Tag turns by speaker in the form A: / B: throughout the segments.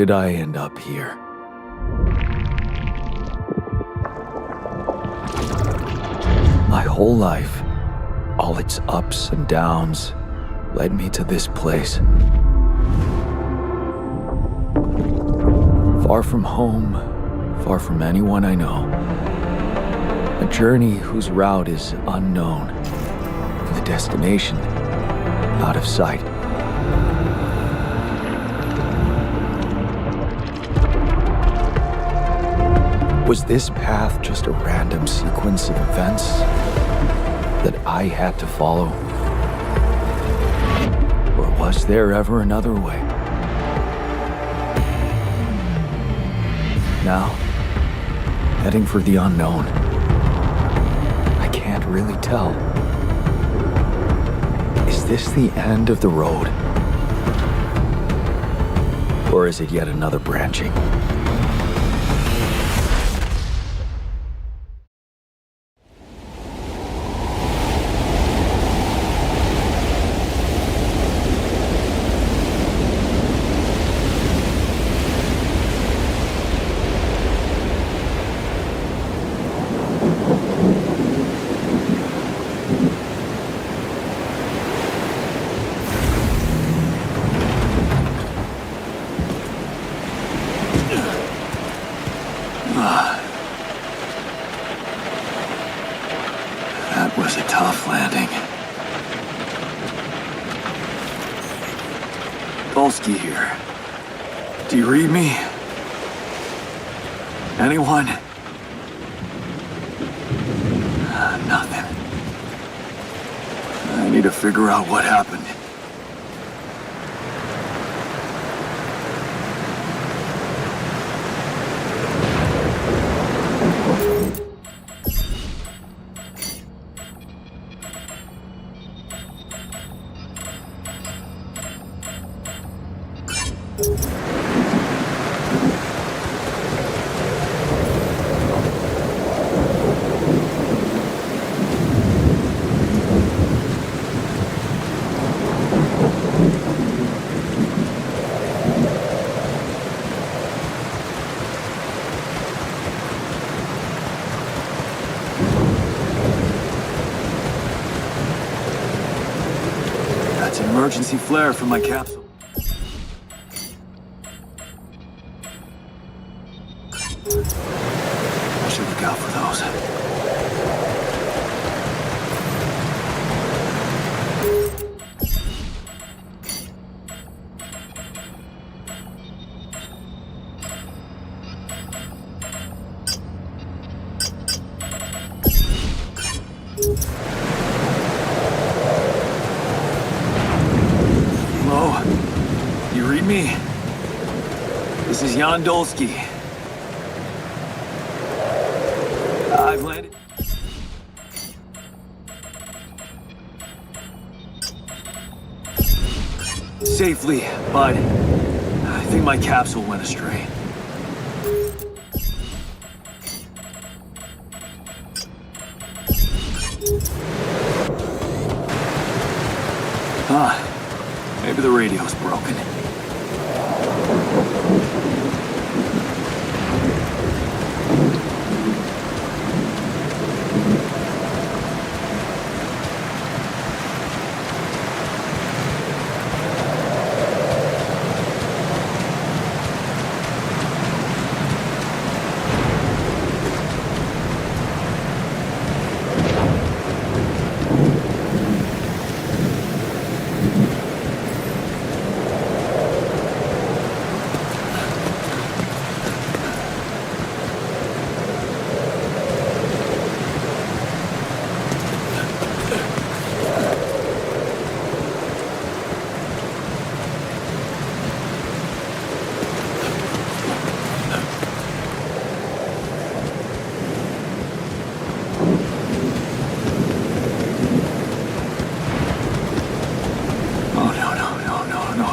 A: did I end up here? My whole life, all its ups and downs, led me to this place. Far from home, far from anyone I know. A journey whose route is unknown, and the destination out of sight. Was this path just a random sequence of events that I had to follow? Or was there ever another way? Now, heading for the unknown. I can't really tell. Is this the end of the road? Or is it yet another branching? That was a tough landing. Dolsky here. Do you read me? Anyone? Nothing. I need to figure out what happened. Emergency flare from my capsule. I should look out for those. You read me? This is Jan Dolsky. I've landed. Safely, but I think my capsule went astray. Maybe the radio's broken.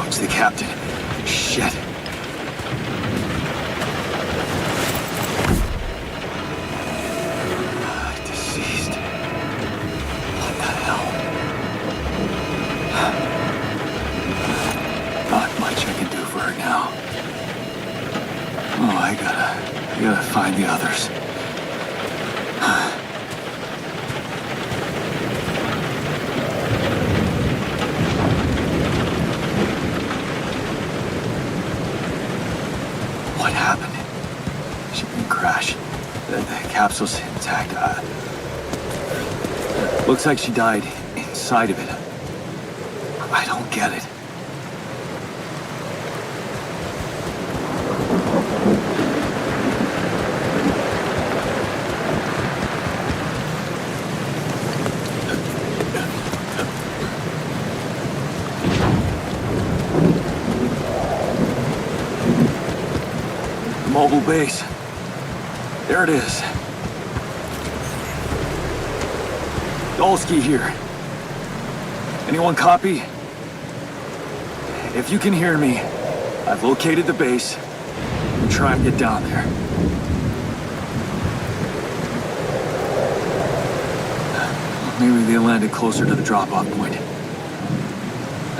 A: It's the captain. Shit. Deceased. What the hell? Not much I can do for her now. What happened? Shipping crash. The capsule's intact. Looks like she died inside of it. I don't get it. Mobile base. There it is. Dolsky here. Anyone copy? If you can hear me, I've located the base. I'm trying to get down there. Maybe they landed closer to the drop-off point.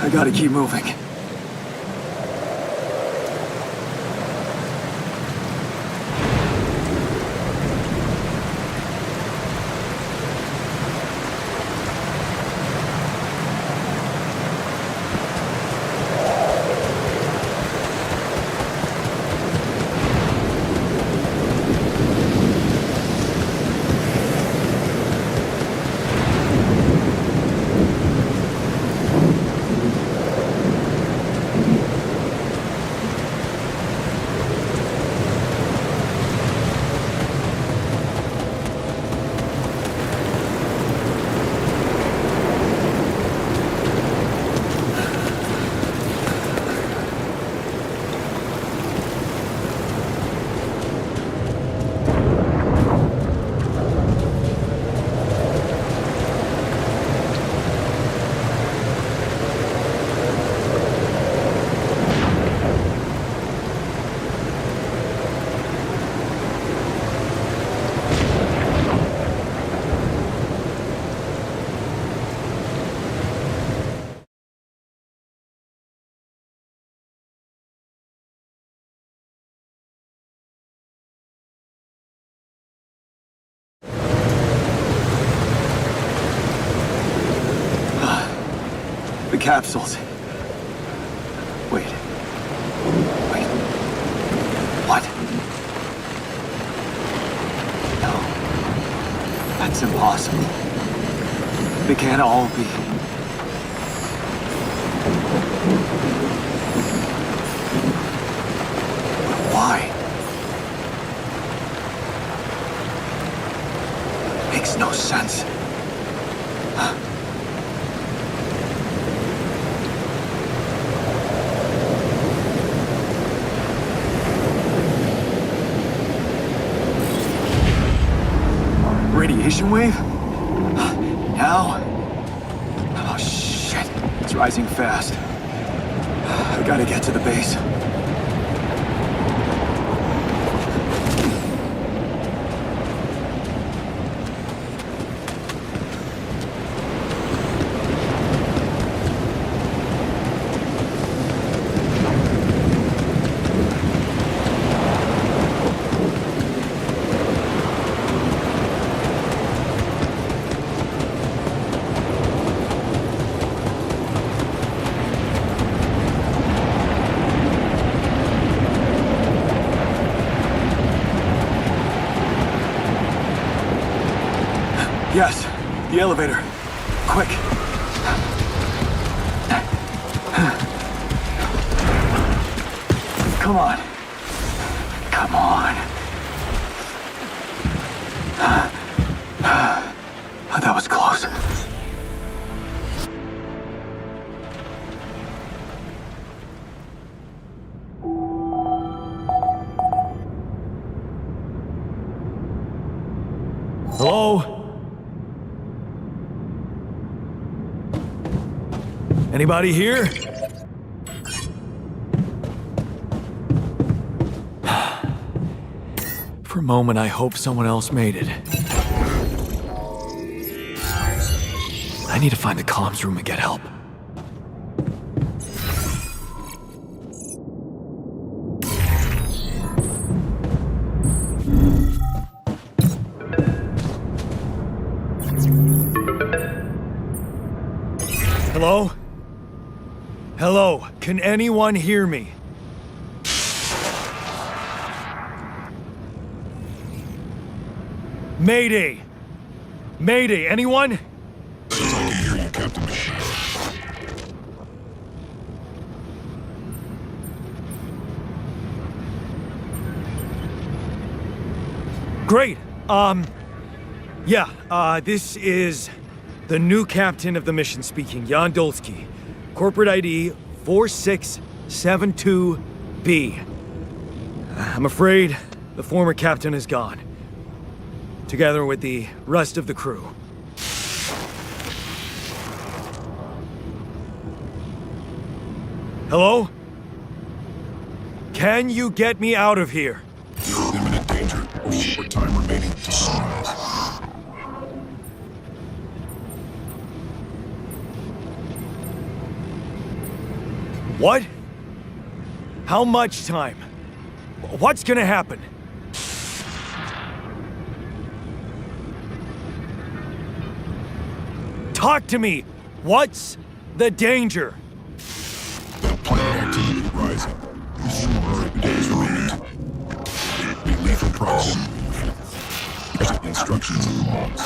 A: I gotta keep moving. The capsules. Wait. What? No. That's impossible. They can't all be. Why? Makes no sense. Radiation wave? Now? Oh, shit. It's rising fast. I gotta get to the base. Yes, the elevator. Quick. Come on. Come on. That was close. Hello? Anybody here? For a moment, I hope someone else made it. I need to find the comms room and get help.
B: Hello? Hello, can anyone hear me? Mayday! Mayday, anyone?
C: I can hear you, Captain Machine.
B: Great. This is the new captain of the mission speaking, Jan Dolsky. Corporate ID 4672B. I'm afraid the former captain is gone, together with the rest of the crew. Hello? Can you get me out of here?
C: You're in imminent danger. Short time remaining to sunrise.
B: What? How much time? What's gonna happen? Talk to me! What's the danger?
C: That planet activity rising. 4 days remaining. Be lethal proximity. Present instructions in the logs.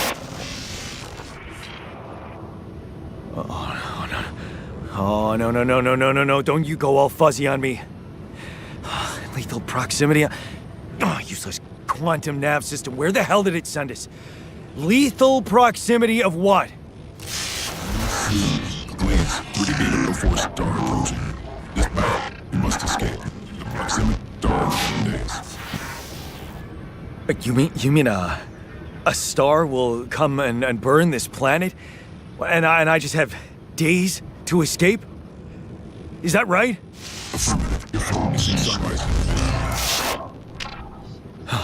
B: Oh, no, don't you go all fuzzy on me. Lethal proximity. Oh, useless quantum nav system. Where the hell did it send us? Lethal proximity of what?
C: Glaze, 30 beta before star approaching. This battle, you must escape. The proximity star in days.
B: You mean a star will come and burn this planet? And I just have days to escape? Is that right?
C: Affirmative. You're focusing sunrise.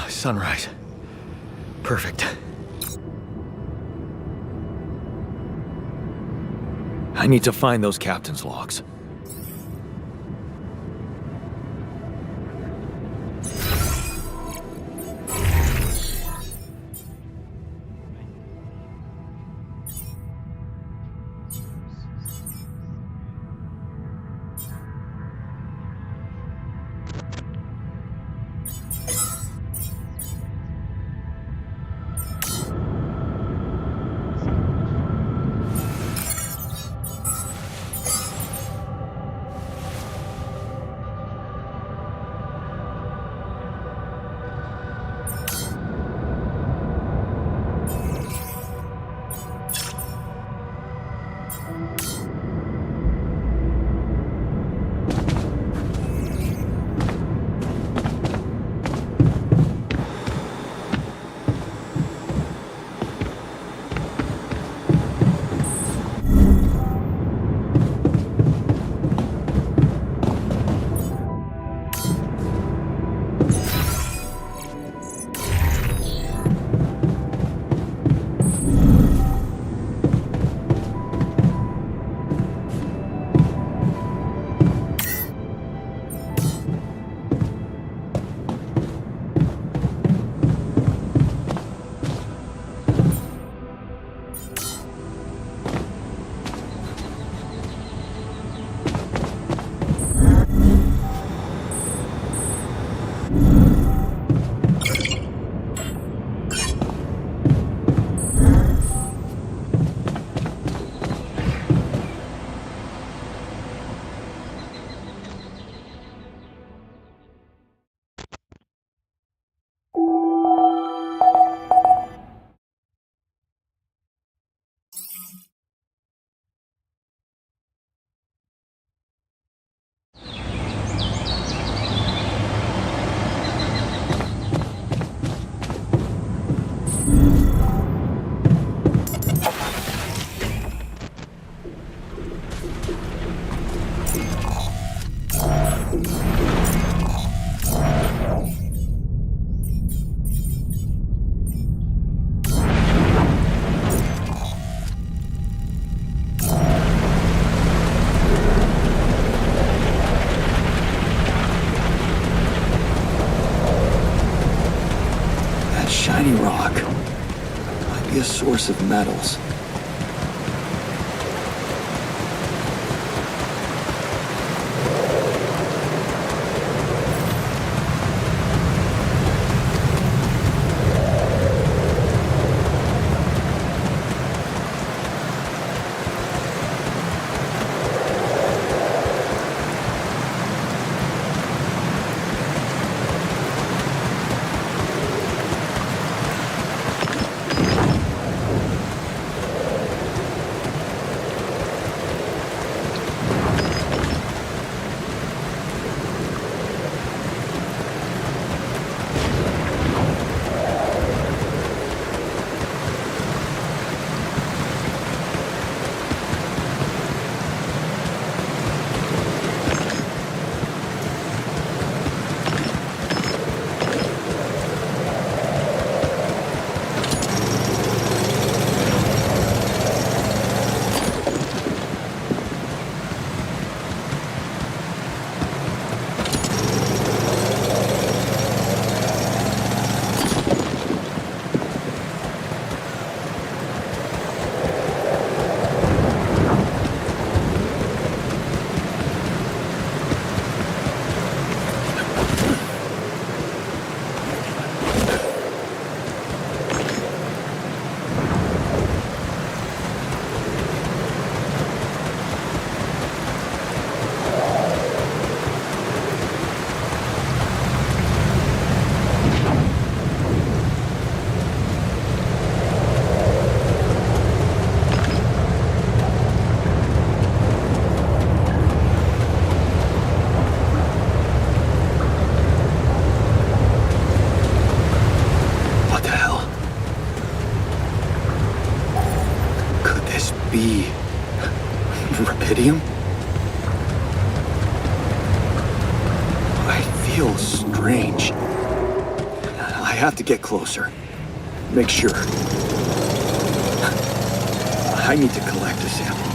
B: Sunrise. Perfect. I need to find those captain's logs.
A: Shiny rock. Might be a source of metals. be rubidium? I feel strange. I have to get closer. Make sure. I need to collect a sample.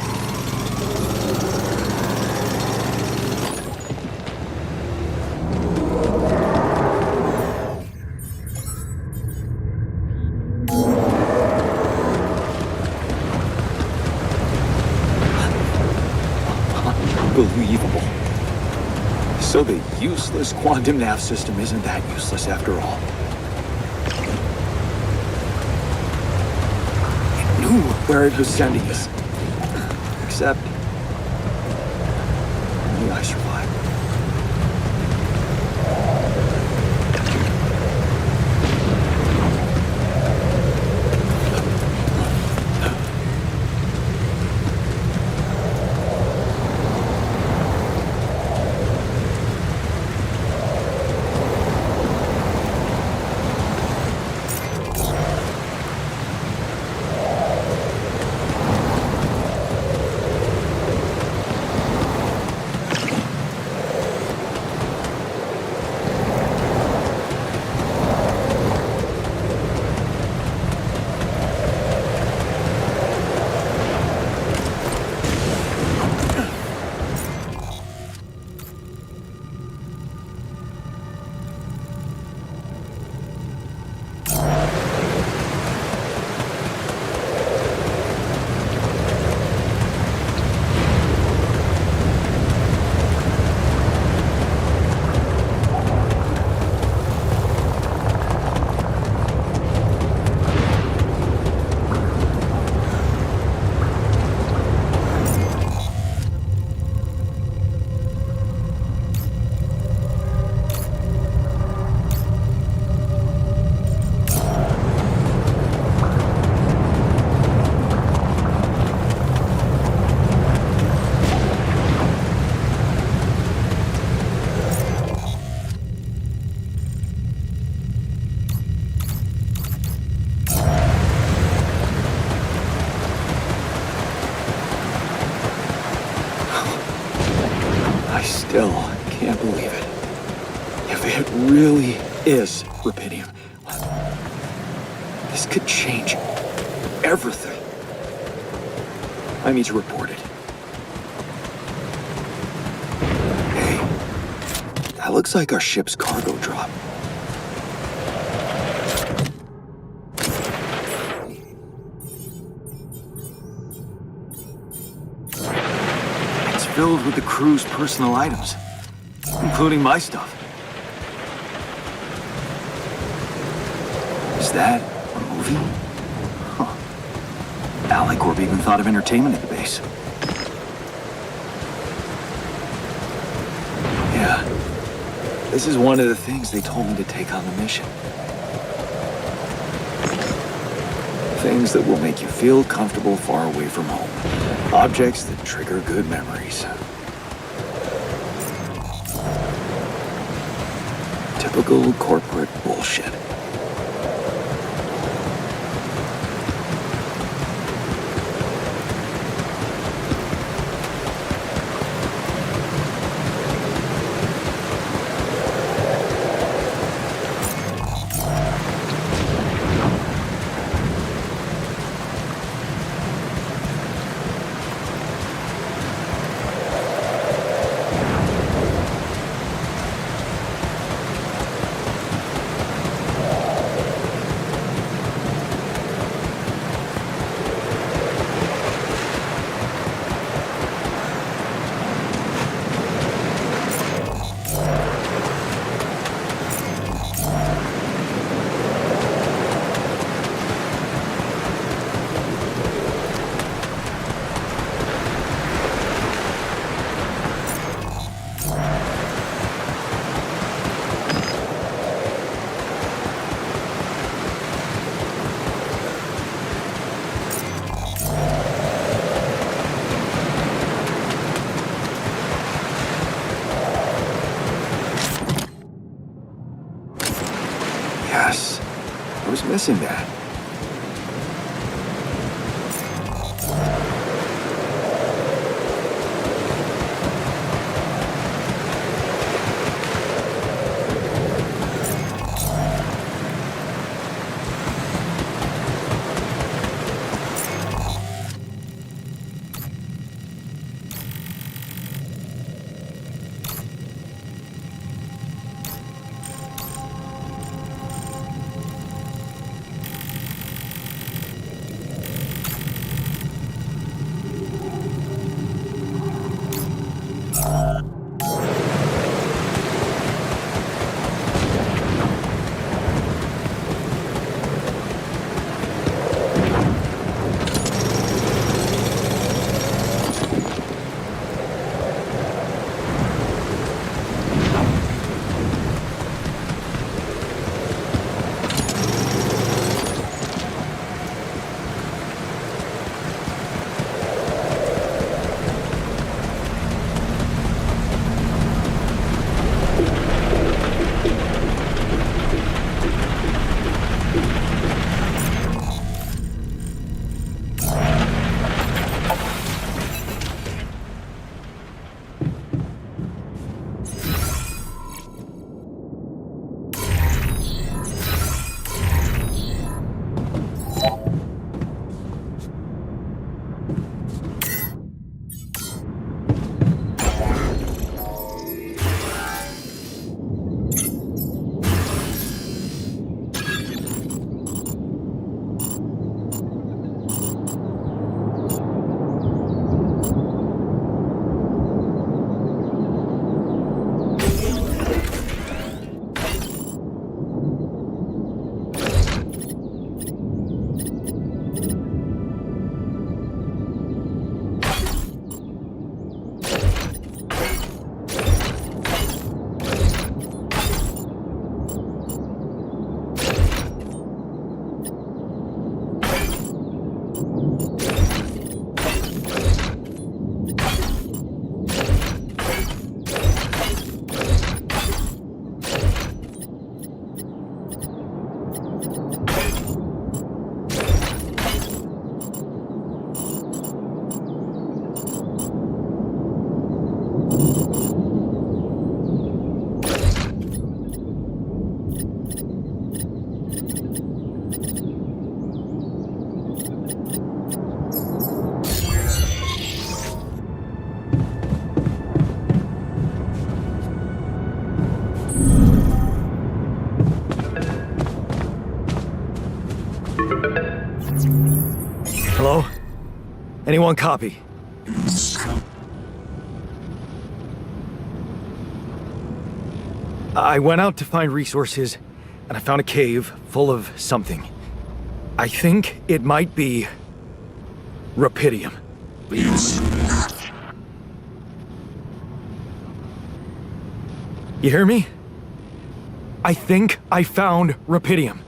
A: Unbelievable. So the useless quantum nav system isn't that useless after all. It knew where it was sending us. Except... only I survived. Still can't believe it. If it really is rubidium, this could change everything. I need to report it. Hey, that looks like our ship's cargo drop. Filled with the crew's personal items, including my stuff. Is that a movie? Huh. AliCorp even thought of entertainment at the base. Yeah, this is one of the things they told me to take on the mission. Things that will make you feel comfortable far away from home. Objects that trigger good memories. Typical corporate bullshit. Yes, I was missing that.
B: Hello? Anyone copy? I went out to find resources, and I found a cave full of something. I think it might be Rapidium. You hear me? I think I found Rapidium.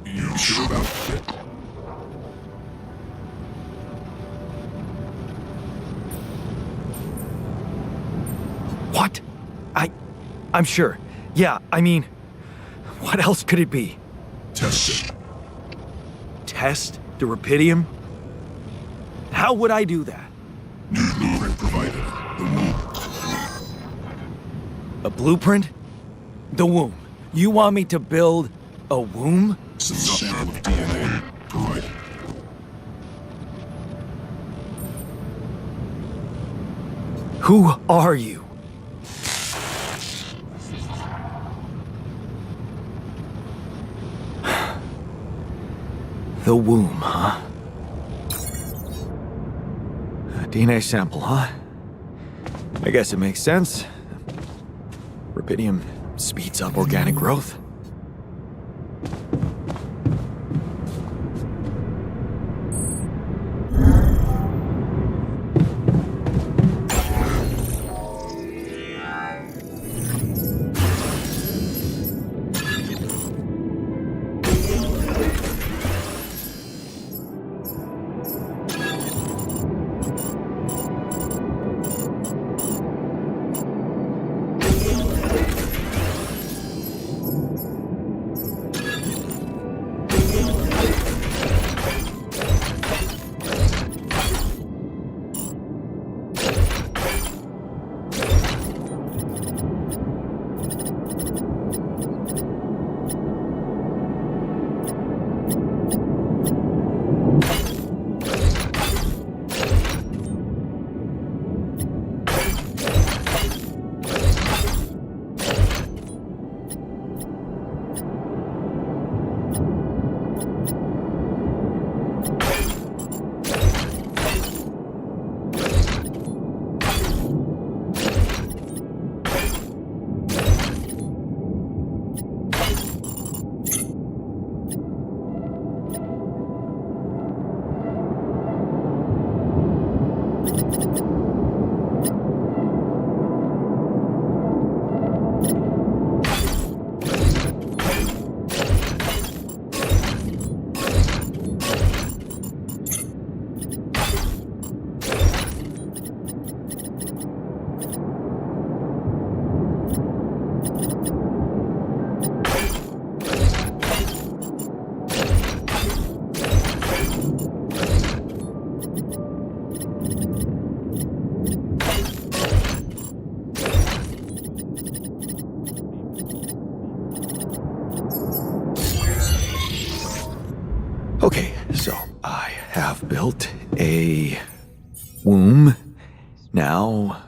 C: You sure about it?
B: What? I'm sure. Yeah, I mean, what else could it be?
C: Test it.
B: Test the Rapidium? How would I do that?
C: New blueprint provided. The womb.
B: A blueprint? The womb. You want me to build a womb?
C: Some sample of DNA provided.
B: Who are you? The womb, huh? A DNA sample, huh? I guess it makes sense. Rapidium speeds up organic growth. Okay, so I have built a womb. Now,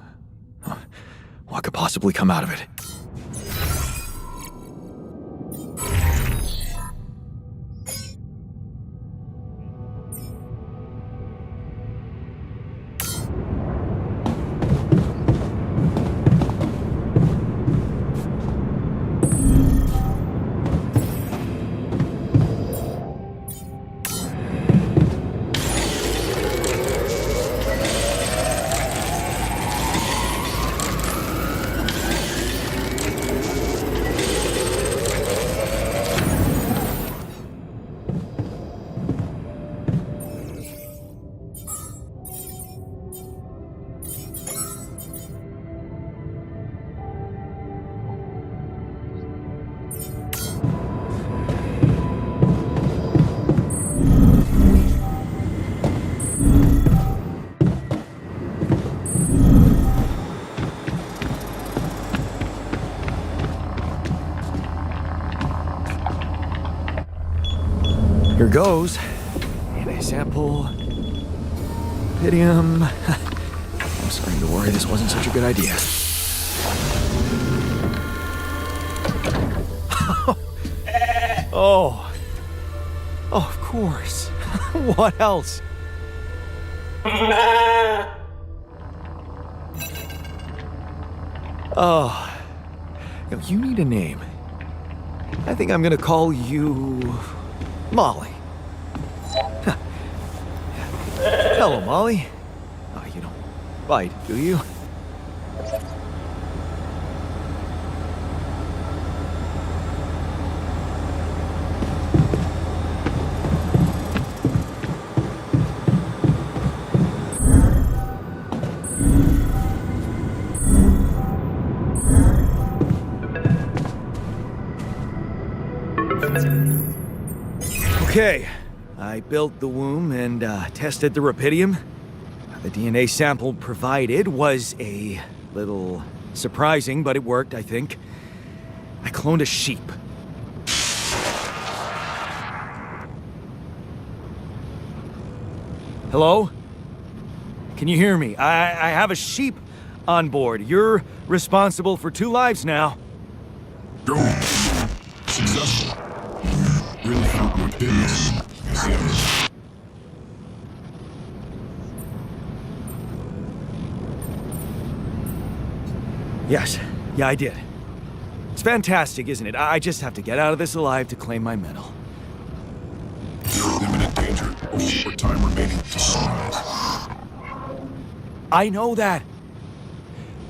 B: what could possibly come out of it? Here goes. DNA sample. Rapidium. I'm starting to worry this wasn't such a good idea. Oh. Oh, of course. What else? Oh, you need a name. I think I'm gonna call you Molly. Huh. Hello, Molly. Oh, you don't bite, do you? Okay, I built the womb and tested the rapidium. The DNA sample provided was a little surprising, but it worked, I think. I cloned a sheep. Hello? Can you hear me? I have a sheep on board. You're responsible for 2 lives now.
C: Go. Successful. Really found what did this. Yes.
B: Yes. Yeah, I did. It's fantastic, isn't it? I just have to get out of this alive to claim my medal.
C: You're in imminent danger. Only short time remaining to sunrise.
B: I know that.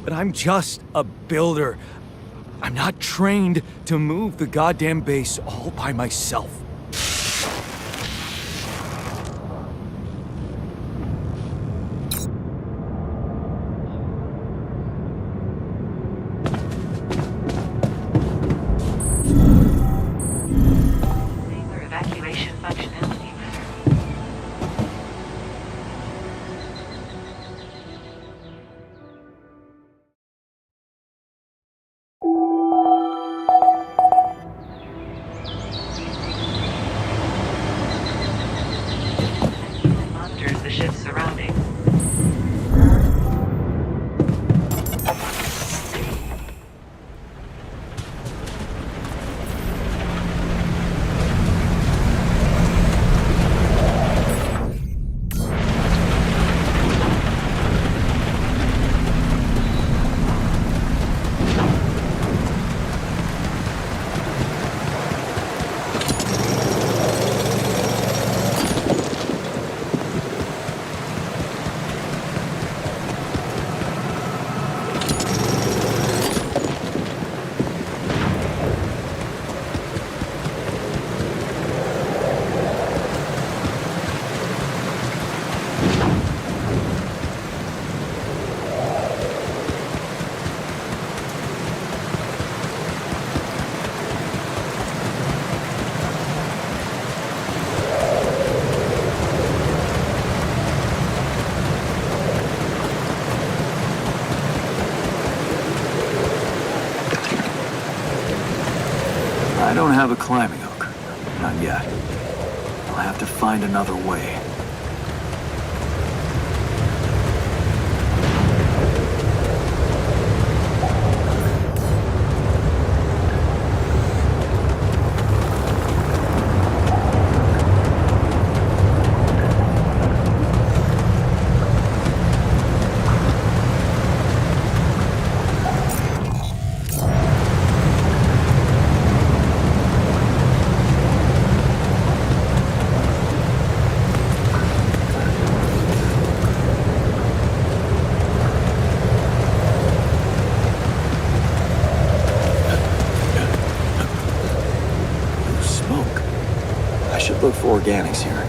B: But I'm just a builder. I'm not trained to move the goddamn base all by myself.
D: Sailor evacuation functionality. Monitors the ship's surroundings.
A: I don't have a climbing hook. Not yet. I'll have to find another way. Smoke. I should look for organics here.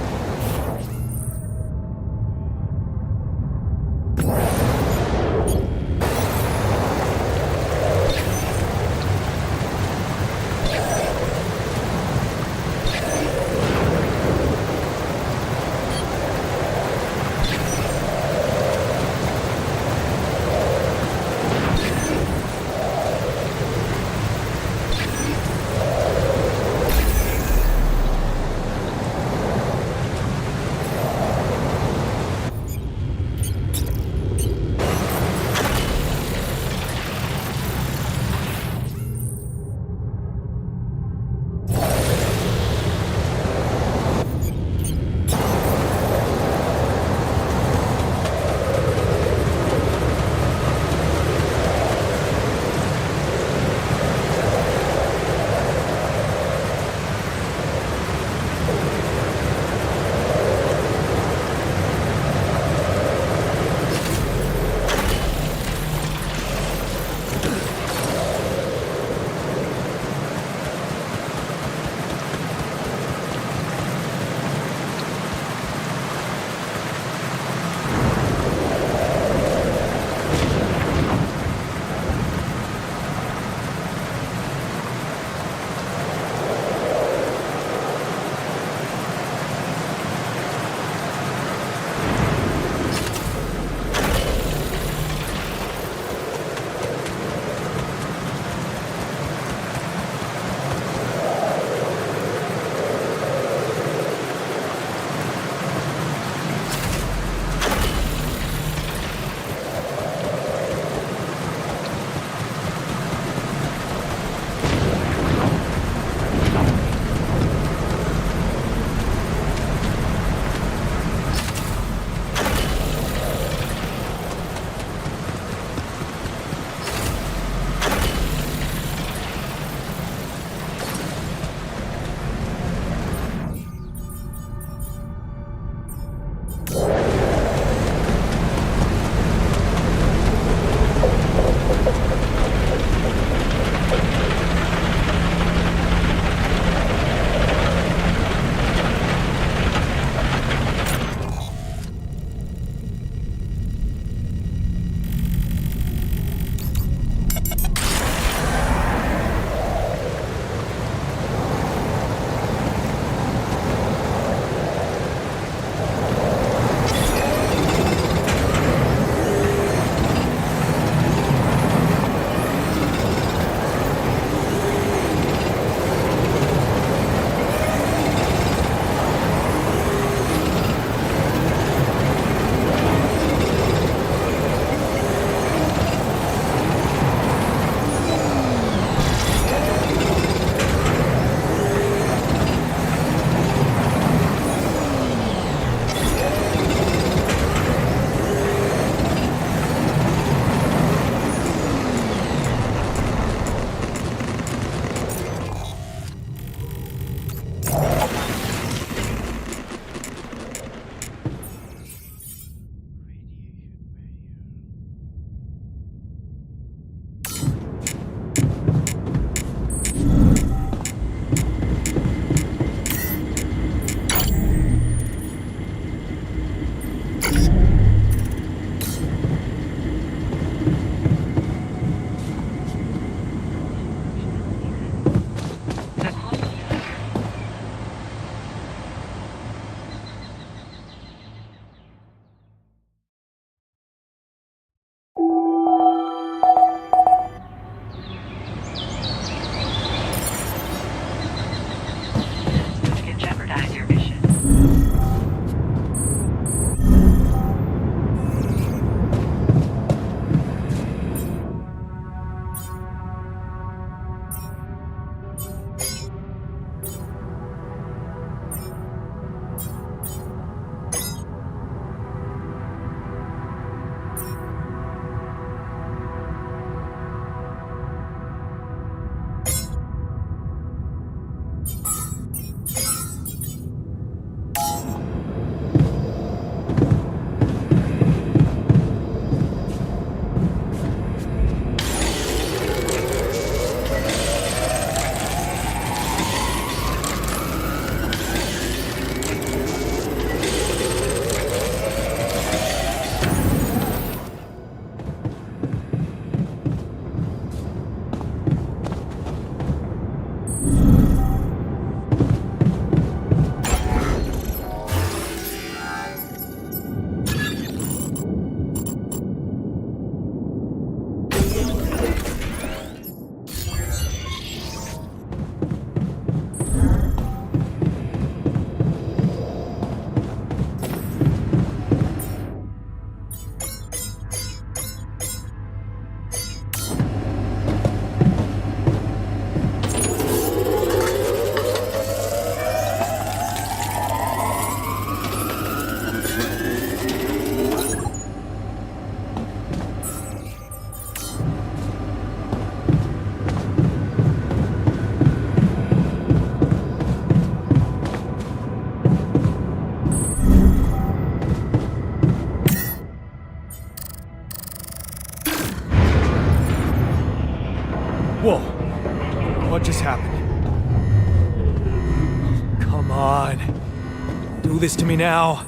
B: this to me now.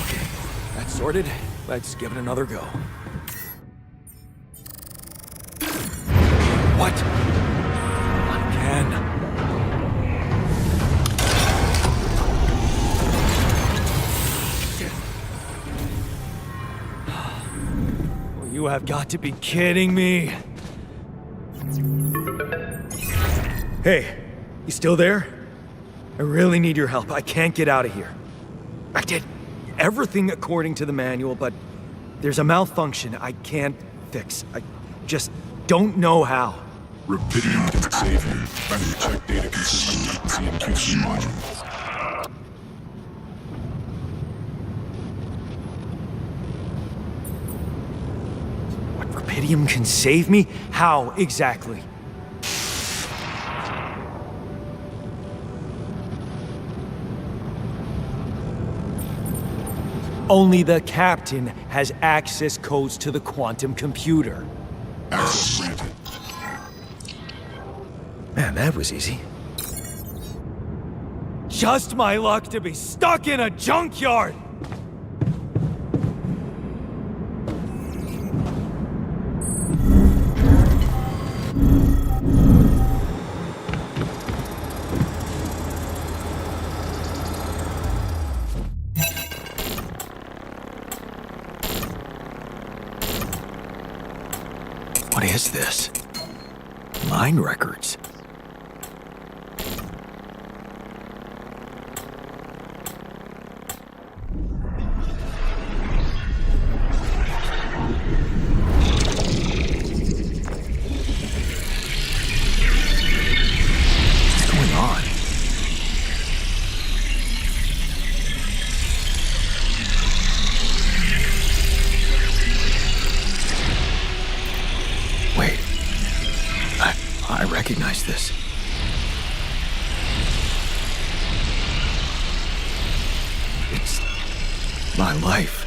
B: Okay, that's sorted. Let's give it another go. What? Not again. You have got to be kidding me. Hey, you still there? I really need your help. I can't get out of here. I did everything according to the manual, but there's a malfunction I can't fix. I just don't know how.
C: Rubidium can save you. Trying to check data consistent with CMQC module.
B: What, Rubidium can save me? How exactly? Only the captain has access codes to the quantum computer.
C: Access granted.
B: Man, that was easy. Just my luck to be stuck in a junkyard! What is this? Mine records. What's going on? Wait. I recognize this. It's my life.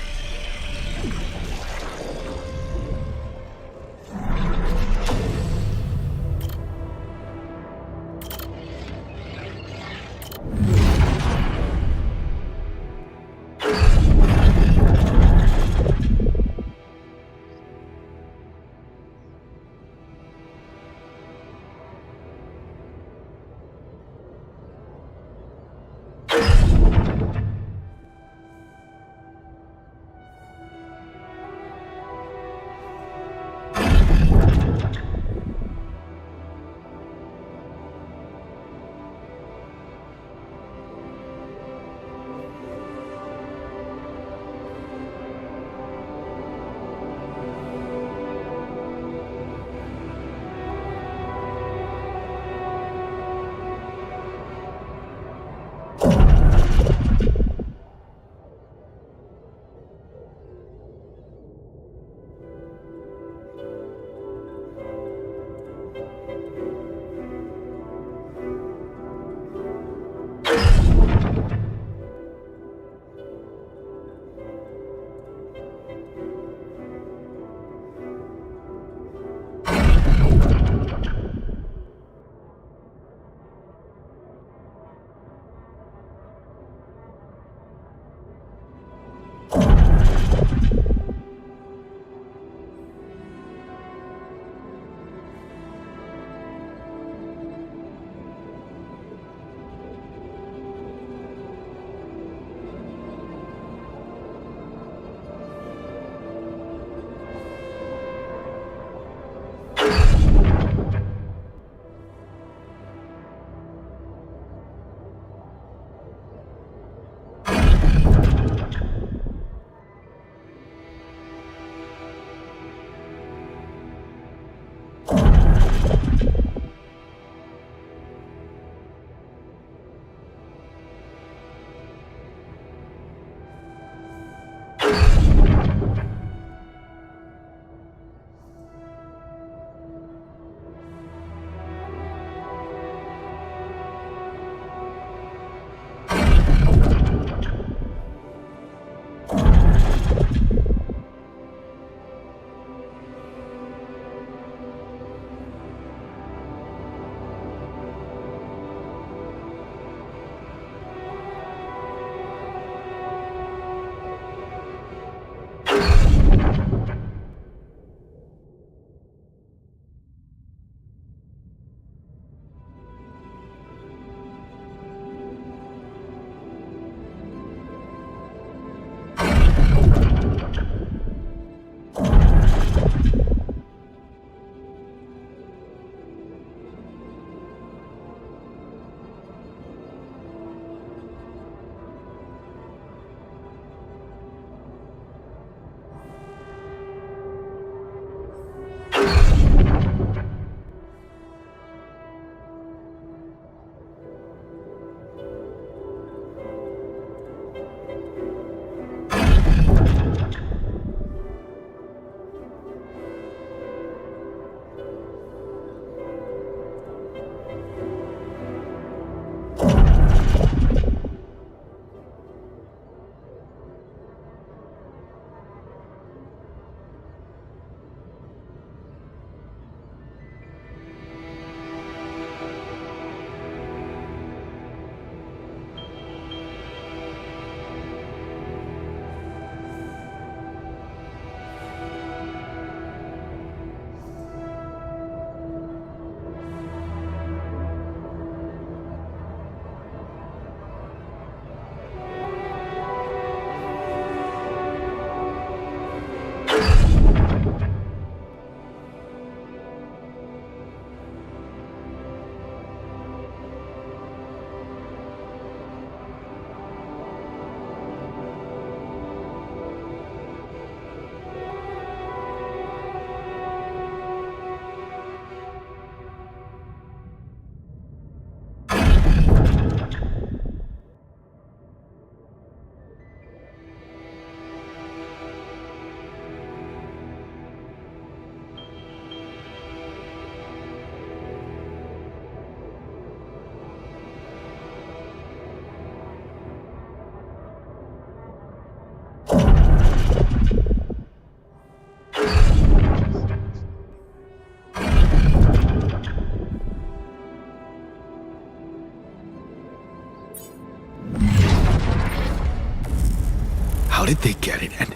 B: did they get it, and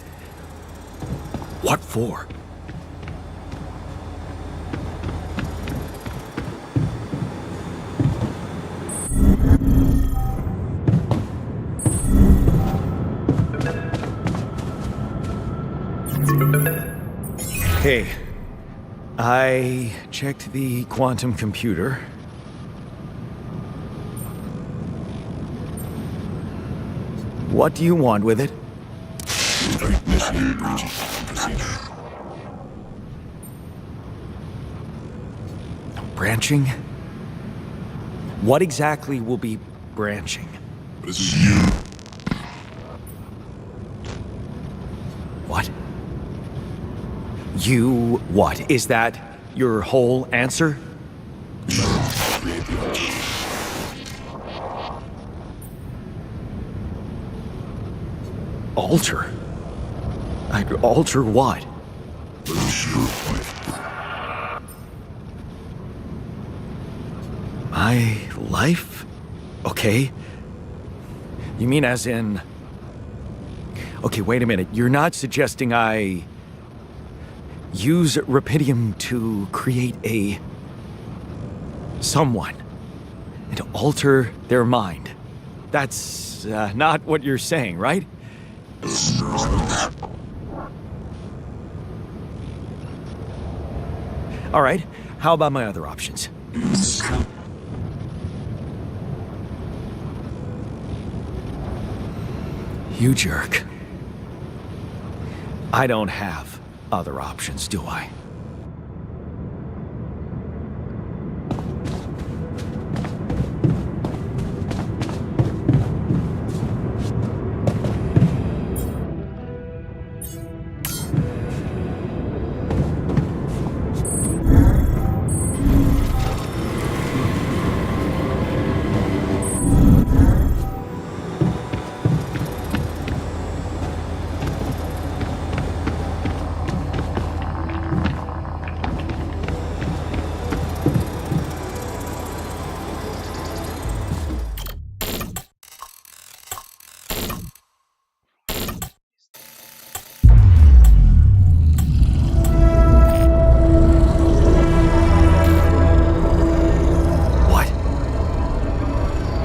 B: what for? Hey, I checked the quantum computer. What do you want with it?
C: Initiate breaching procedure.
B: Branching? What exactly will be branching?
C: This is you.
B: What? You what? Is that your whole answer?
C: Create the altar.
B: Alter? I'd alter what?
C: Lose your life.
B: My life? Okay. You mean as in... Okay, wait a minute. You're not suggesting I... use Rapidium to create a... someone. And to alter their mind. That's not what you're saying, right? All right. How about my other options? You jerk. I don't have other options, do I?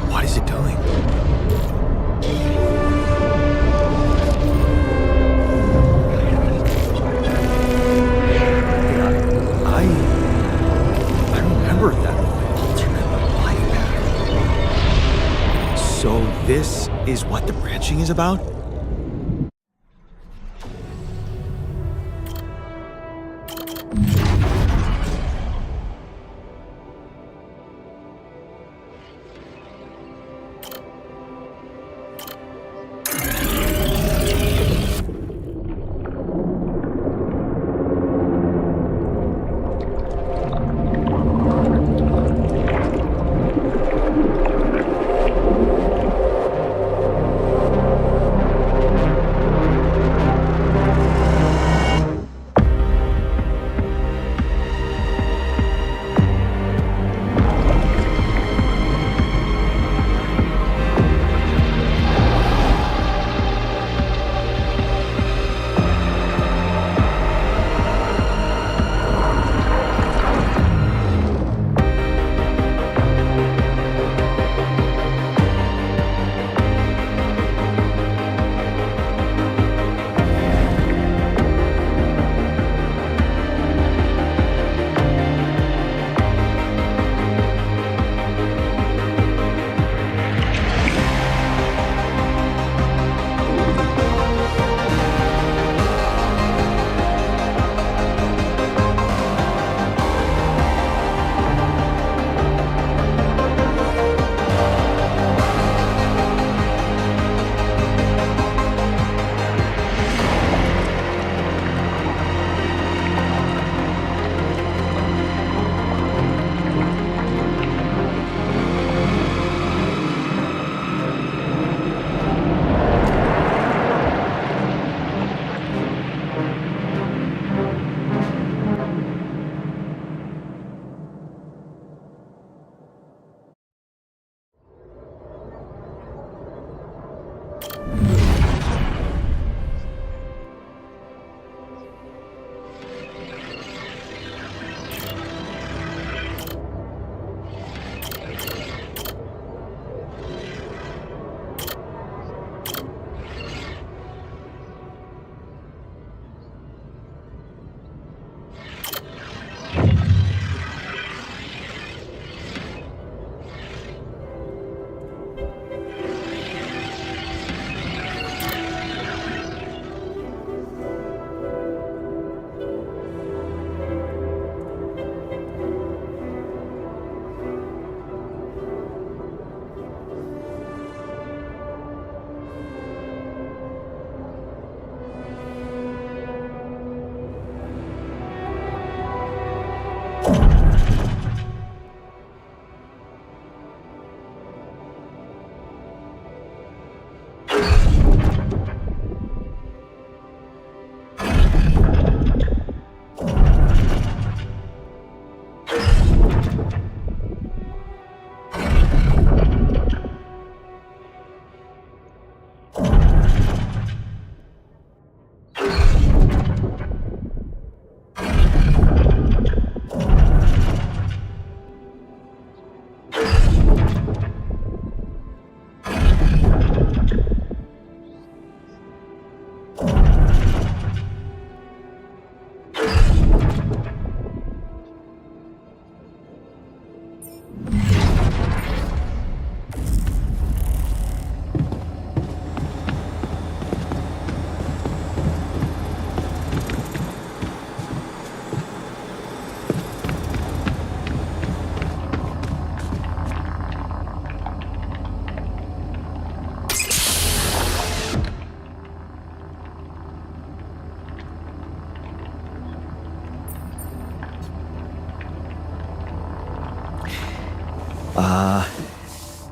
B: What is it doing? I remember that alternate life pattern. So this is what the branching is about?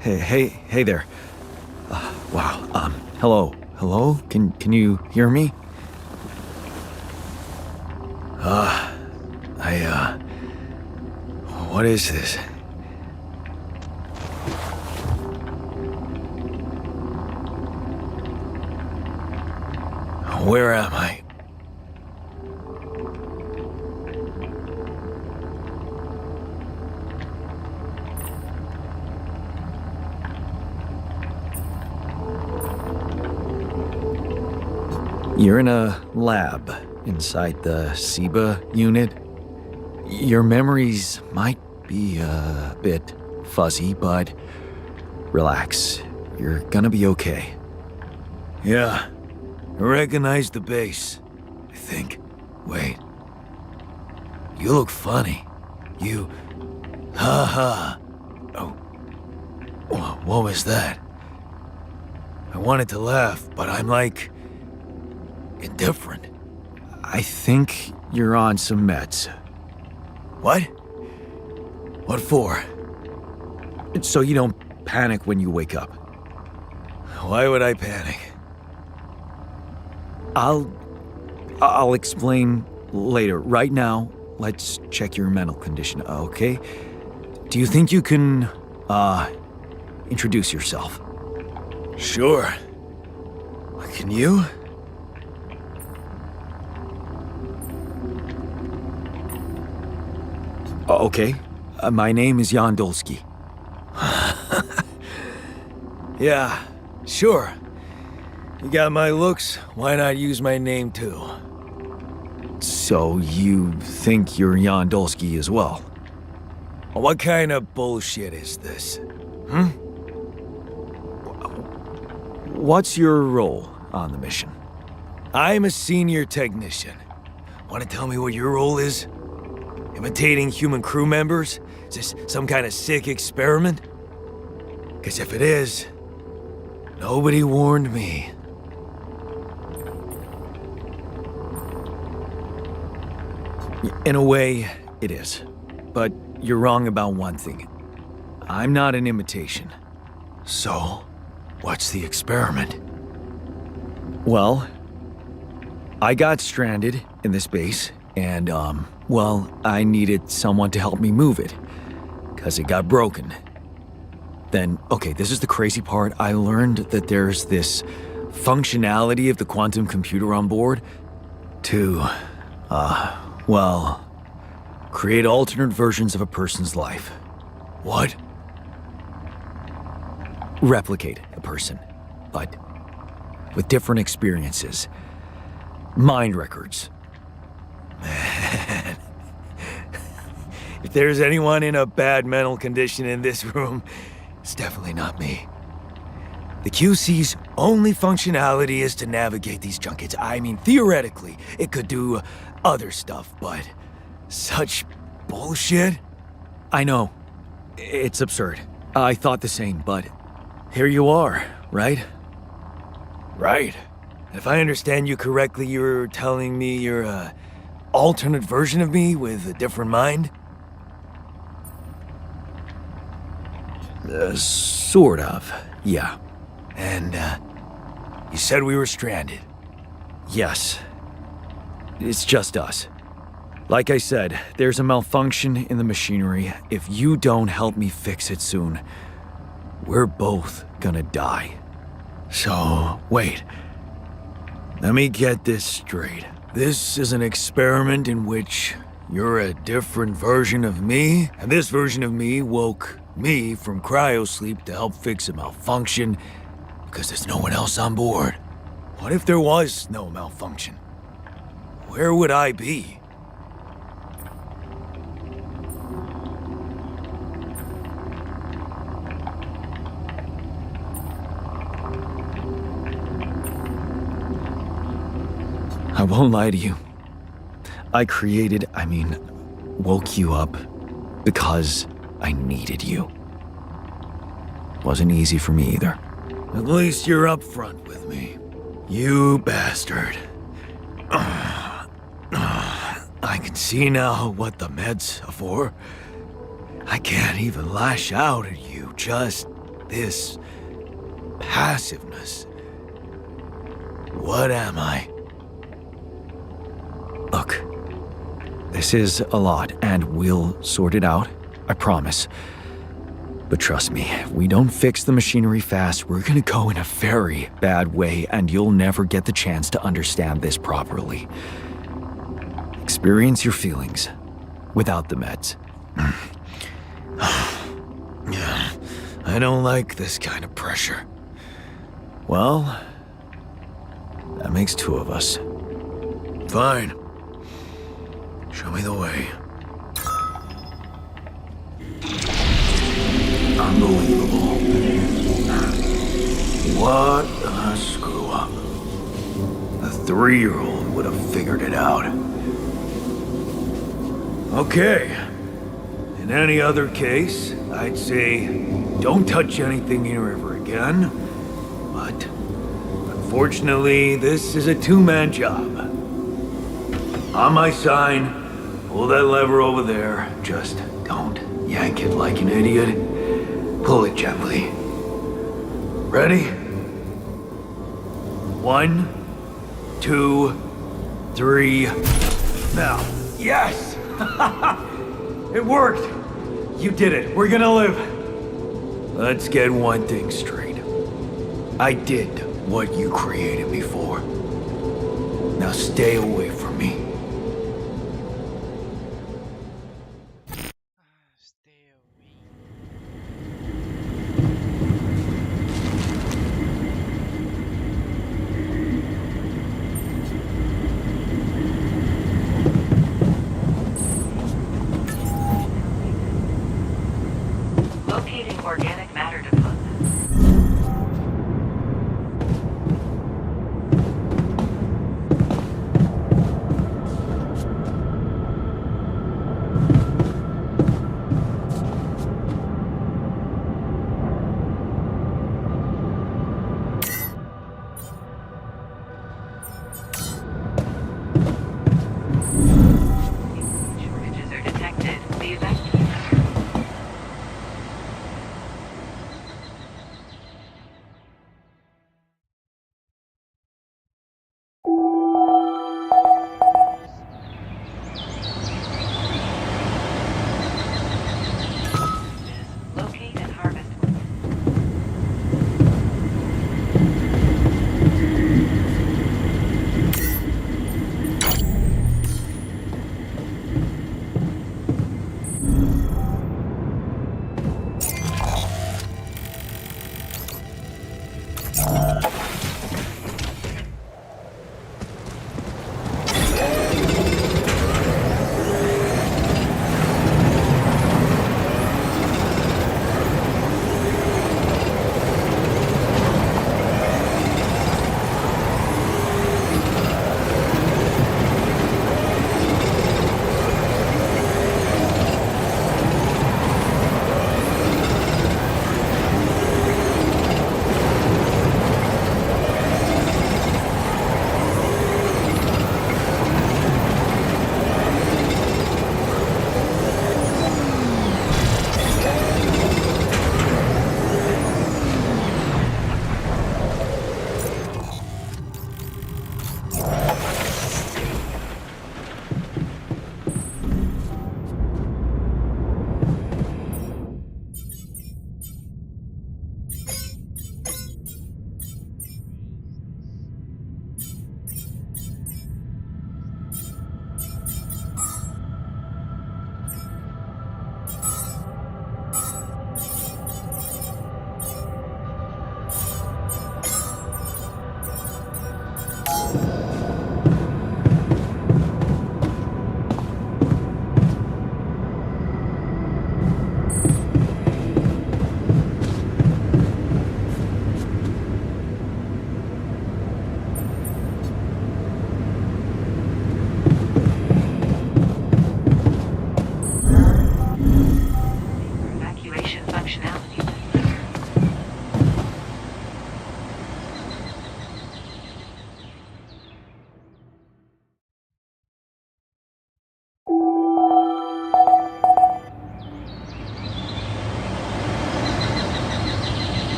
A: Hey there. Wow. Hello. Hello? Can you hear me? What is this? Where am I? You're in a lab inside the SIBA unit. Your memories might be a bit fuzzy, but relax. You're gonna be okay.
B: Yeah, I recognize the base, I think. Wait. You look funny. You... Ha. Oh. What was that? I wanted to laugh, but I'm like... indifferent.
A: I think you're on some meds.
B: What? What for?
A: So you don't panic when you wake up.
B: Why would I panic?
A: I'll explain later. Right now, let's check your mental condition, okay? Do you think you can, introduce yourself?
B: Sure. Can you?
A: Okay. My name is Jan Dolsky.
B: Yeah, sure. You got my looks, why not use my name too?
A: So you think you're Jan Dolsky as well?
B: What kind of bullshit is this?
A: What's your role on the mission?
B: I'm a senior technician. Want to tell me what your role is? Imitating human crew members? Is this some kind of sick experiment? Because if it is, nobody warned me.
A: In a way, it is. But you're wrong about one thing. I'm not an imitation.
B: So, what's the experiment?
A: Well, I got stranded in this base, and, well, I needed someone to help me move it. 'Cause it got broken. Then, okay, this is the crazy part. I learned that there's this functionality of the quantum computer on board to, well, create alternate versions of a person's life.
B: What?
A: Replicate a person, but with different experiences. Mind records.
B: Man. If there's anyone in a bad mental condition in this room, it's definitely not me. The QC's only functionality is to navigate these junkets. I mean, theoretically, it could do other stuff, but such bullshit?
A: I know. It's absurd. I thought the same, but here you are, right?
B: Right. If I understand you correctly, you're telling me you're a alternate version of me with a different mind?
A: Sort of, yeah.
B: And, you said we were stranded.
A: Yes. It's just us. Like I said, there's a malfunction in the machinery. If you don't help me fix it soon, we're both gonna die.
B: So, wait. Let me get this straight. This is an experiment in which you're a different version of me, and this version of me woke me from cryosleep to help fix a malfunction because there's no one else on board. What if there was no malfunction? Where would I be?
A: I won't lie to you. Woke you up because I needed you. Wasn't easy for me either.
B: At least you're upfront with me. You bastard. I can see now what the meds are for. I can't even lash out at you, just this passiveness. What am I?
A: Look, this is a lot, and we'll sort it out, I promise. But trust me, if we don't fix the machinery fast, we're gonna go in a very bad way, and you'll never get the chance to understand this properly. Experience your feelings without the meds.
B: Yeah, I don't like this kind of pressure.
A: Well, that makes two of us.
B: Fine. Show me the way.
A: Unbelievable. What a screw up. A 3-year-old would have figured it out.
B: Okay. In any other case, I'd say don't touch anything here ever again. But unfortunately, this is a two-man job. On my sign, pull that lever over there. Just don't yank it like an idiot. Pull it gently. Ready? 1, 2, 3. Now. Yes! It worked! You did it. We're gonna live. Let's get one thing straight. I did what you created me for. Now stay away from me.
E: Stay away.
D: Locating organic matter deposit. Shortages are detected. The evacuation. Locate and harvest wood.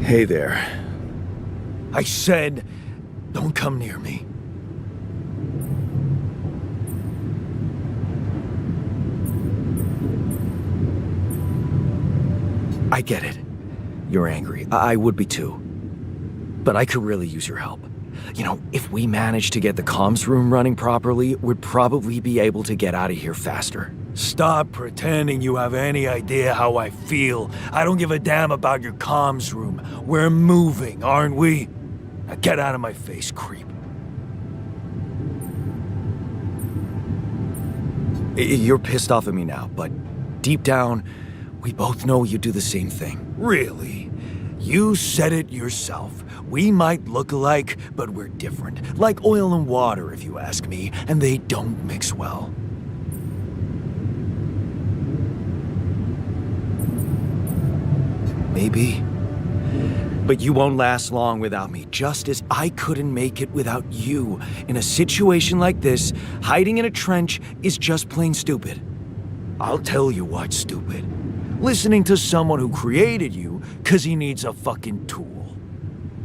A: Hey there.
B: I said, don't come near me.
A: I get it. You're angry. I would be too. But I could really use your help. You know, if we manage to get the comms room running properly, we'd probably be able to get out of here faster.
B: Stop pretending you have any idea how I feel. I don't give a damn about your comms room. We're moving, aren't we? Now get out of my face, creep.
A: You're pissed off at me now, but deep down, we both know you do the same thing.
B: Really? You said it yourself. We might look alike, but we're different. Like oil and water, if you ask me, and they don't mix well.
A: Maybe. But you won't last long without me, just as I couldn't make it without you. In a situation like this, hiding in a trench is just plain stupid.
B: I'll tell you what's stupid. Listening to someone who created you 'cause he needs a fucking tool.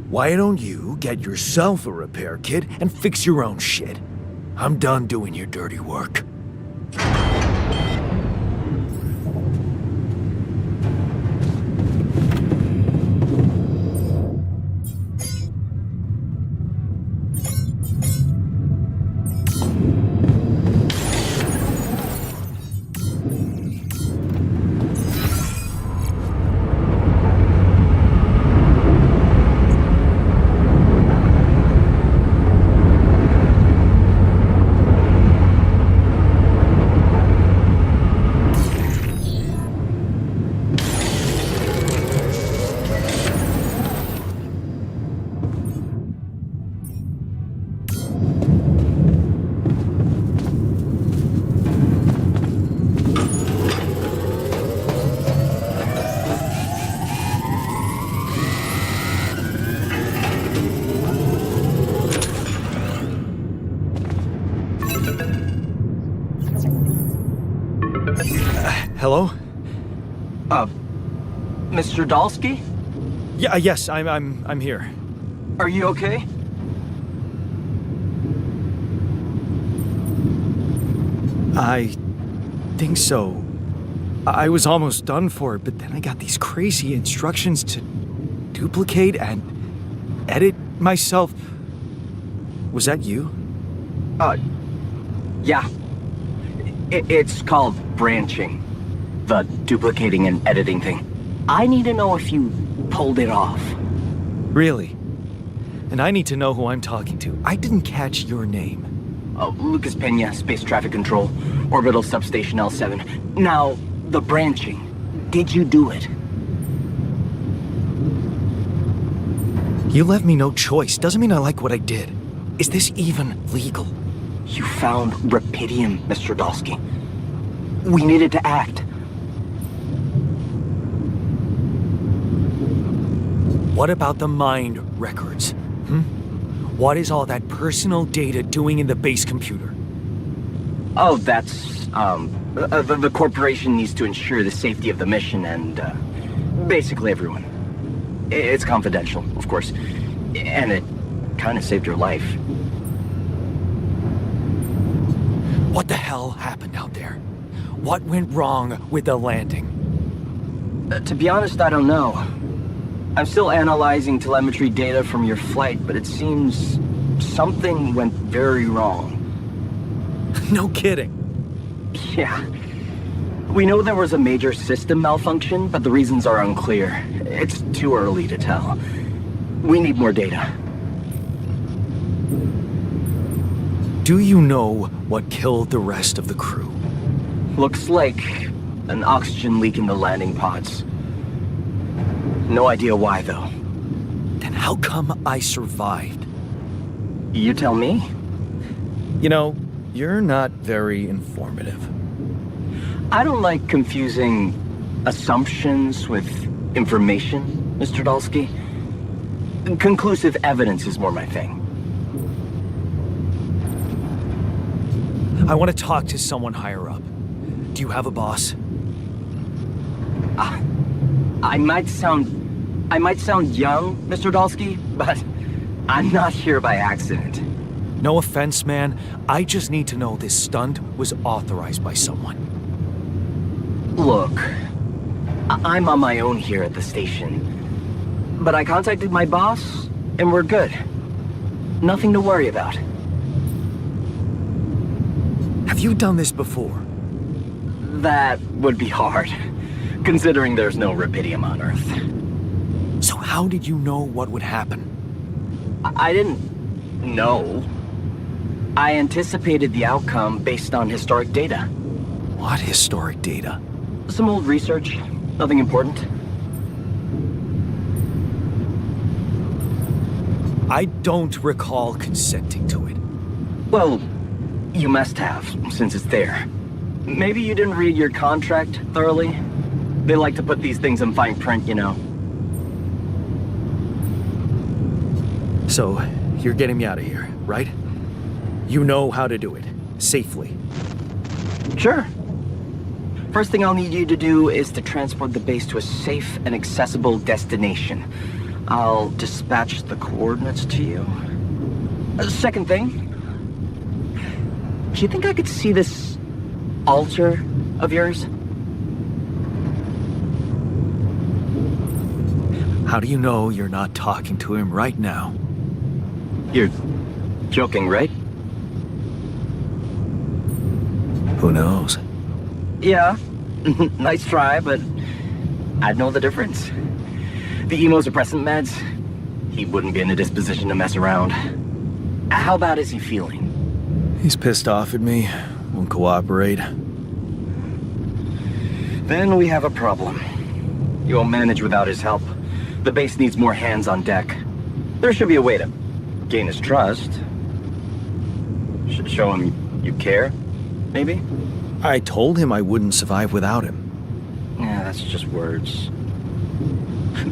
B: Why don't you get yourself a repair kit and fix your own shit? I'm done doing your dirty work.
A: Hello?
E: Mr. Dalsky?
A: Yeah, yes, I'm here.
E: Are you okay?
A: I think so. I was almost done for it, but then I got these crazy instructions to duplicate and edit myself. Was that you?
E: Yeah. It's called branching. The duplicating and editing thing. I need to know if you pulled it off.
A: Really? And I need to know who I'm talking to. I didn't catch your name.
E: Lucas Pena, Space Traffic Control, Orbital Substation L7. Now, the branching. Did you do it?
A: You left me no choice. Doesn't mean I like what I did. Is this even legal?
E: You found Rapidium, Mr. Dalsky. We needed to act.
B: What about the mind records? What is all that personal data doing in the base computer?
E: Oh, that's, the corporation needs to ensure the safety of the mission and, basically everyone. It's confidential, of course. And it kind of saved your life.
B: What the hell happened out there? What went wrong with the landing?
E: To be honest, I don't know. I'm still analyzing telemetry data from your flight, but it seems something went very wrong.
B: No kidding.
E: Yeah. We know there was a major system malfunction, but the reasons are unclear. It's too early to tell. We need more data.
B: Do you know what killed the rest of the crew?
E: Looks like an oxygen leak in the landing pods. No idea why, though.
B: Then how come I survived?
E: You tell me.
A: You know, you're not very informative.
E: I don't like confusing assumptions with information, Mr. Dalsky. Conclusive evidence is more my thing.
B: I want to talk to someone higher up. Do you have a boss?
E: I might sound I might sound young, Mr. Dolsky, but I'm not here by accident.
B: No offense, man. I just need to know this stunt was authorized by someone.
E: Look, I'm on my own here at the station. But I contacted my boss, and we're good. Nothing to worry about.
B: Have you done this before?
E: That would be hard, considering there's no rubidium on Earth.
B: So how did you know what would happen?
E: I didn't know. I anticipated the outcome based on historic data.
B: What historic data?
E: Some old research, nothing important.
B: I don't recall consenting to it.
E: Well, you must have, since it's there. Maybe you didn't read your contract thoroughly? They like to put these things in fine print, you know.
B: So, you're getting me out of here, right? You know how to do it. Safely.
E: Sure. First thing I'll need you to do is to transport the base to a safe and accessible destination. I'll dispatch the coordinates to you. Second thing, do you think I could see this altar of yours?
B: How do you know you're not talking to him right now?
E: You're joking, right?
B: Who knows?
E: Yeah. Nice try, but I'd know the difference. The immunosuppressant meds, he wouldn't be in a disposition to mess around. How bad is he feeling?
B: He's pissed off at me. Won't cooperate.
E: Then we have a problem. You won't manage without his help. The base needs more hands on deck. There should be a way to gain his trust. Show him you care, maybe?
B: I told him I wouldn't survive without him.
E: Yeah, that's just words.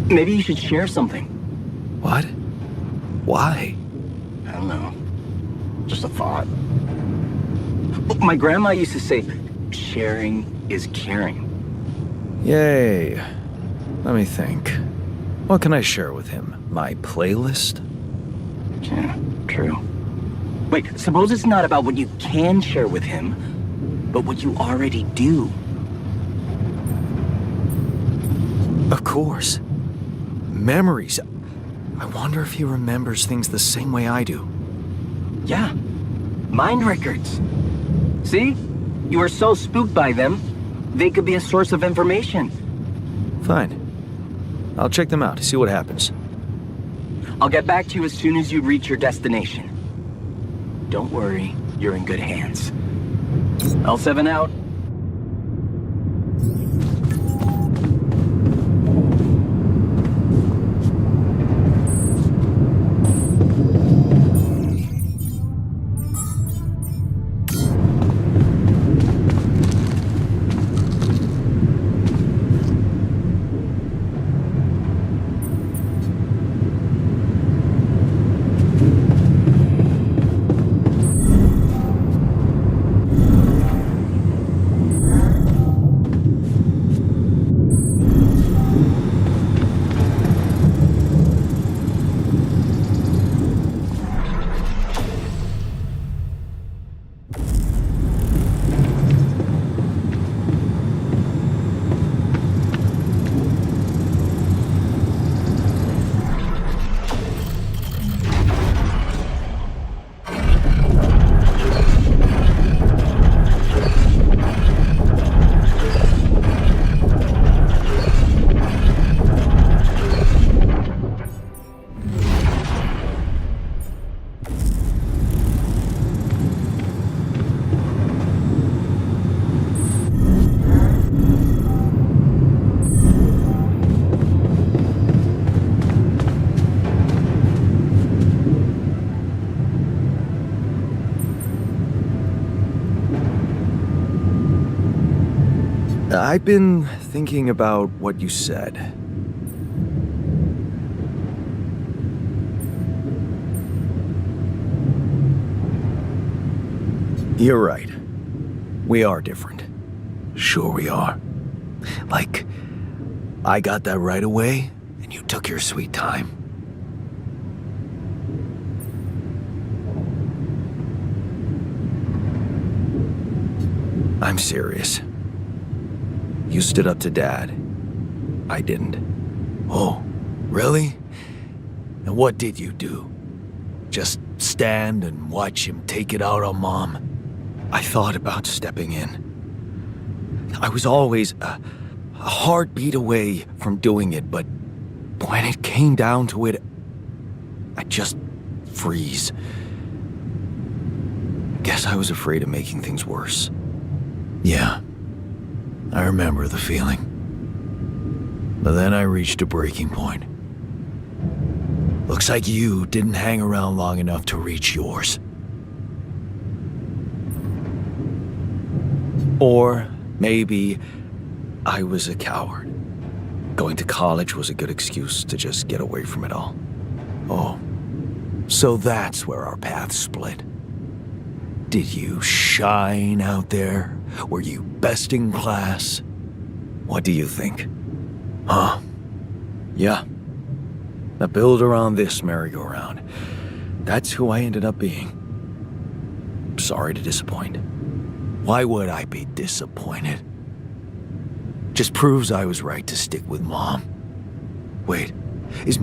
E: Maybe you should share something.
B: What? Why?
E: I don't know. Just a thought. My grandma used to say, sharing is caring.
B: Yay. Let me think. What can I share with him? My playlist?
E: Yeah, true. Wait, suppose it's not about what you can share with him, but what you already do.
B: Of course. Memories. I wonder if he remembers things the same way I do.
E: Yeah, mind records. See? You are so spooked by them, they could be a source of information.
B: Fine. I'll check them out, see what happens.
E: I'll get back to you as soon as you reach your destination. Don't worry, you're in good hands. L7 out.
B: I've been thinking about what you said. You're right. We are different. Sure we are. Like, I got that right away, and you took your
A: your sweet time. I'm serious. You stood up to Dad. I didn't.
B: Oh, really? And what did you do? Just stand and watch him take it out on Mom?
A: I thought about stepping in. I was always a heartbeat away from doing it, but when it came down to it, I'd just freeze. Guess I was afraid of making things worse.
B: Yeah, I remember the feeling. But then I reached a breaking point. Looks like you didn't hang around long enough to reach yours.
A: Or maybe I was a coward. Going to college was a good excuse to just get away from it all.
B: Oh, so that's where our paths split. Did you shine out there? Were you best in class?
A: What do you think?
B: Huh?
A: Yeah. I build around this merry-go-round. That's who I ended up being. Sorry to disappoint.
B: Why would I be disappointed? Just proves I was right to stick with Mom. Wait, is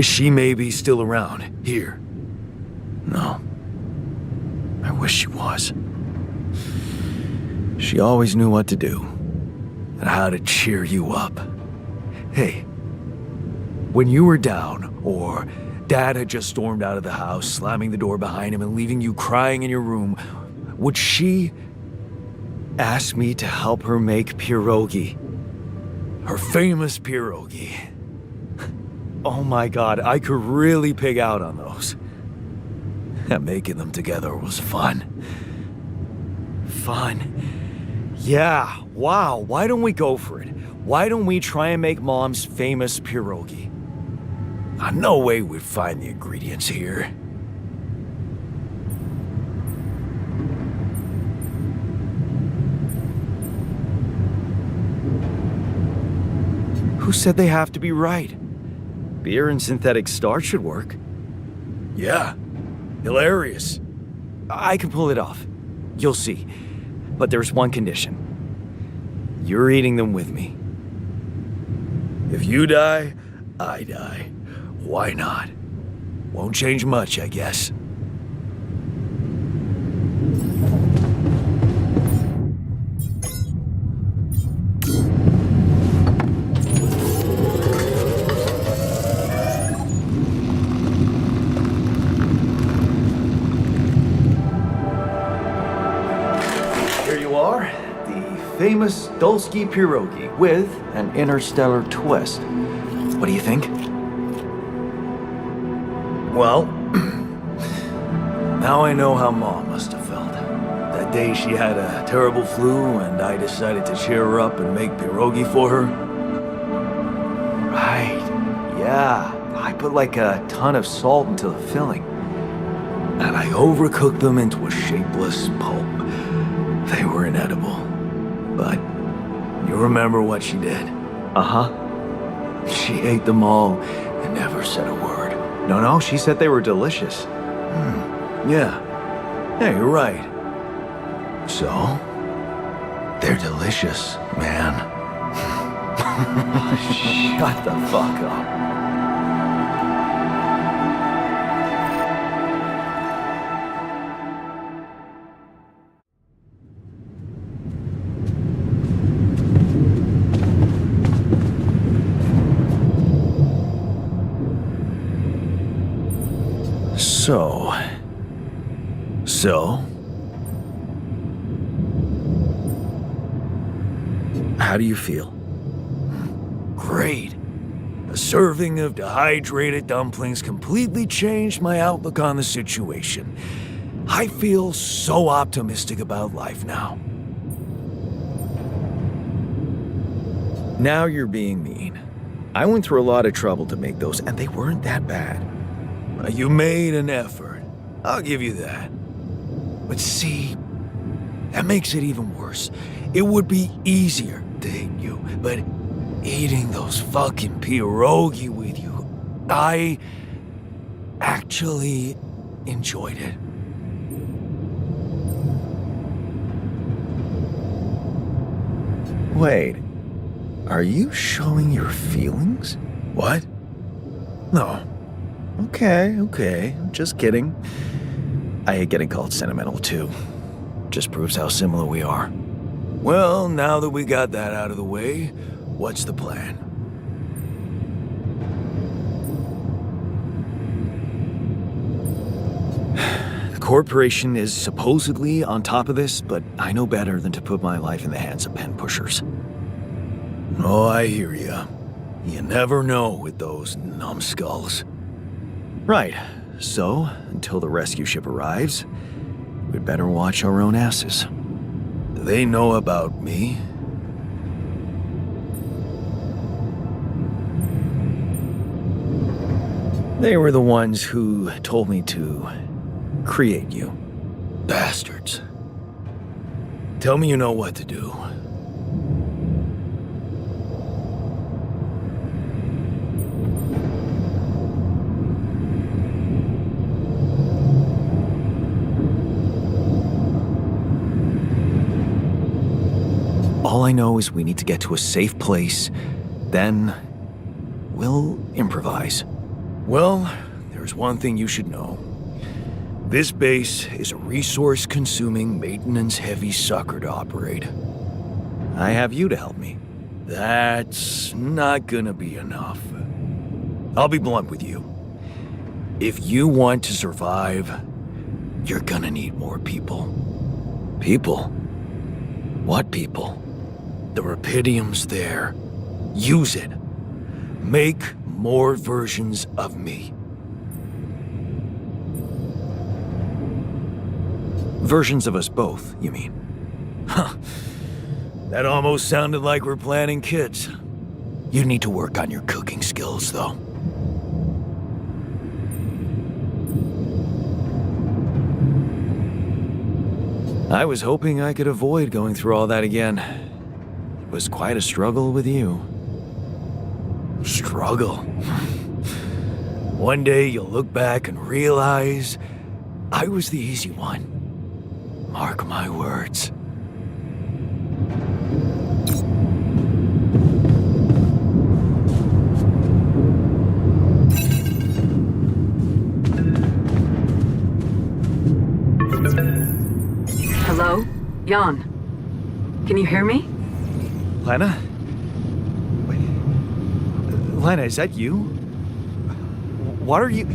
B: she maybe still around here?
A: No. I wish she was. She always knew what to do.
B: And how to cheer you up. Hey, when you were down, or Dad had just stormed out of the house, slamming the door behind him and leaving you crying in your room, would she
A: ask me to help her make pierogi?
B: Her famous pierogi.
A: Oh my God, I could really pig out on those.
B: Making them together was fun.
A: Fun? Yeah, wow, why don't we go for it? Why don't we try and make Mom's famous pierogi?
B: No way we'd find the ingredients here.
A: Who said they have to be right? Beer and synthetic starch should work.
B: Yeah, hilarious.
A: I can pull it off. You'll see. But there's one condition. You're eating them with me.
B: If you die, I die. Why not? Won't change much, I guess.
A: Here you are, the famous Dulski pierogi with an interstellar twist. What do you think?
B: Well, now I know how Mom must have felt. That day she had a terrible flu and I decided to cheer her up and make pierogi for her.
A: Right, yeah. I put like a ton of salt into the filling.
B: And I overcooked them into a shapeless pulp. They were inedible. But you remember what she did?
A: Uh-huh.
B: She ate them all and never said a word.
A: No, she said they were delicious.
B: Yeah. Yeah, you're right. So, they're delicious, man.
A: Shut the fuck up.
B: So?
A: How do you feel?
B: Great. A serving of dehydrated dumplings completely changed my outlook on the situation. I feel so optimistic about life now.
A: Now you're being mean. I went through a lot of trouble to make those, and they weren't that bad.
B: You made an effort. I'll give you that. But see, that makes it even worse. It would be easier to hate you, but eating those fucking pierogi with you. I actually enjoyed it.
A: Wait, are you showing your feelings?
B: What?
A: No. Okay, just kidding. I hate getting called sentimental too. Just proves how similar we are.
B: Well, now that we got that out of the way, what's the plan?
A: The corporation is supposedly on top of this, but I know better than to put my life in the hands of pen pushers.
B: Oh, I hear ya. You never know with those numbskulls.
A: Right. So, until the rescue ship arrives, we'd better watch our own asses.
B: Do they know about me?
A: They were the ones who told me to create you.
B: Bastards. Tell me you know what to do.
A: All I know is we need to get to a safe place, then we'll improvise.
B: Well, there's one thing you should know. This base is a resource-consuming, maintenance-heavy sucker to operate.
A: I have you to help me.
B: That's not gonna be enough. I'll be blunt with you. If you want to survive, you're gonna need more people.
A: People? What people?
B: The Rapidium's there. Use it. Make more versions of me.
A: Versions of us both, you mean?
B: Huh. That almost sounded like we're planning kids. You need to work on your cooking skills, though.
A: I was hoping I could avoid going through all that again. It was quite a struggle with you.
B: Struggle. One day you'll look back and realize I was the easy one. Mark my words.
F: Hello? Jan. Can you hear me?
A: Lena? Wait. Lena, is that you? What are you...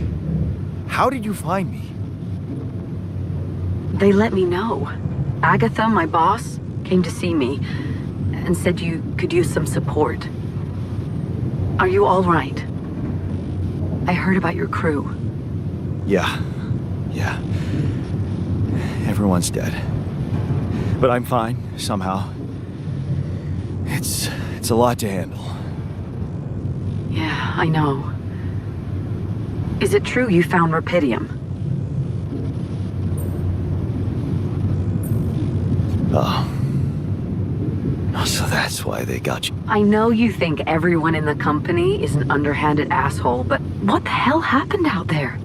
A: How did you find me?
F: They let me know. Agatha, my boss, came to see me and said you could use some support. Are you all right? I heard about your crew.
A: Yeah. Everyone's dead. But I'm fine, somehow. It's a lot to handle.
F: Yeah, I know. Is it true you found Rapidium?
A: Oh, so that's why they got you.
F: I know you think everyone in the company is an underhanded asshole, but what the hell happened out there?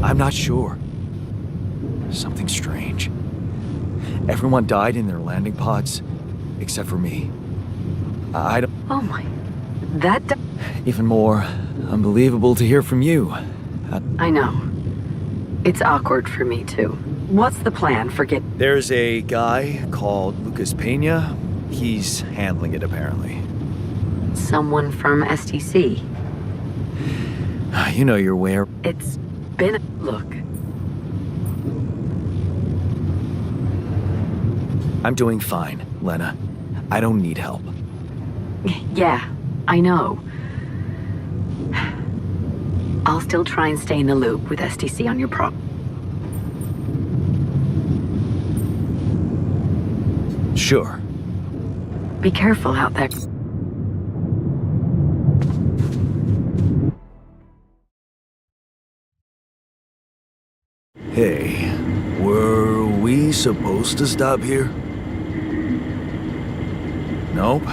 A: I'm not sure. Something strange. Everyone died in their landing pods, except for me. I don't...
F: Oh my... That...
A: Even more unbelievable to hear from you.
F: I know. It's awkward for me, too. What's the plan for
A: There's a guy called Lucas Pena. He's handling it, apparently.
F: someone from STC?
A: You know your way.
F: It's been... Look,
A: I'm doing fine, Lena. I don't need help.
F: yeah, I know. I'll still try and stay in the loop with STC on your
A: Sure.
F: Be careful out there.
B: Hey, were we supposed to stop here? Nope.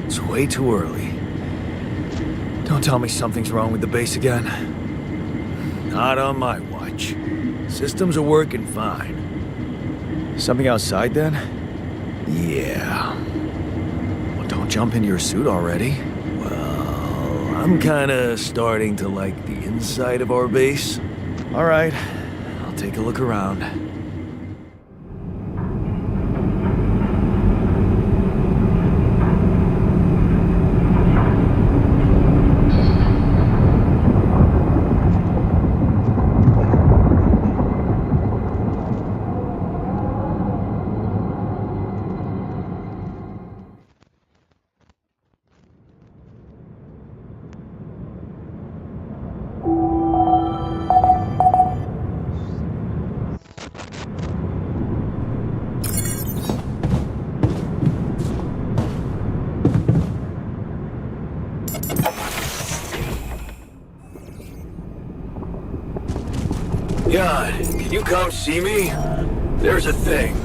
B: It's way too early. Don't tell me something's wrong with the base again. Not on my watch. Systems are working fine. Something outside then? Yeah. Well, don't jump into your suit already. Well, I'm kinda starting to like the inside of our base. Alright, I'll take a look around.
A: God, can you come see me? There's a thing.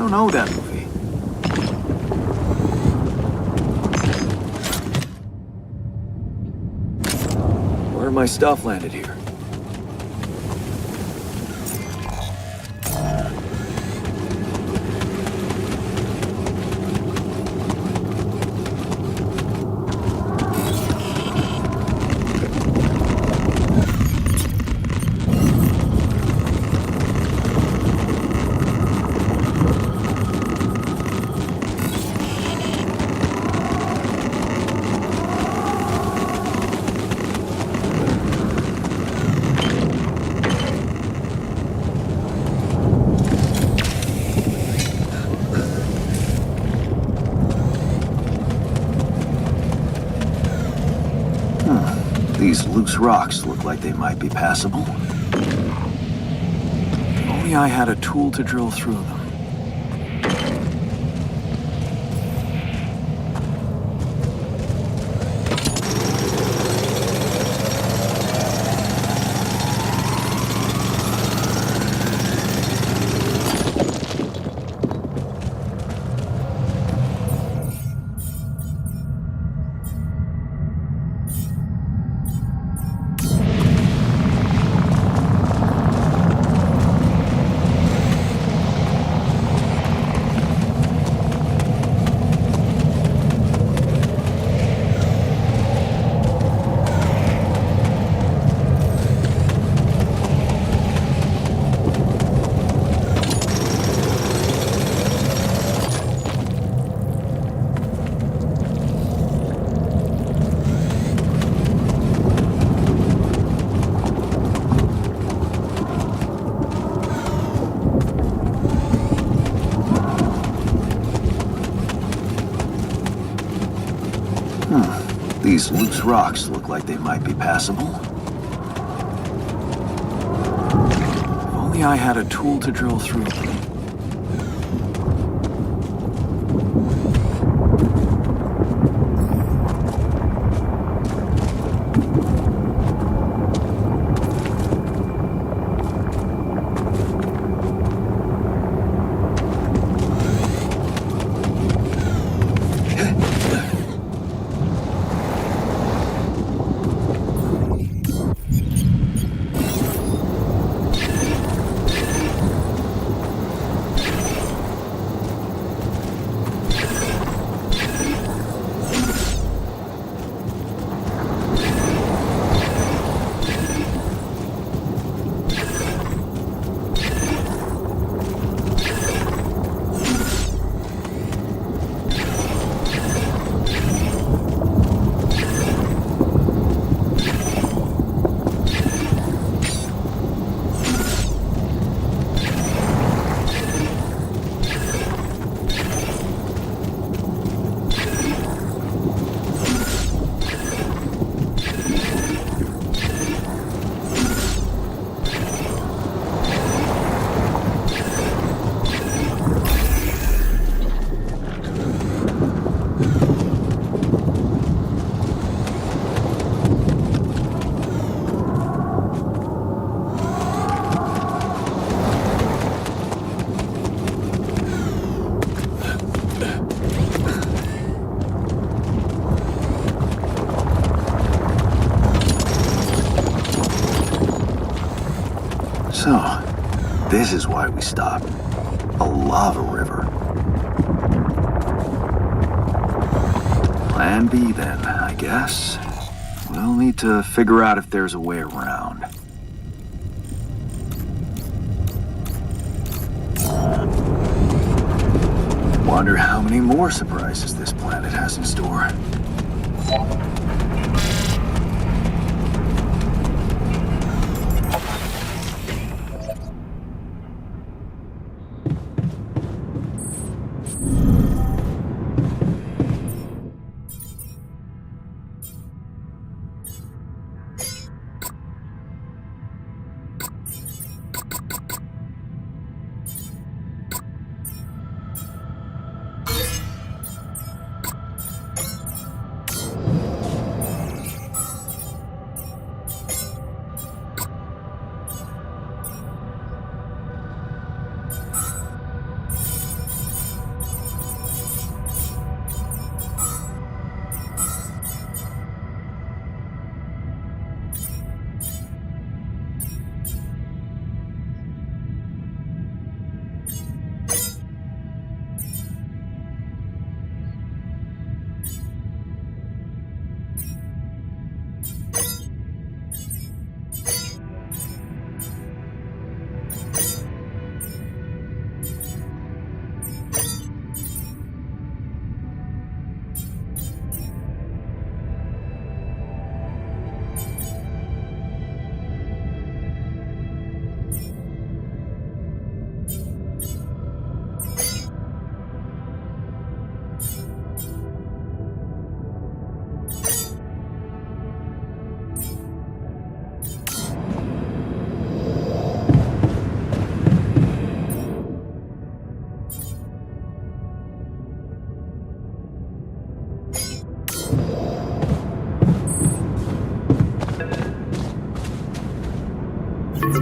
A: don't know that movie. Where my stuff landed here? These loose rocks look like they might be passable. If only I had a tool to drill through them. These loose rocks look like they might be passable. If only I had a tool to drill through them. So, this is why we stopped. A lava river. Plan B then, I guess. We'll need to figure out if there's a way around. Wonder how many more surprises this planet has in store.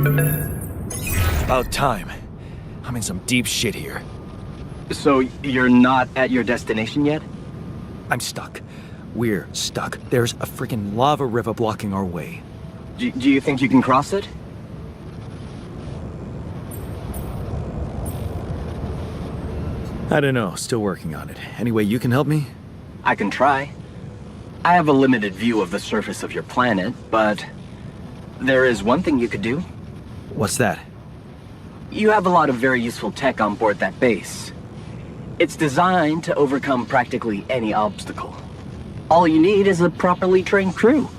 B: About time. I'm in some deep shit here.
E: So you're not at your destination yet?
B: I'm stuck. We're stuck. There's a freaking lava river blocking our way.
E: Do you think you can cross it?
B: I don't know. Still working on it. Anyway, you can help me?
E: I can try. I have a limited view of the surface of your planet, but there is one thing you could do.
B: What's that?
E: You have a lot of very useful tech on board that base. It's designed to overcome practically any obstacle. All you need is a properly trained crew,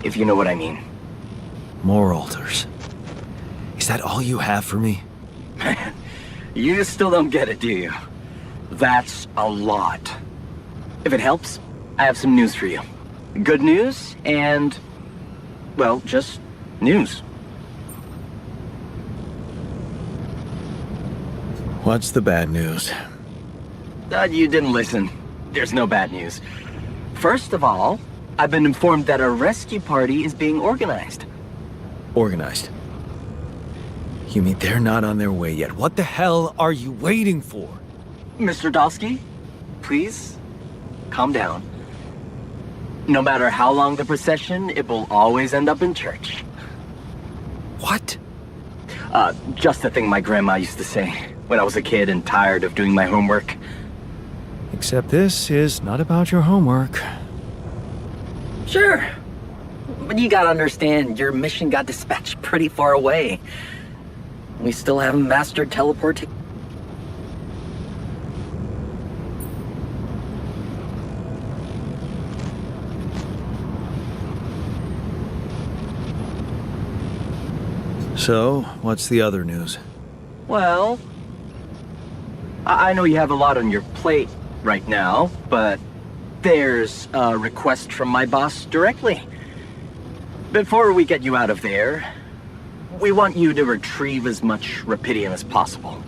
E: if you know what I mean.
B: More altars. Is that all you have for me?
E: You still don't get it, do you? That's a lot. If it helps, I have some news for you. Good news and, well, just news.
B: What's the bad news?
E: You didn't listen. There's no bad news. First of all, I've been informed that a rescue party is being organized.
B: Organized. You mean they're not on their way yet? What the hell are you waiting for?
E: Mr. Dosky, please, calm down. No matter how long the procession, it will always end up in church.
B: What?
E: Just the thing my grandma used to say when I was a kid and tired of doing my homework.
B: Except this is not about your homework.
E: Sure. But you gotta understand, your mission got dispatched pretty far away. We still haven't mastered teleporting.
B: So, what's the other news?
E: Well, I know you have a lot on your plate right now, but there's a request from my boss directly. Before we get you out of there, we want you to retrieve as much Rapidium as possible.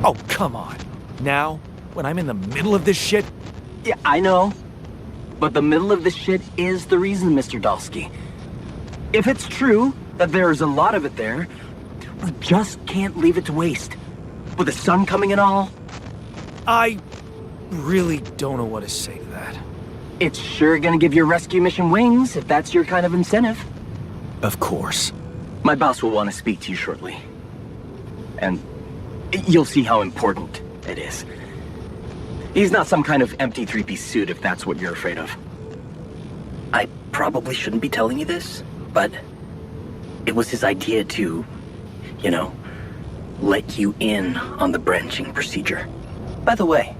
B: Oh, come on. Now, when I'm in the middle of this shit?
E: Yeah, I know. But the middle of this shit is the reason, Mr. Dosky. If it's true that there's a lot of it there, we just can't leave it to waste. With the sun coming and all,
B: I really don't know what to say to that.
E: it's sure gonna give your rescue mission wings if that's your kind of incentive.
B: Of course.
E: My boss will want to speak to you shortly. And you'll see how important it is. He's not some kind of empty three-piece suit if that's what you're afraid of. I probably shouldn't be telling you this, but it was his idea to, you know, let you in on the branching procedure. By the way,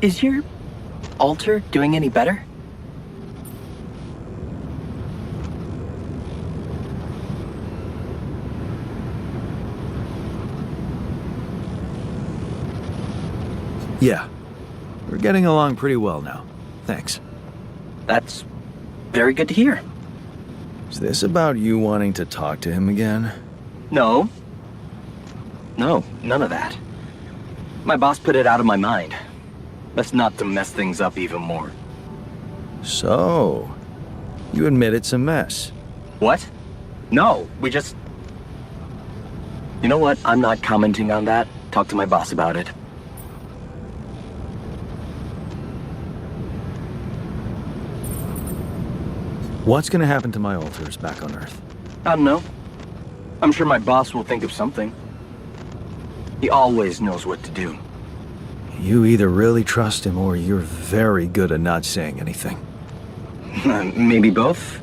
E: is your altar doing any better?
B: Yeah. We're getting along pretty well now. Thanks.
E: That's very good to hear.
A: Is this about you wanting to talk to him again?
E: No. No, none of that. My boss put it out of my mind. Best not to mess things up even more.
A: So, you admit it's a mess.
E: What? No, we just... You know what? I'm not commenting on that. Talk to my boss about it.
A: What's gonna happen to my alters back on Earth?
E: I don't know. I'm sure my boss will think of something. He always knows what to do.
A: You either really trust him or you're very good at not saying anything.
E: Maybe both?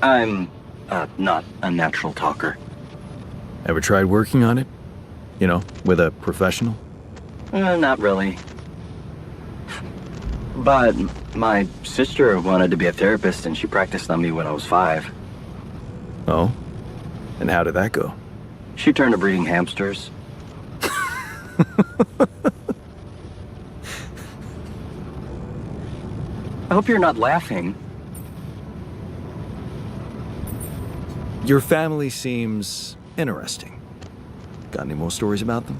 E: I'm, not a natural talker.
A: Ever tried working on it? You know, with a professional?
E: Not really. But my sister wanted to be a therapist and she practiced on me when I was 5.
A: Oh? And how did that go?
E: She turned to breeding hamsters. I hope you're not laughing.
A: Your family seems interesting. Got any more stories about them?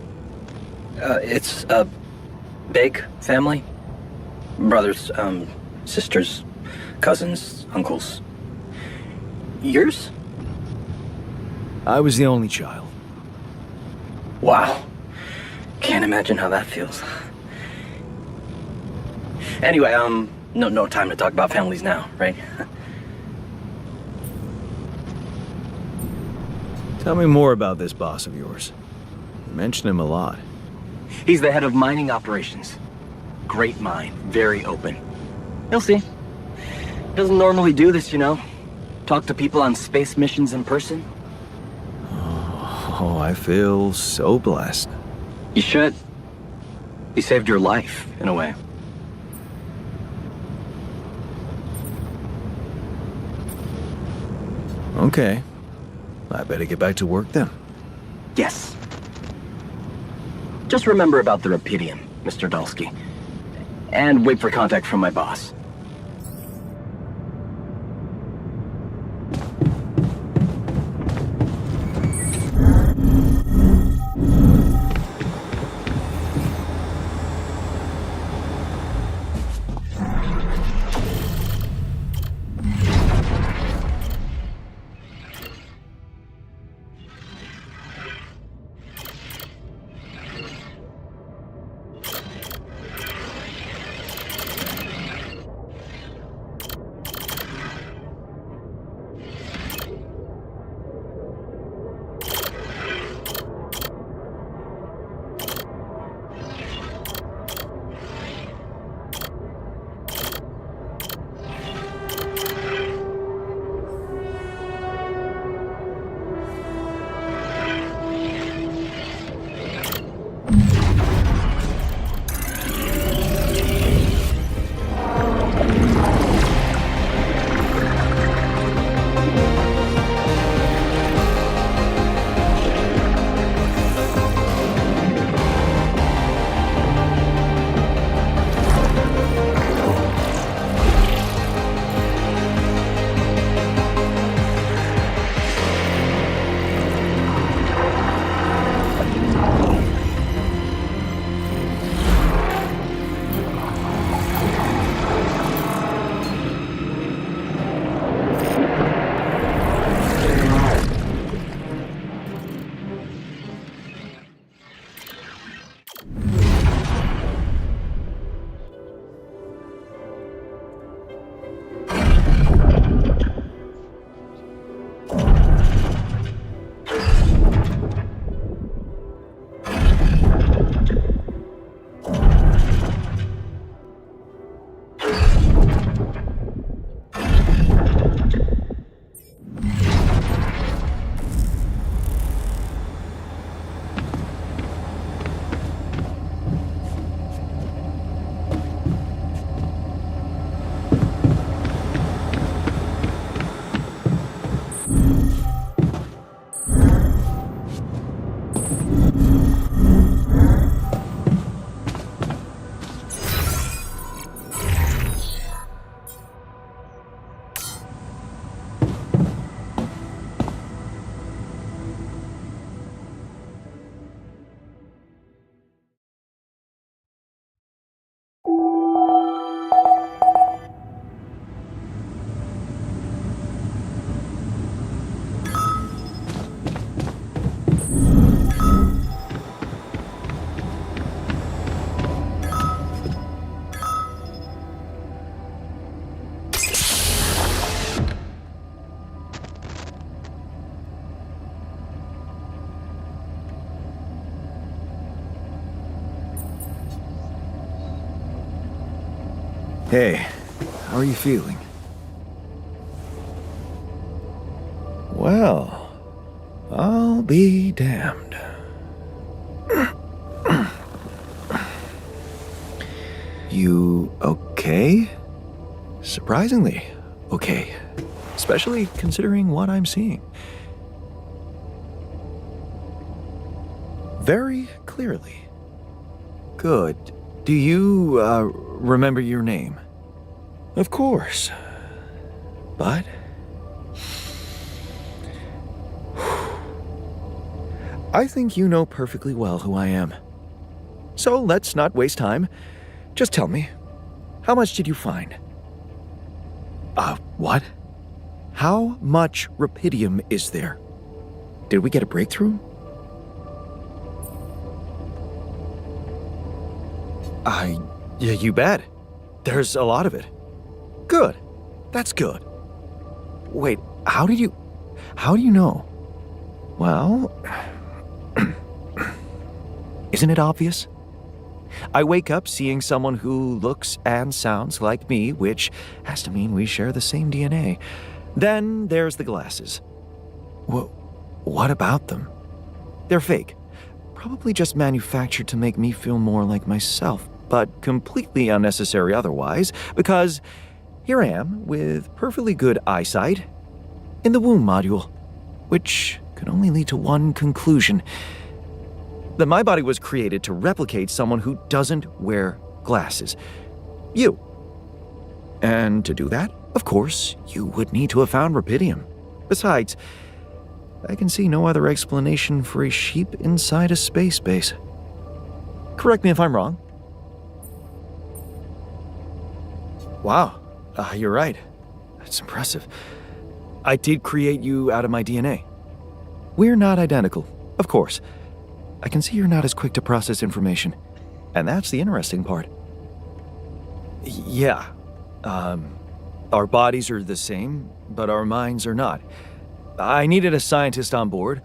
E: It's a big family. Brothers, sisters, cousins, uncles. Yours?
A: I was the only child.
E: Wow. Can't imagine how that feels. Anyway, no time to talk about families now, right?
A: Tell me more about this boss of yours. You mention him a lot.
E: He's the head of mining operations. Great mind, very open. You'll see. Doesn't normally do this, you know. Talk to people on space missions in person.
A: Oh, I feel so blessed.
E: You should. He saved your life, in a way.
A: Okay. I better get back to work then.
E: Yes. Just remember about the Rapidium, Mr. Dalsky. And wait for contact from my boss.
A: Hey, how are you feeling? Well, I'll be damned. You okay? Surprisingly okay. Especially considering what I'm seeing. Very clearly. Good. Do you, remember your name? Of course. But... I think you know perfectly well who I am. So let's not waste time. Just tell me, how much did you find? What? How much rupidium is there? Did we get a breakthrough? Yeah, you bet. There's a lot of it. Good. That's good. Wait, how do you know? Well, isn't it obvious? I wake up seeing someone who looks and sounds like me, which has to mean we share the same DNA. Then there's the glasses. What about them? They're fake. Probably just manufactured to make me feel more like myself, but completely unnecessary otherwise, because here I am with perfectly good eyesight in the womb module, which can only lead to one conclusion: that my body was created to replicate someone who doesn't wear glasses. You. And to do that, of course, you would need to have found rupidium. Besides, I can see no other explanation for a sheep inside a space base. Correct me if I'm wrong. Wow, you're right. That's impressive. I did create you out of my DNA. We're not identical, of course. I can see you're not as quick to process information. And that's the interesting part. Yeah. Our bodies are the same, but our minds are not. I needed a scientist on board.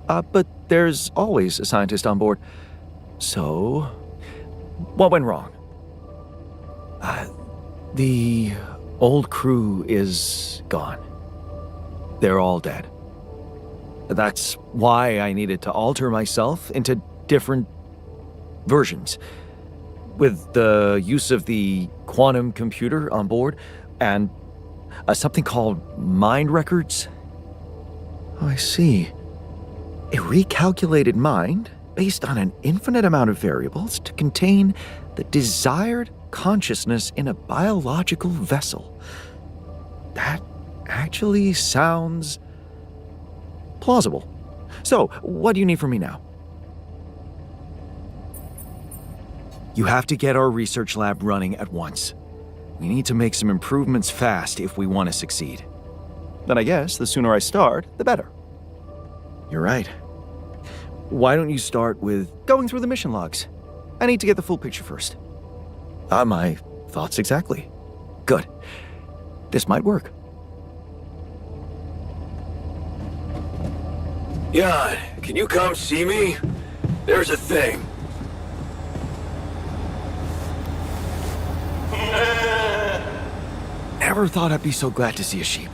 A: But there's always a scientist on board. So, what went wrong? The old crew is gone. They're all dead. That's why I needed to alter myself into different versions. With the use of the quantum computer on board and something called mind records. Oh, I see. A recalculated mind based on an infinite amount of variables to contain the desired consciousness in a biological vessel. That actually sounds plausible. So, what do you need from me now? You have to get our research lab running at once. We need to make some improvements fast if we want to succeed. Then I guess the sooner I start, the better. You're right. Why don't you start with going through the mission logs? I need to get the full picture first. My thoughts exactly. Good. This might work.
B: Jan, can you come see me? There's a thing.
A: Never thought I'd be so glad to see a sheep.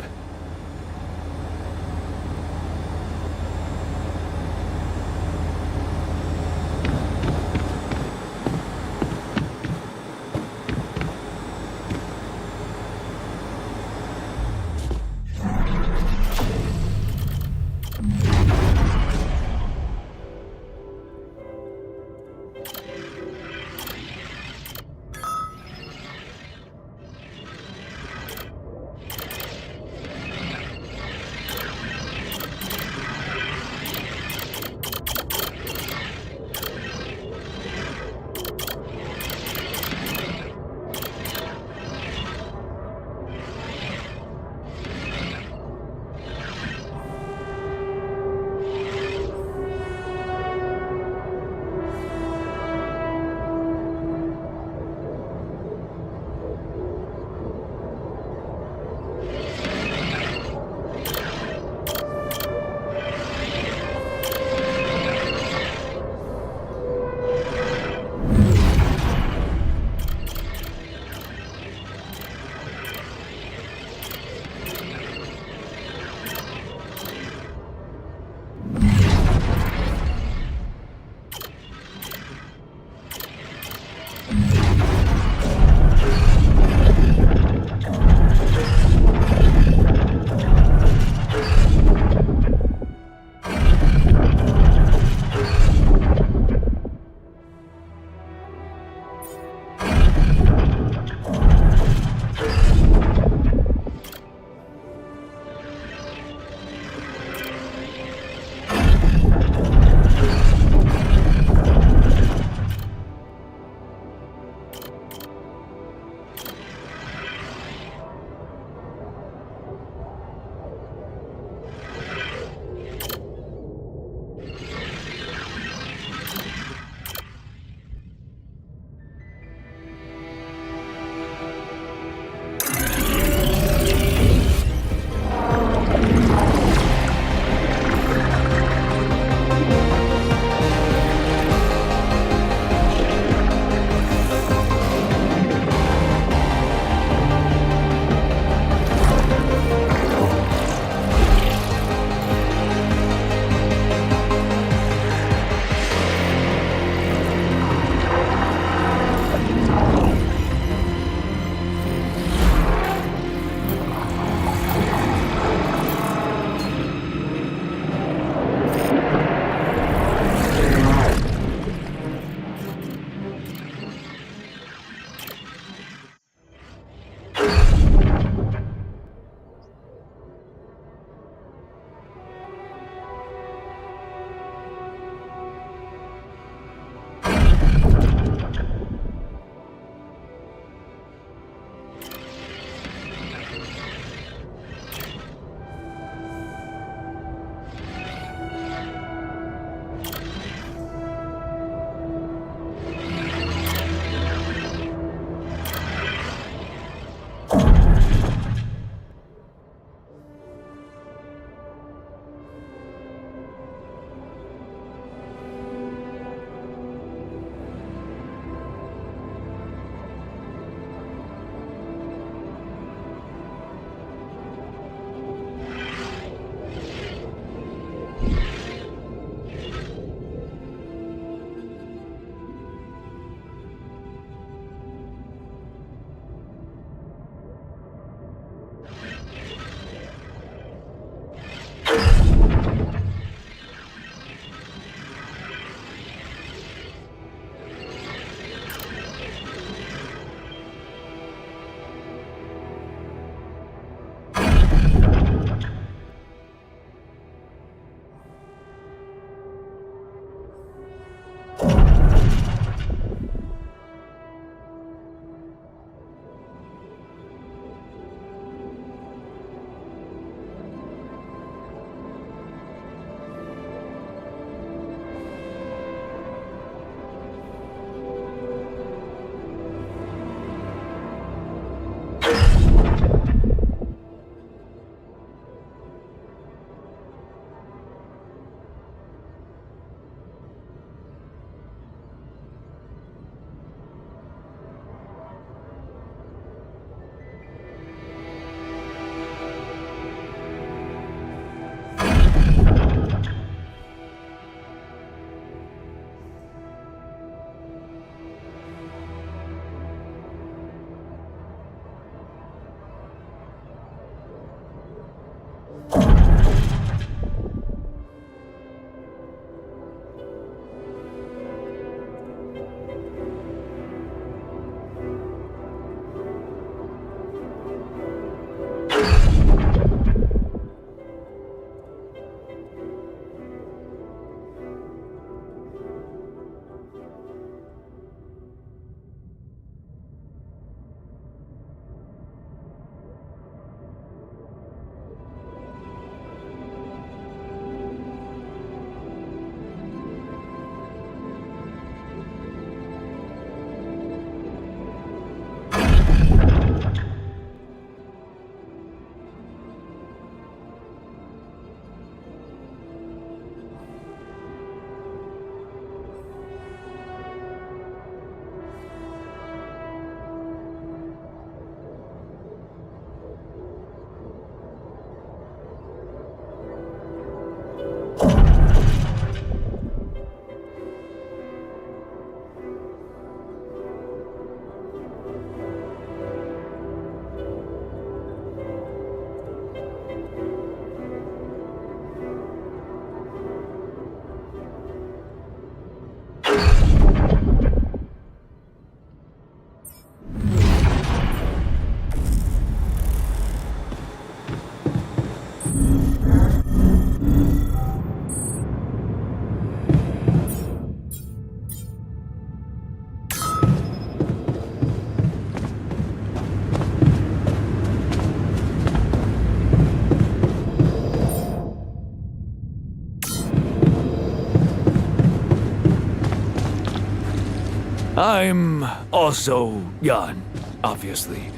A: I'm also Jan, obviously.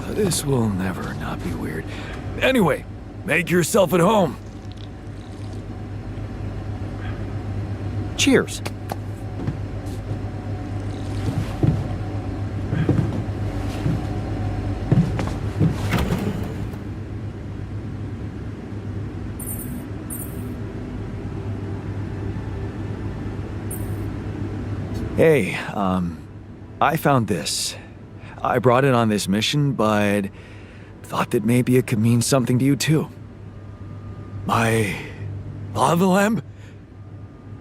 A: This will never not be weird. Anyway, make yourself at home. Cheers. Hey, I found this. I brought it on this mission, but thought that maybe it could mean something to you too. My lava lamp?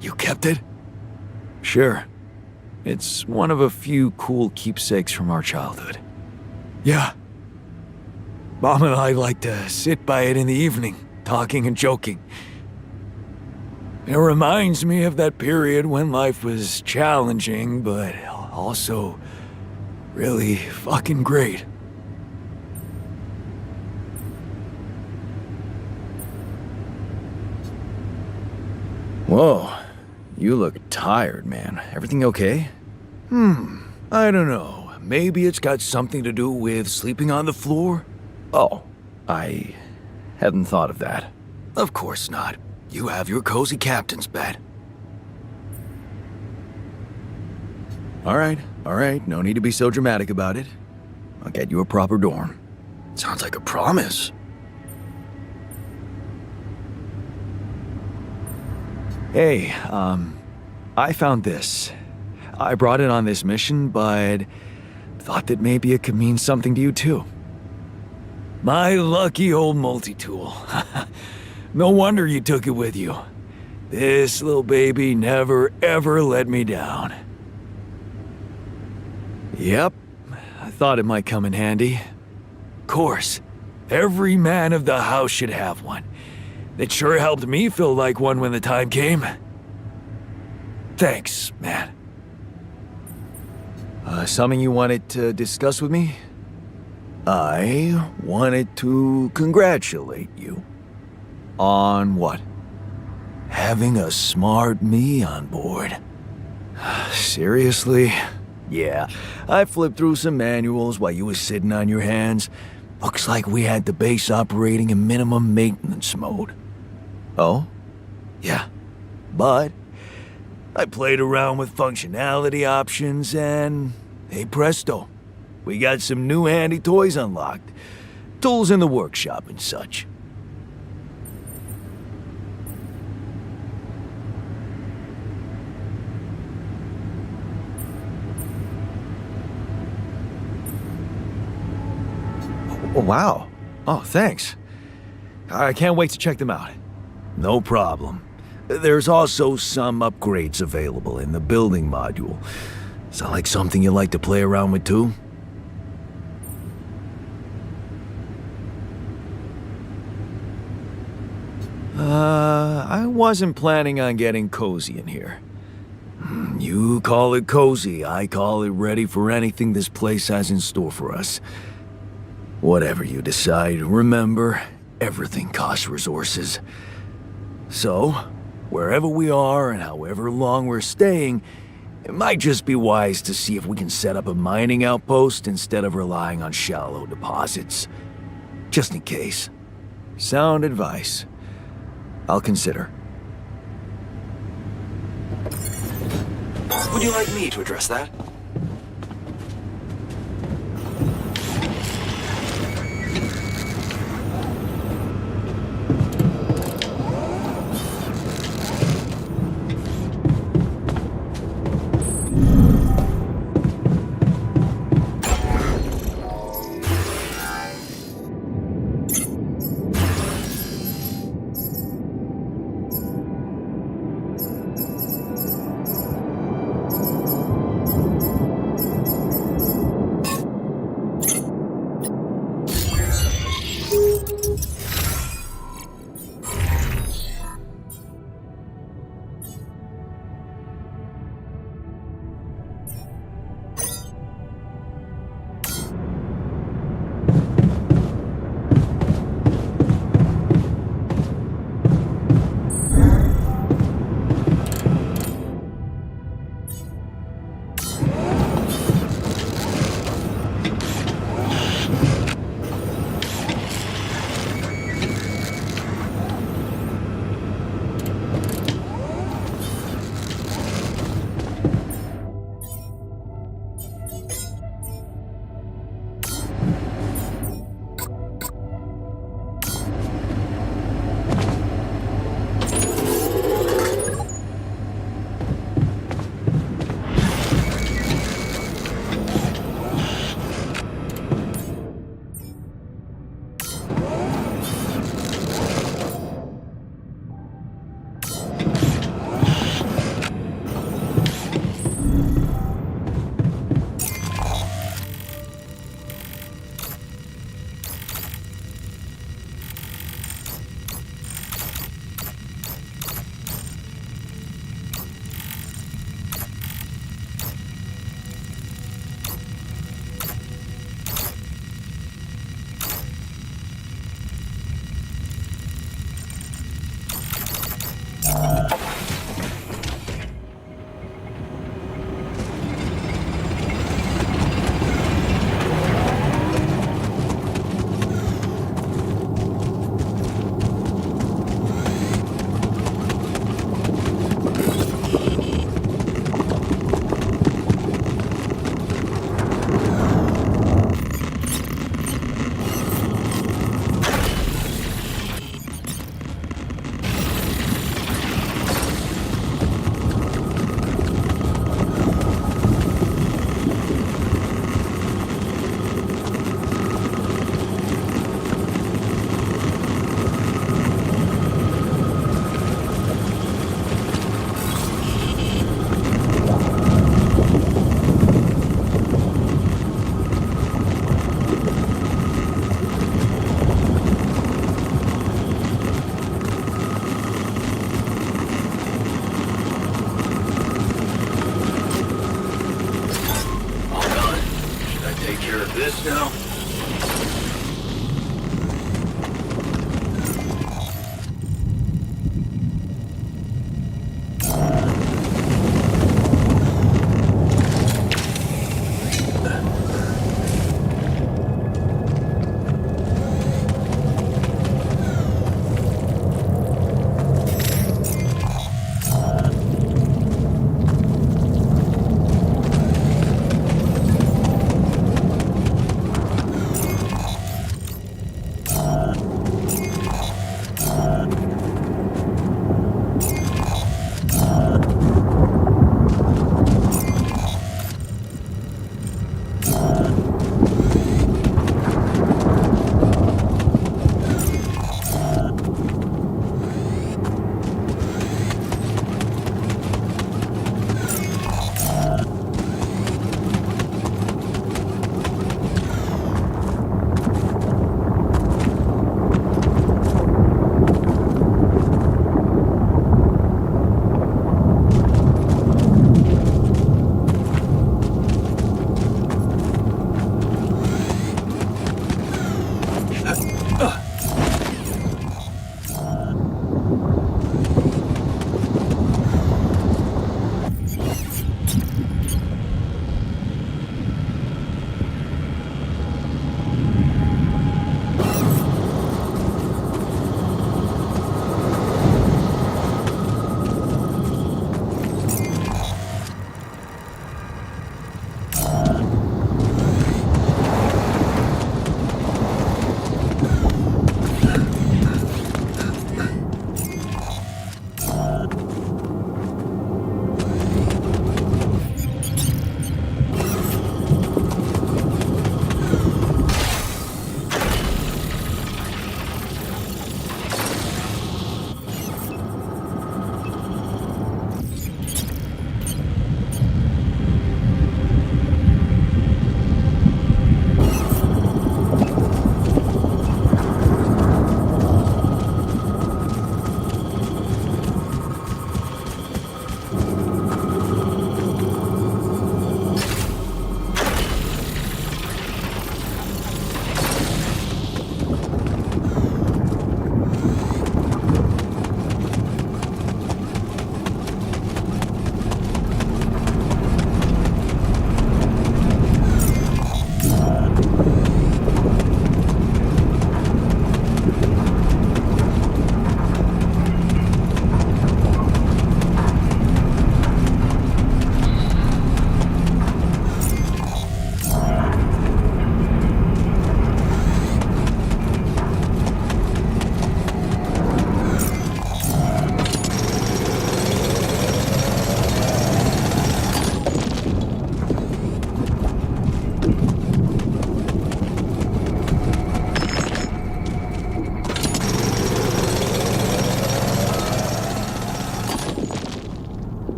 A: You kept it? Sure. It's one of a few cool keepsakes from our childhood. Yeah. Mom and I like to sit by it in the evening, talking and joking. It reminds me of that period when life was challenging, but also really fucking great. Whoa, you look tired, man. Everything okay? I don't know. Maybe it's got something to do with sleeping on the floor? Oh, I hadn't thought of that. Of course not. You have your cozy captain's bed. All right. No need to be so dramatic about it. I'll get you a proper dorm. Sounds like a promise. Hey, I found this. I brought it on this mission, but thought that maybe it could mean something to you too. My lucky old multi-tool. No wonder you took it with you. This little baby never ever let me down. Yep, I thought it might come in handy. Of course, every man of the house should have one. It sure helped me feel like one when the time came. Thanks, man. Something you wanted to discuss with me? I wanted to congratulate you. On what? Having a smart me on board. Seriously? Yeah, I flipped through some manuals while you was sitting on your hands. Looks like we had the base operating in minimum maintenance mode. Oh? Yeah. But I played around with functionality options and, hey presto, we got some new handy toys unlocked. Tools in the workshop and such. Oh, wow. Oh, thanks. I can't wait to check them out. No problem. There's also some upgrades available in the building module. Sound like something you like to play around with too? I wasn't planning on getting cozy in here. You call it cozy, I call it ready for anything this place has in store for us. Whatever you decide, remember, everything costs resources. So, wherever we are and however long we're staying, it might just be wise to see if we can set up a mining outpost instead of relying on shallow deposits. Just in case. Sound advice. I'll consider. Would you like me to address that?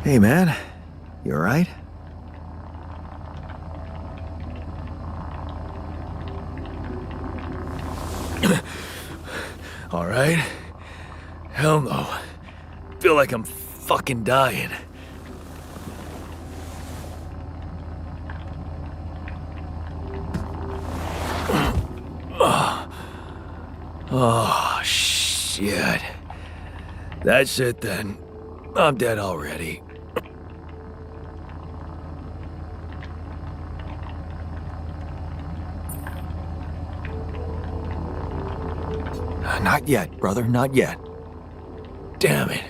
A: Hey, man. You alright?
B: Alright? Hell no. Feel like I'm fucking dying. Oh, shit. That's it then. I'm dead already.
A: Not yet, brother, not yet.
B: Damn it.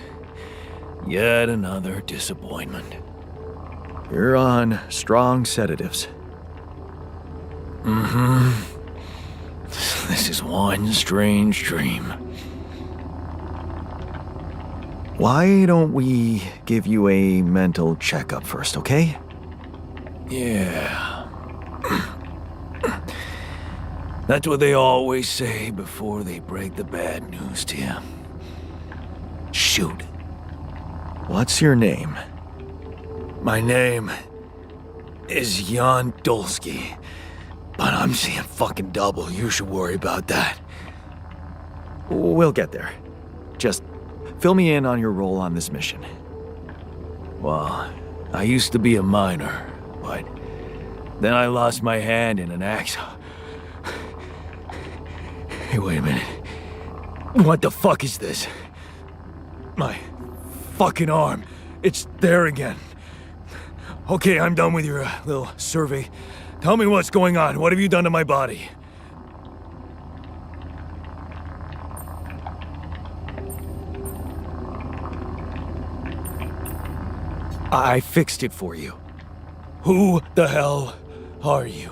B: Yet another disappointment.
A: You're on strong sedatives.
B: This is one strange dream.
A: Why don't we give you a mental checkup first, okay?
B: Yeah. That's what they always say before they break the bad news to you. Shoot.
A: What's your name?
B: My name is Jan Dolsky, but I'm seeing fucking double. You should worry about that.
A: We'll get there. Just fill me in on your role on this mission.
B: Well, I used to be a miner, but then I lost my hand in an accident. Hey, wait a minute. What the fuck is this? My fucking arm. It's there again. Okay, I'm done with your little survey. Tell me what's going on. What have you done to my body?
A: I fixed it for you.
B: Who the hell are you?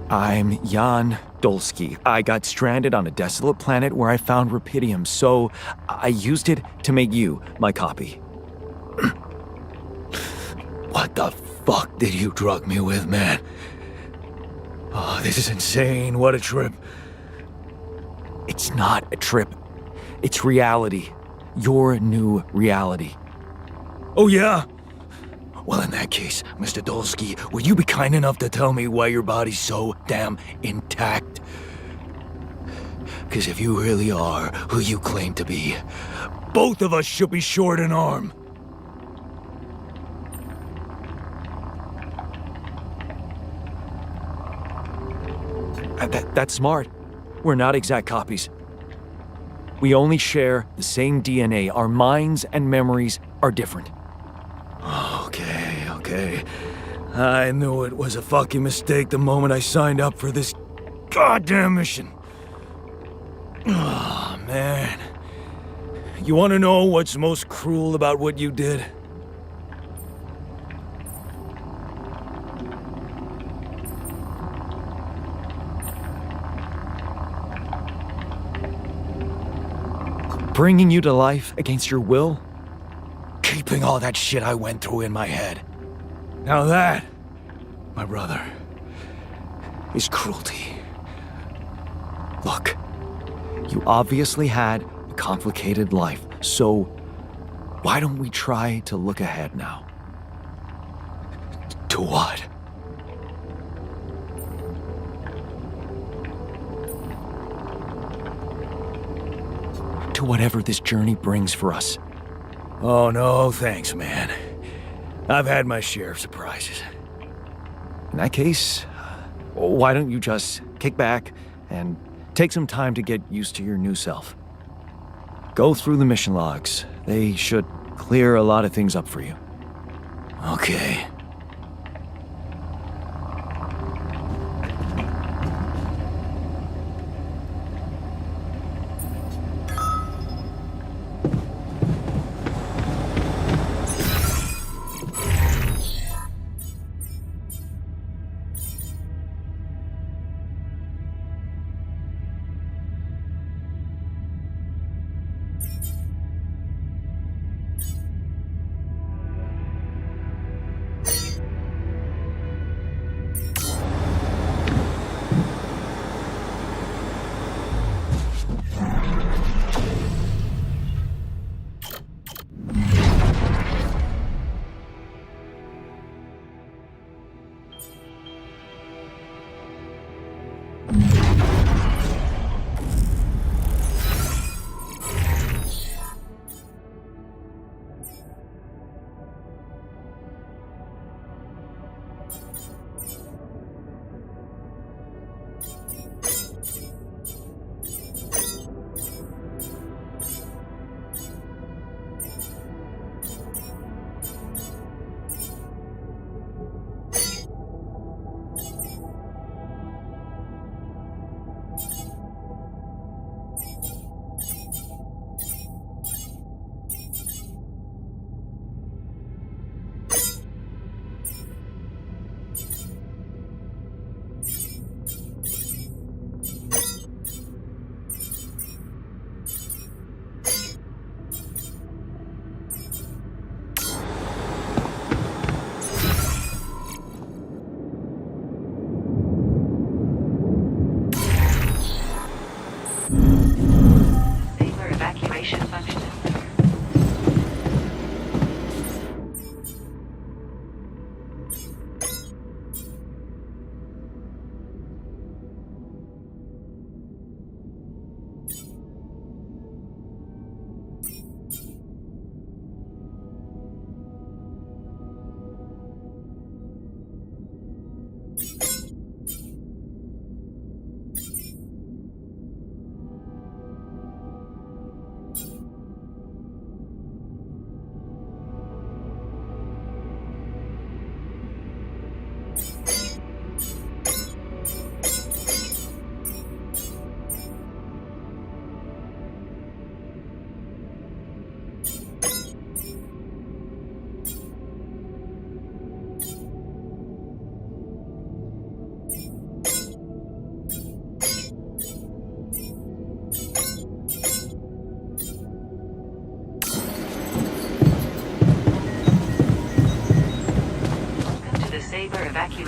A: I'm Jan Dolsky. I got stranded on a desolate planet where I found rupidium, so I used it to make you my copy.
B: What the fuck did you drug me with, man? Oh, this is insane. What a trip.
A: It's not a trip. It's reality. Your new reality.
B: Oh, yeah? Well, in that case, Mr. Dolsky, would you be kind enough to tell me why your body's so damn intact? Because if you really are who you claim to be, both of us should be short an arm.
A: That's smart. We're not exact copies. We only share the same DNA. Our minds and memories are different.
B: Okay. I knew it was a fucking mistake the moment I signed up for this goddamn mission. Oh, man. You want to know what's most cruel about what you did?
A: Bringing you to life against your will?
B: Keeping all that shit I went through in my head. Now that, my brother, is cruelty.
A: Look, you obviously had a complicated life, so why don't we try to look ahead now?
B: To what?
A: To whatever this journey brings for us.
B: Oh, no, thanks, man. I've had my share of surprises.
A: In that case, why don't you just kick back and take some time to get used to your new self? Go through the mission logs. They should clear a lot of things up for you.
B: Okay.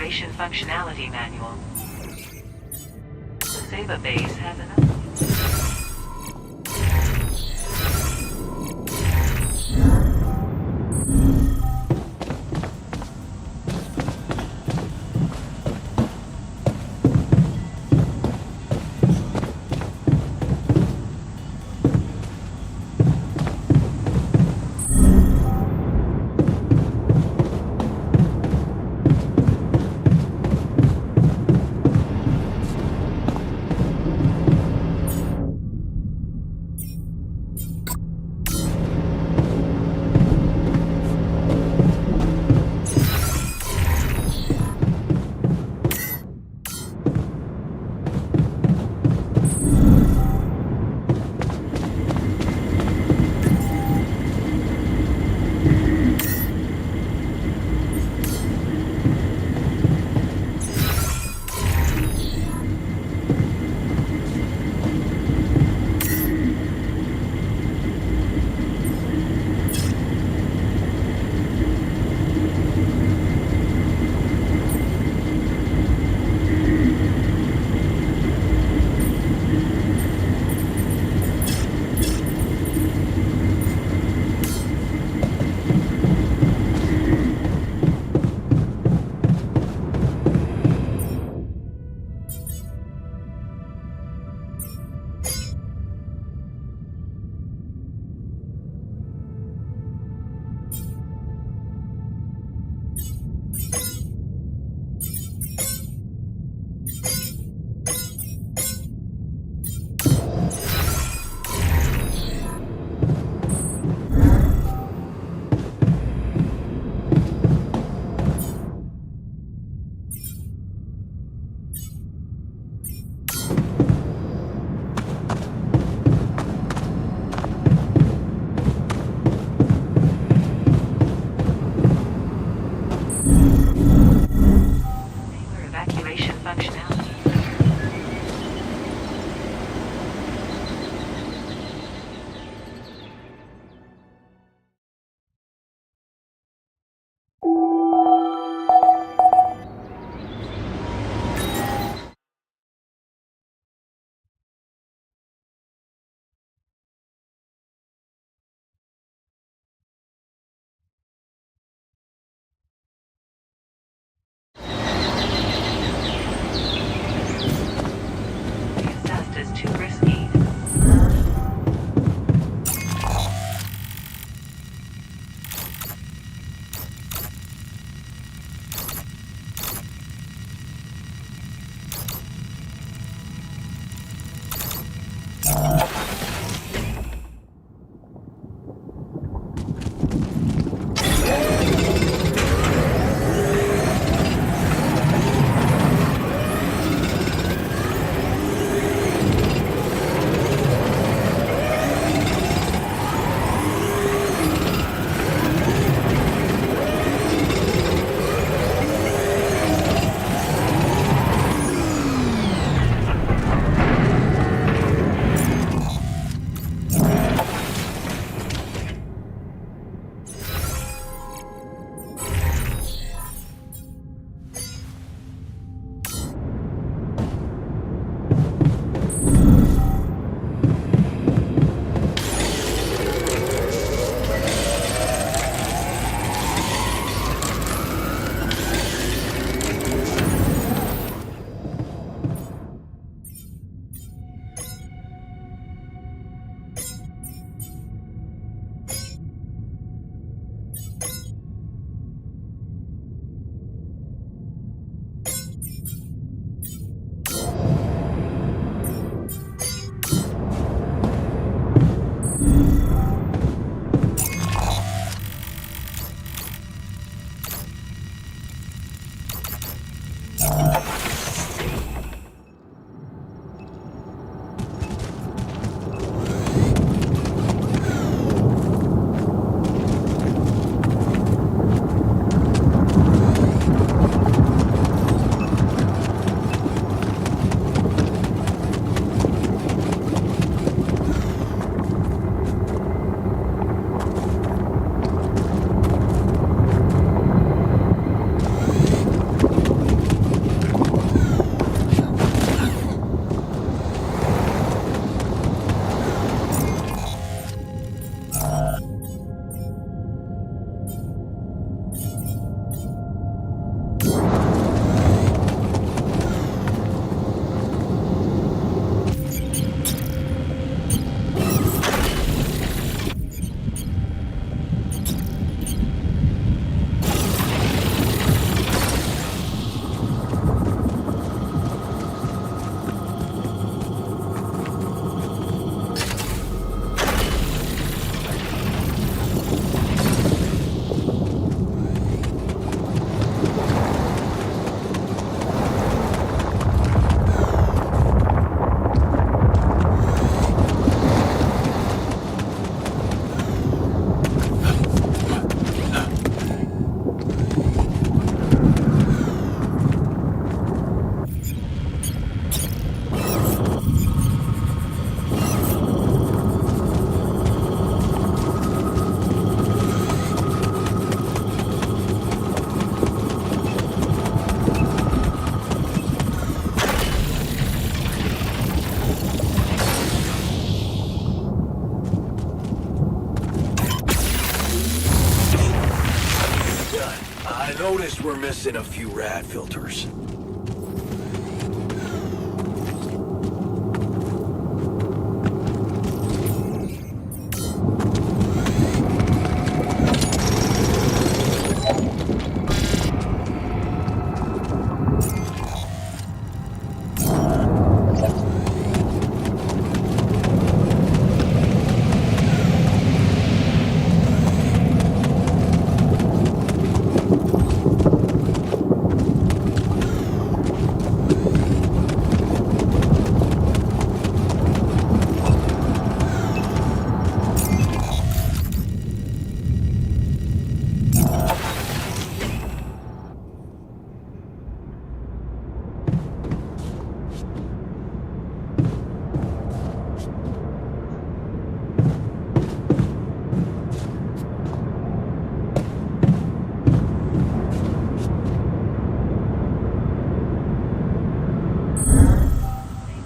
D: Operation Functionality Manual. Save base has an update.
B: we're missing a few rad filters.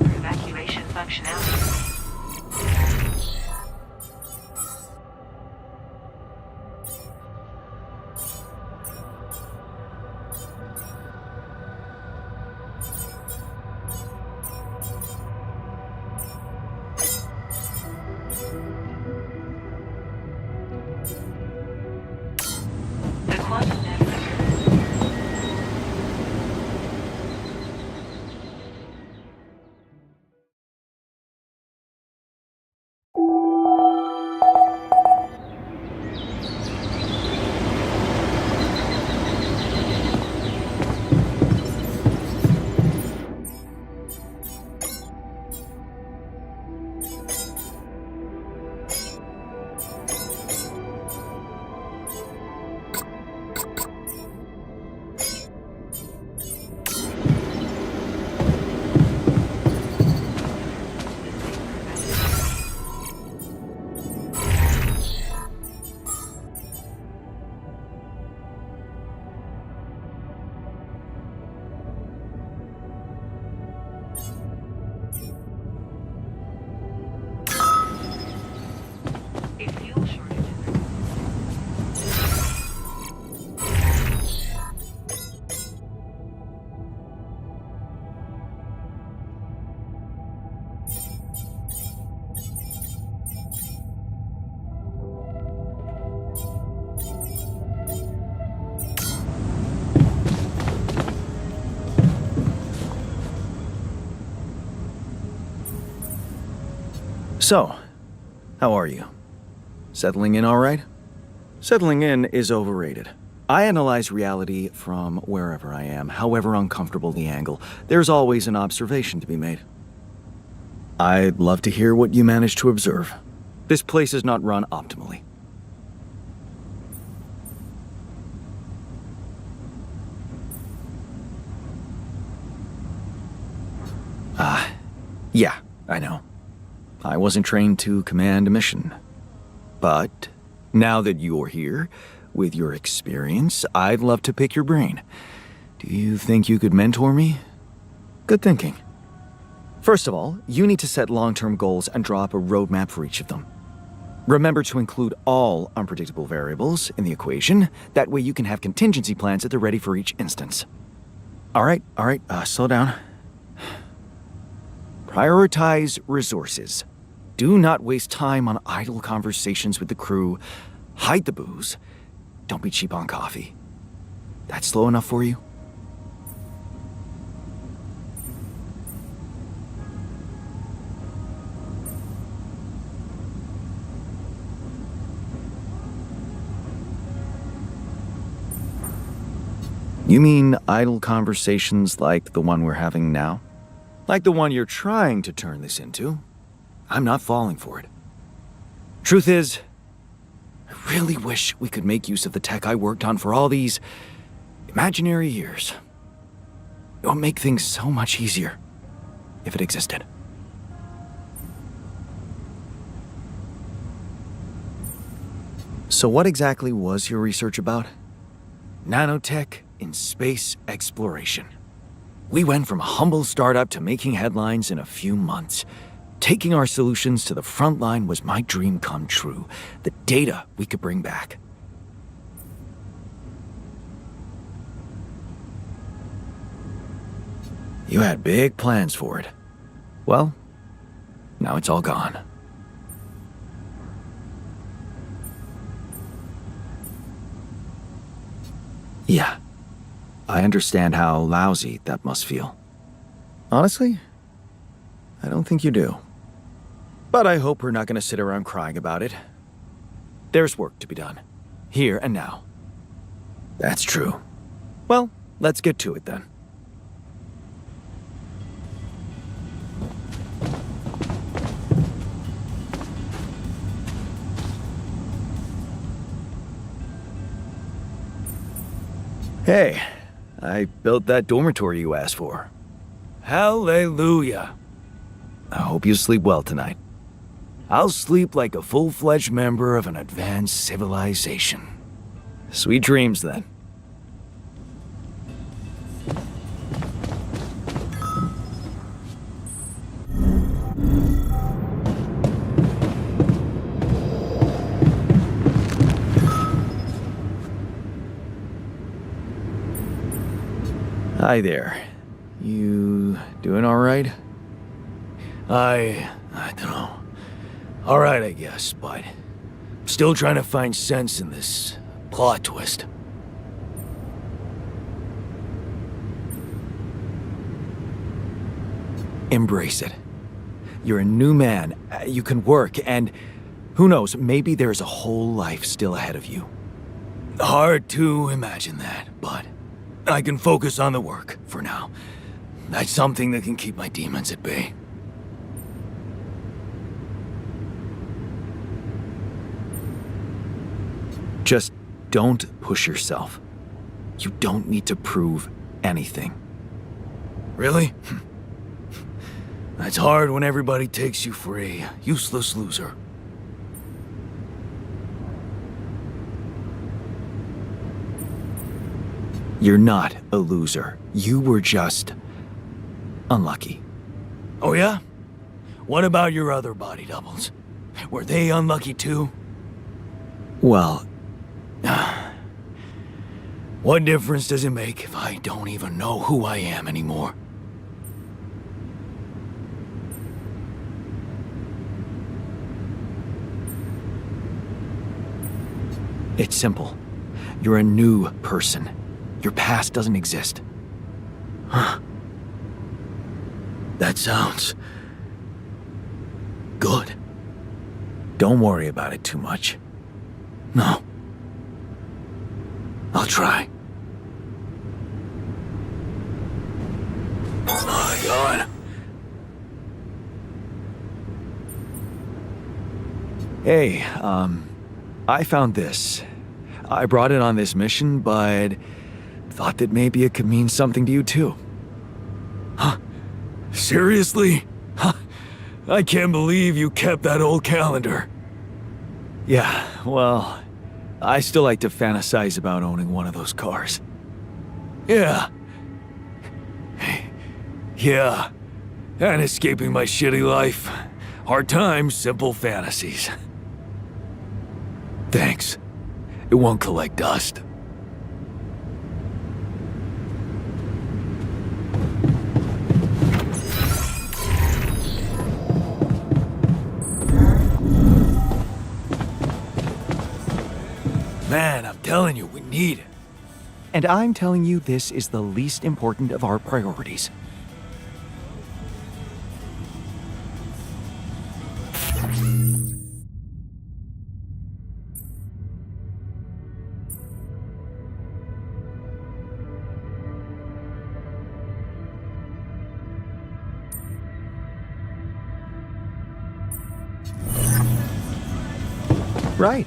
D: Evacuation functionality. The quantum network. A fuel shortage.
A: So, how are you? Settling in all right? Settling in is overrated. I analyze reality from wherever I am, however uncomfortable the angle. There's always an observation to be made. I'd love to hear what you managed to observe. This place is not run optimally. Yeah, I know. I wasn't trained to command a mission. But now that you're here, with your experience, I'd love to pick your brain. Do you think you could mentor me? Good thinking. First of all, you need to set long-term goals and draw up a roadmap for each of them. Remember to include all unpredictable variables in the equation. That way you can have contingency plans at the ready for each instance. All right, slow down. Prioritize resources. Do not waste time on idle conversations with the crew. Hide the booze. Don't be cheap on coffee. That slow enough for you? You mean idle conversations like the one we're having now? Like the one you're trying to turn this into? I'm not falling for it. Truth is, I really wish we could make use of the tech I worked on for all these imaginary years. It would make things so much easier if it existed. So what exactly was your research about? Nanotech in space exploration. We went from a humble startup to making headlines in a few months. Taking our solutions to the front line was my dream come true. The data we could bring back. You had big plans for it. Well, now it's all gone. Yeah, I understand how lousy that must feel. Honestly, I don't think you do. But I hope we're not going to sit around crying about it. There's work to be done, here and now. That's true. Well, let's get to it then. Hey, I built that dormitory you asked for.
B: Hallelujah.
A: I hope you sleep well tonight.
B: I'll sleep like a full-fledged member of an advanced civilization.
A: Sweet dreams, then. Hi there. You doing all right?
B: I don't know. All right, I guess, but still trying to find sense in this plot twist.
A: Embrace it. You're a new man. You can work, and who knows, maybe there's a whole life still ahead of you.
B: Hard to imagine that, but I can focus on the work for now. That's something that can keep my demons at bay.
A: Just don't push yourself. You don't need to prove anything.
B: Really? That's hard when everybody takes you for a useless loser.
A: You're not a loser. You were just unlucky.
B: Oh yeah? What about your other body doubles? Were they unlucky too?
A: Well,
B: What difference does it make if I don't even know who I am anymore?
A: it's simple. You're a new person. Your past doesn't exist.
B: That sounds good.
A: Don't worry about it too much.
B: No. I'll try. Oh my God.
A: Hey, I found this. I brought it on this mission, but thought that maybe it could mean something to you too.
B: Seriously? Huh. I can't believe you kept that old calendar.
A: Yeah, well, I still like to fantasize about owning one of those cars.
B: Yeah. Yeah. And escaping my shitty life. Hard times, simple fantasies. Thanks. It won't collect dust. Man, I'm telling you, we need it.
A: And I'm telling you, this is the least important of our priorities. Right.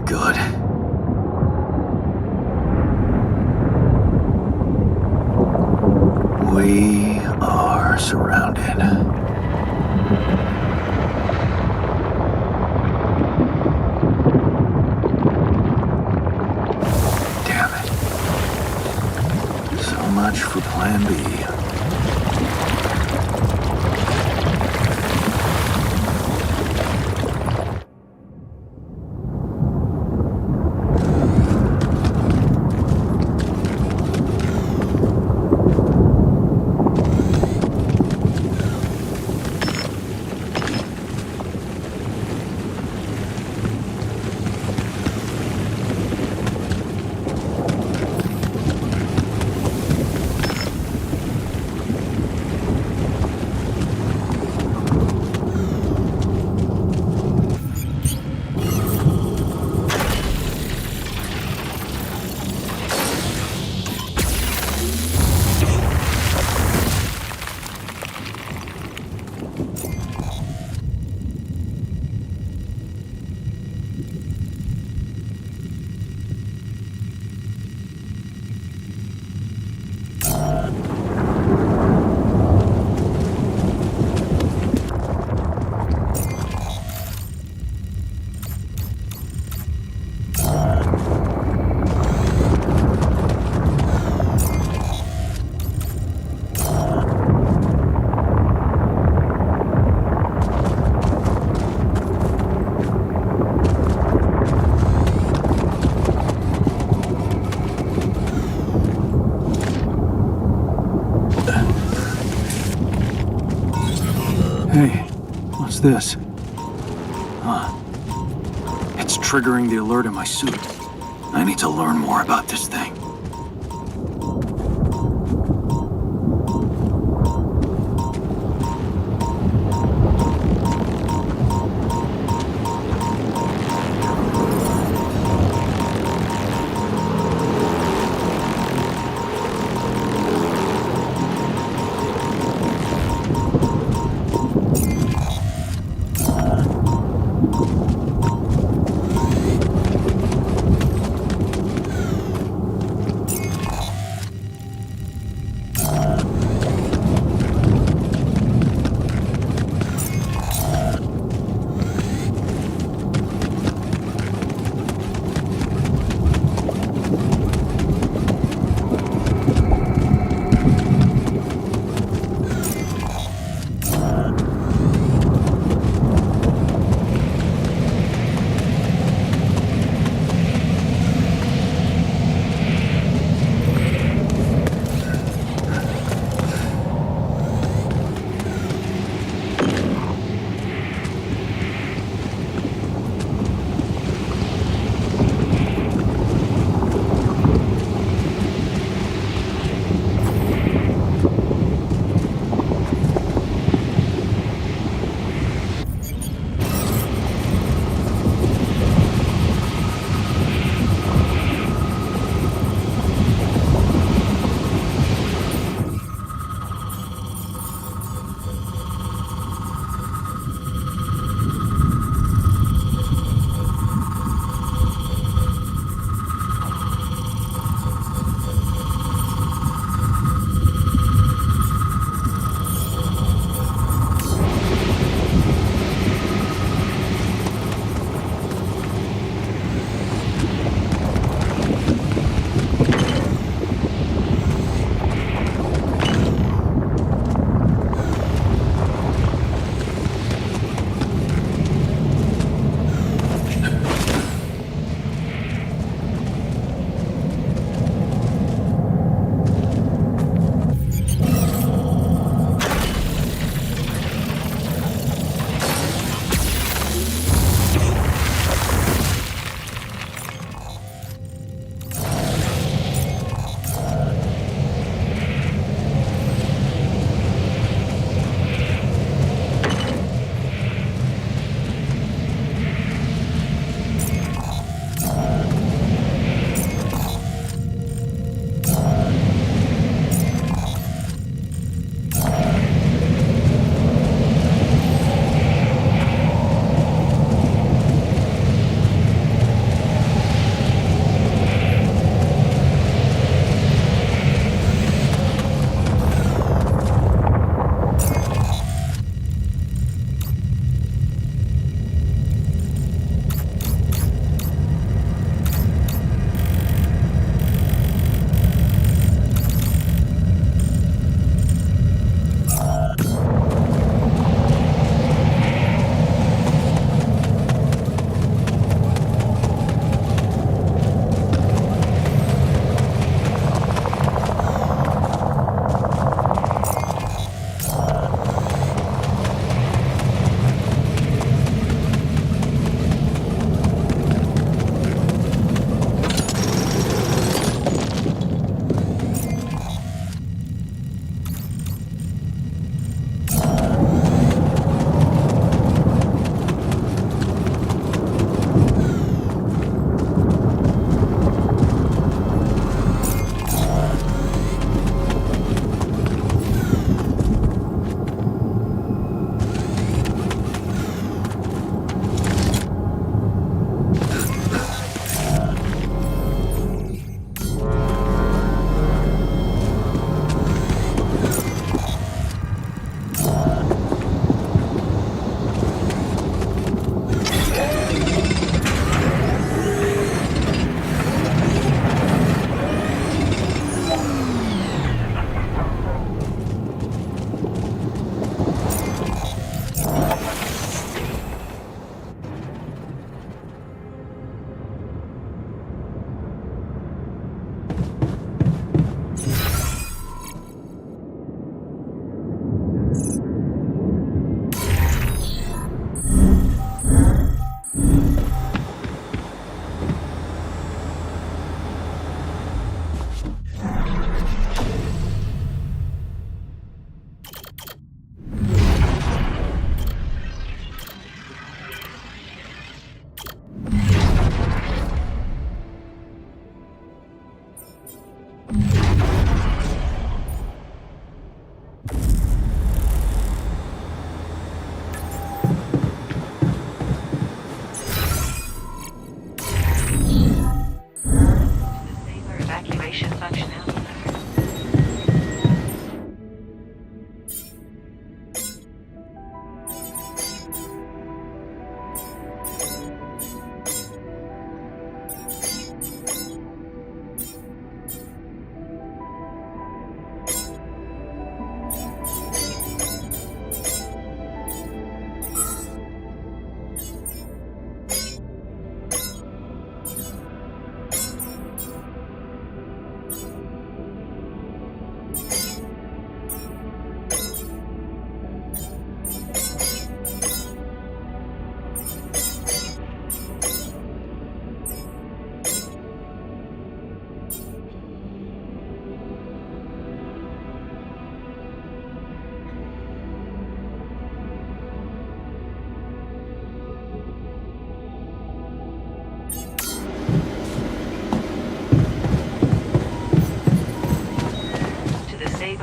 A: good. We are surrounded. Damn it. So much for Plan B.
G: Hey, what's this? Huh. It's triggering the alert in my suit. I need to learn more about this thing.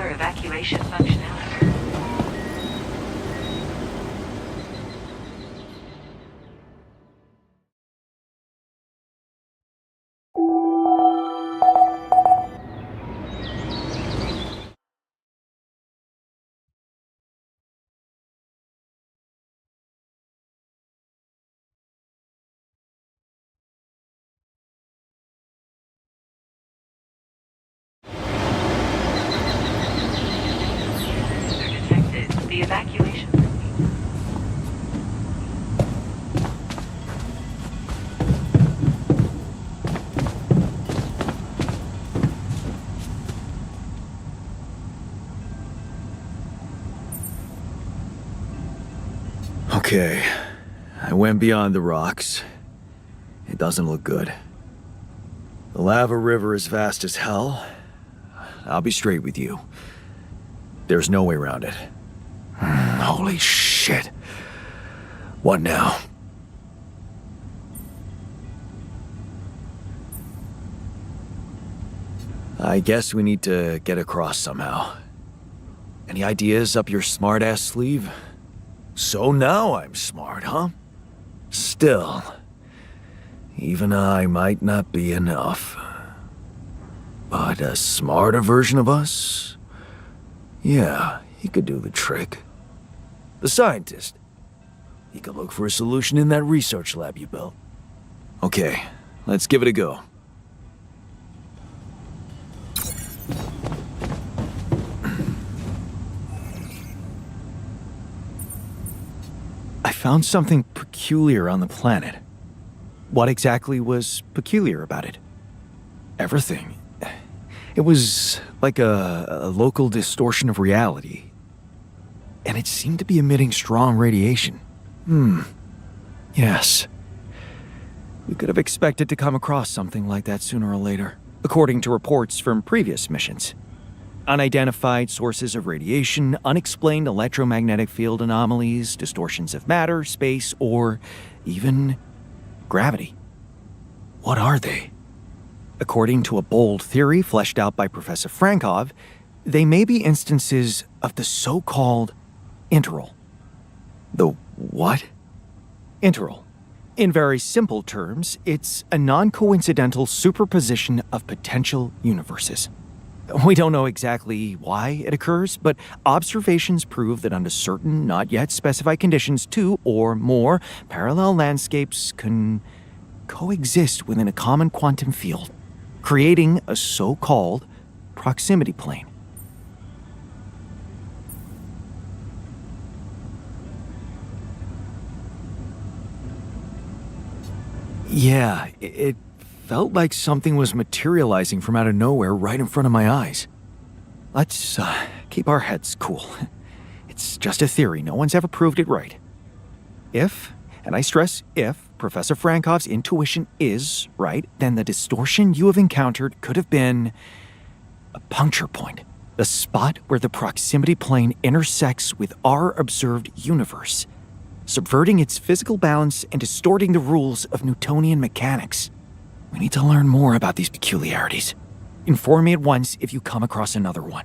D: Disabler evacuation functionality. User detected. The evacuation.
A: Okay, I went beyond the rocks. It doesn't look good. The lava river is vast as hell. I'll be straight with you. There's no way around it. Holy shit. What now? I guess we need to get across somehow. Any ideas up your smart-ass sleeve? So now I'm smart, huh? Still, even I might not be enough. But a smarter version of us? Yeah, he could do the trick. The scientist. He could look for a solution in that research lab you built. Okay, let's give it a go. I found something peculiar on the planet. What exactly was peculiar about it? Everything. It was like a local distortion of reality. And it seemed to be emitting strong radiation. Yes. We could have expected to come across something like that sooner or later, according to reports from previous missions. Unidentified sources of radiation, unexplained electromagnetic field anomalies, distortions of matter, space, or even gravity. What are they? According to a bold theory fleshed out by Professor Frankov, they may be instances of the so-called interral. The what? Interral. In very simple terms, it's a non-coincidental superposition of potential universes. We don't know exactly why it occurs, but observations prove that under certain, not yet specified conditions, two or more parallel landscapes can coexist within a common quantum field, creating a so-called proximity plane. Yeah, it felt like something was materializing from out of nowhere right in front of my eyes. Let's keep our heads cool. It's just a theory. No one's ever proved it right. If, and I stress if, Professor Frankov's intuition is right, then the distortion you have encountered could have been a puncture point, the spot where the proximity plane intersects with our observed universe, subverting its physical balance and distorting the rules of Newtonian mechanics. We need to learn more about these peculiarities. Inform me at once if you come across another one.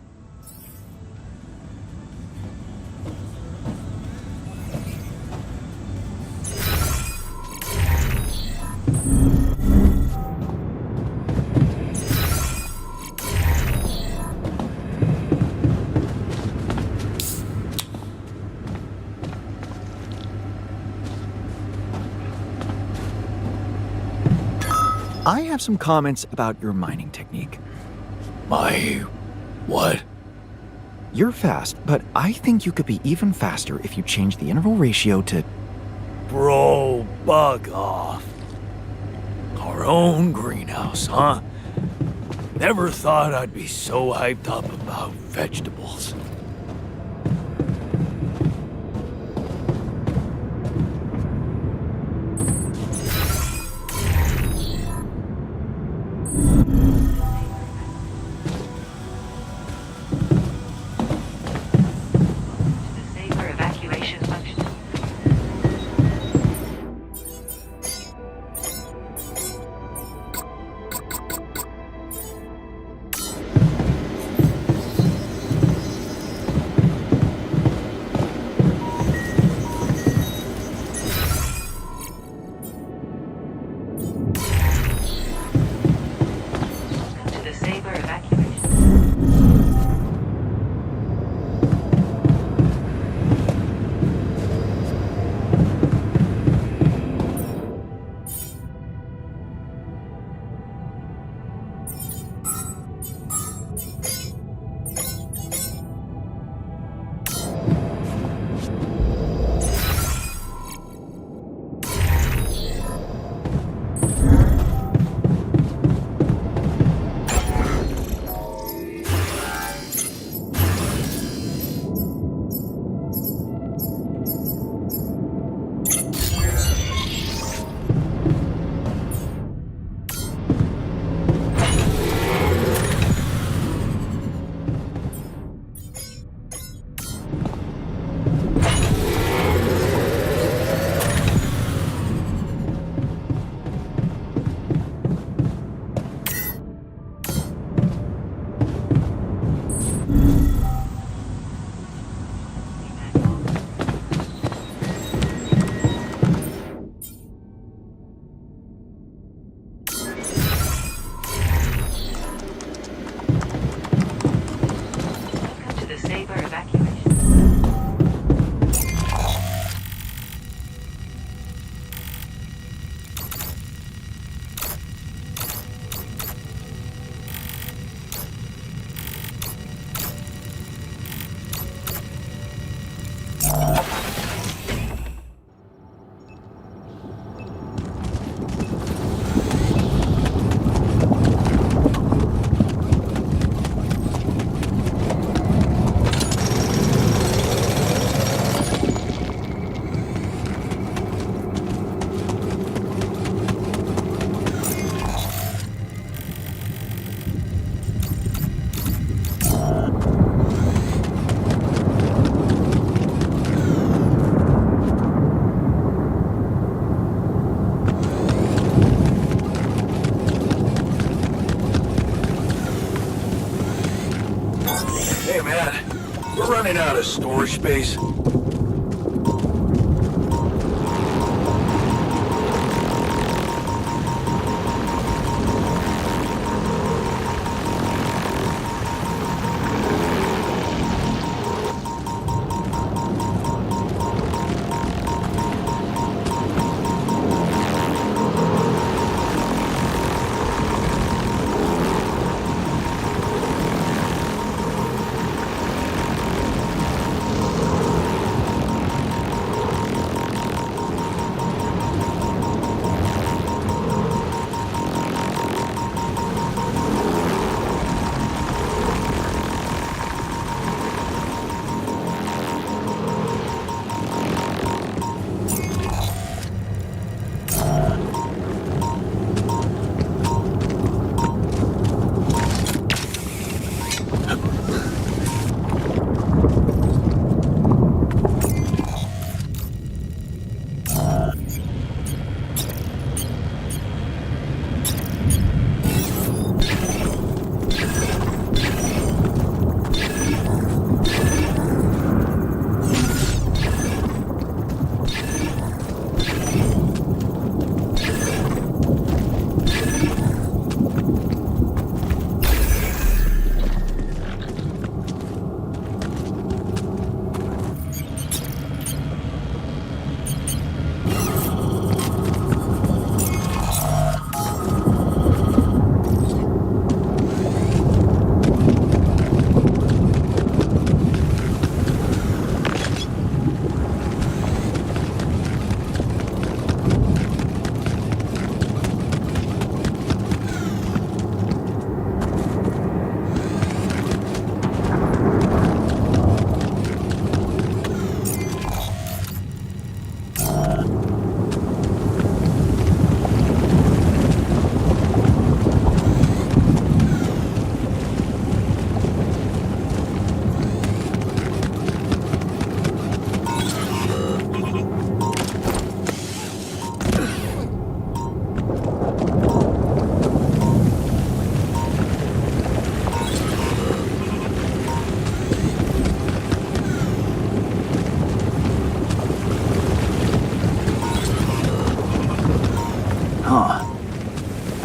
A: I have some comments about your mining technique.
B: My... what?
A: You're fast, but I think you could be even faster if you change the interval ratio to...
B: Bro, bug off. Our own greenhouse, huh? Never thought I'd be so hyped up about vegetables.
D: Disabler evacuation function.
G: Hey, man. We're running out of storage space.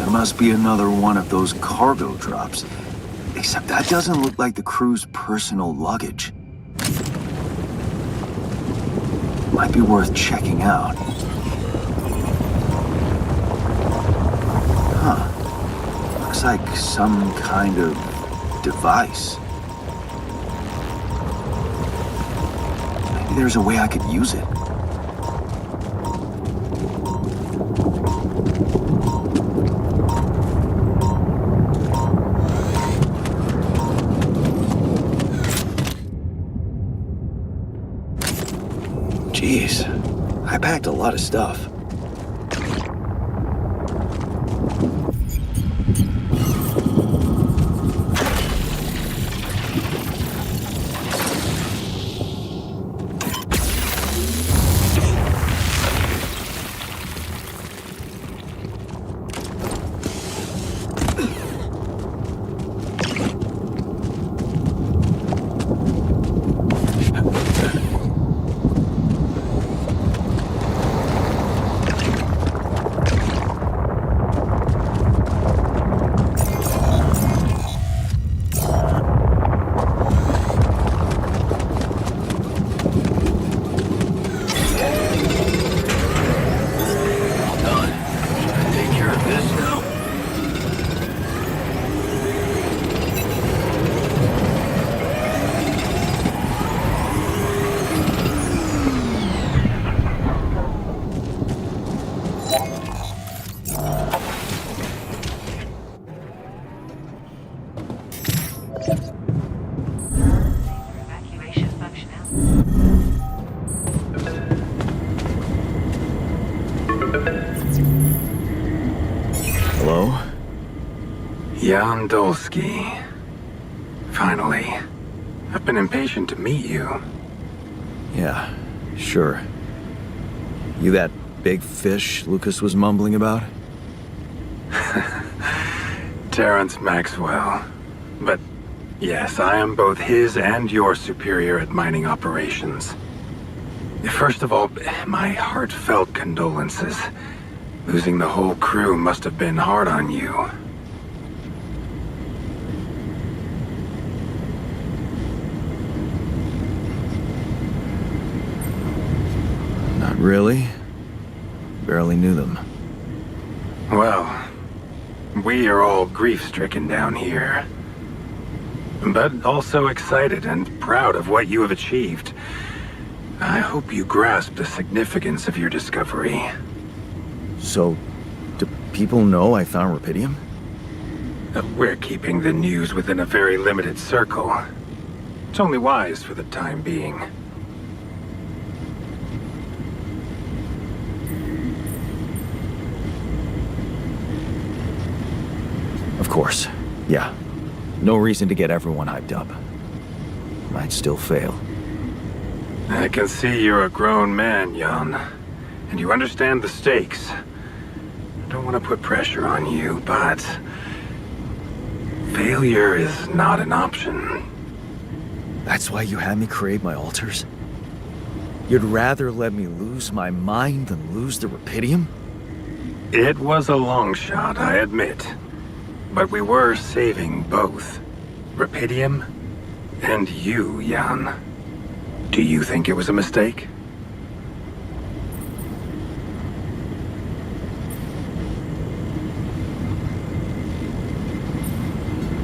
G: Must be another one of those cargo drops. Except that doesn't look like the crew's personal luggage. Might be worth checking out. Huh. Looks like some kind of device. Maybe there's a way I could use it. Jeez, I packed a lot of stuff.
D: Evacuation functionality.
A: Hello?
H: Jan Dolsky. Finally. I've been impatient to meet you.
A: Yeah, sure. You that big fish Lucas was mumbling about?
H: Terrence Maxwell. But Yes, I am both his and your superior at mining operations. First of all, my heartfelt condolences. Losing the whole crew must have been hard on you.
A: Not really. Barely knew them.
H: Well, we are all grief-stricken down here. But also excited and proud of what you have achieved. I hope you grasp the significance of your discovery.
A: So, do people know I found Rapidium?
H: We're keeping the news within a very limited circle. It's only wise for the time being.
A: Of course. Yeah. No reason to get everyone hyped up. Might still fail.
H: I can see you're a grown man, Jan. And you understand the stakes. I don't want to put pressure on you, but... failure is not an option.
A: That's why you had me create my altars? You'd rather let me lose my mind than lose the Rapidium?
H: It was a long shot, I admit. But we were saving both. Rapidium and you, Jan. Do you think it was a mistake?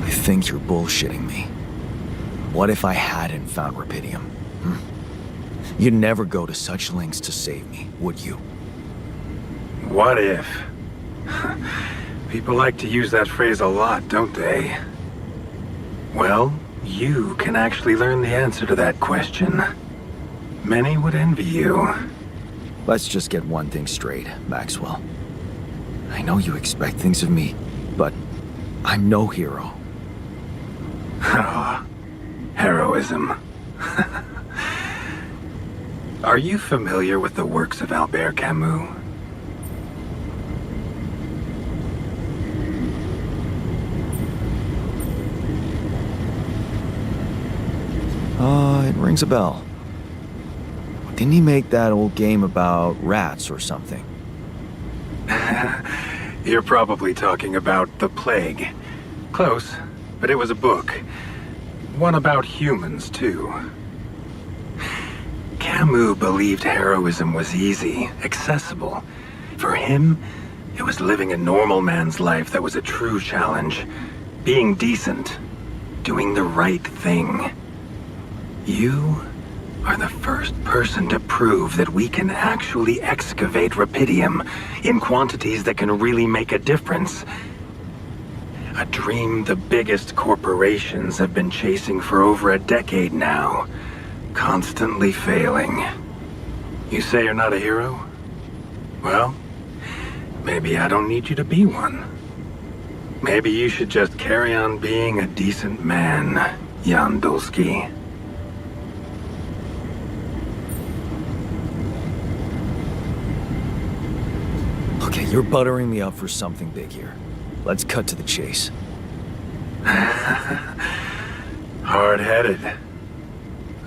A: I think you're bullshitting me. What if I hadn't found Rapidium? You'd never go to such lengths to save me, would you?
H: What if? People like to use that phrase a lot, don't they? Well, you can actually learn the answer to that question. Many would envy you.
A: Let's just get one thing straight, Maxwell. I know you expect things of me, but I'm no hero.
H: Ah, heroism. Are you familiar with the works of Albert Camus?
A: It rings a bell. Didn't he make that old game about rats or something?
H: You're probably talking about The Plague. Close, but it was a book. One about humans, too. Camus believed heroism was easy, accessible. For him, it was living a normal man's life that was a true challenge. Being decent. Doing the right thing. You are the first person to prove that we can actually excavate Rapidium in quantities that can really make a difference. A dream the biggest corporations have been chasing for over a decade now, constantly failing. You say you're not a hero? Well, maybe I don't need you to be one. Maybe you should just carry on being a decent man, Jan Dulski.
A: Okay, you're buttering me up for something big here. Let's cut to the chase.
H: Hard-headed.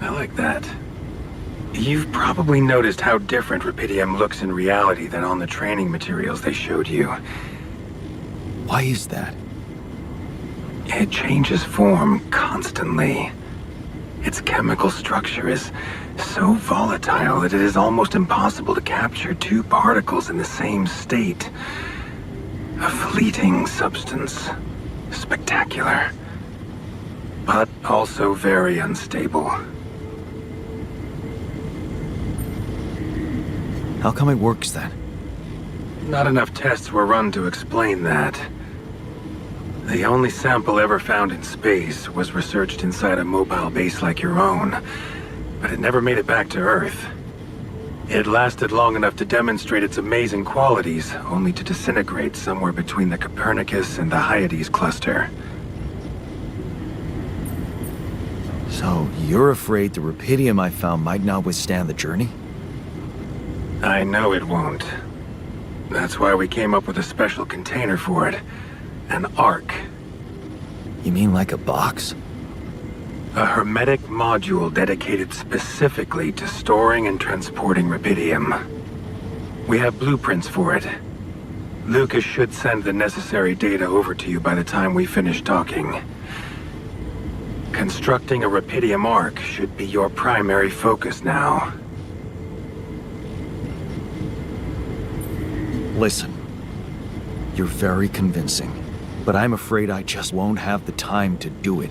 H: I like that. You've probably noticed how different Rapidium looks in reality than on the training materials they showed you.
A: Why is that?
H: It changes form constantly. Its chemical structure is so volatile that it is almost impossible to capture two particles in the same state. A fleeting substance. Spectacular. But also very unstable.
A: How come it works then?
H: Not enough tests were run to explain that. The only sample ever found in space was researched inside a mobile base like your own, but it never made it back to Earth. It lasted long enough to demonstrate its amazing qualities, only to disintegrate somewhere between the Copernicus and the Hyades cluster.
A: So, you're afraid the Rapidium I found might not withstand the journey?
H: I know it won't. That's why we came up with a special container for it. An Ark.
A: You mean like a box?
H: A hermetic module dedicated specifically to storing and transporting rubidium. We have blueprints for it. Lucas should send the necessary data over to you by the time we finish talking. Constructing a rubidium arc should be your primary focus now.
A: Listen, you're very convincing, but I'm afraid I just won't have the time to do it.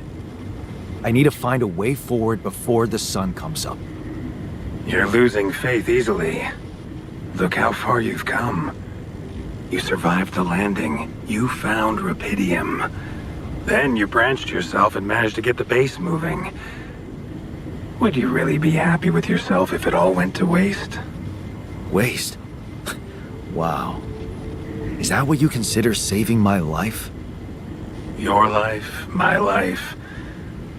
A: I need to find a way forward before the sun comes up.
H: You're losing faith easily. Look how far you've come. You survived the landing. You found rubidium. Then you branched yourself and managed to get the base moving. Would you really be happy with yourself if it all went to waste?
A: Waste? Wow. Is that what you consider saving my life?
H: Your life, my life.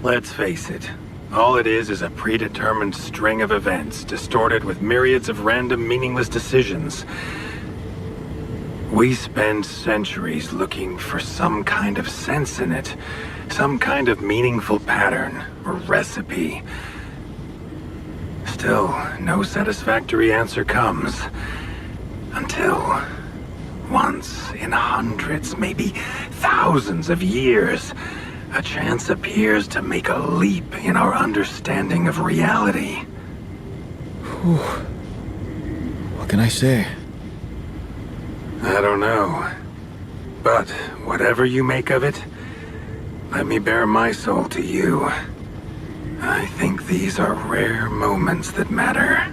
H: Let's face it. All it is a predetermined string of events, distorted with myriads of random, meaningless decisions. We spend centuries looking for some kind of sense in it, some kind of meaningful pattern or recipe. Still, no satisfactory answer comes. Until, once in hundreds, maybe thousands of years, a chance appears to make a leap in our understanding of reality.
A: What can I say?
H: I don't know. But whatever you make of it, let me bare my soul to you. I think these are rare moments that matter.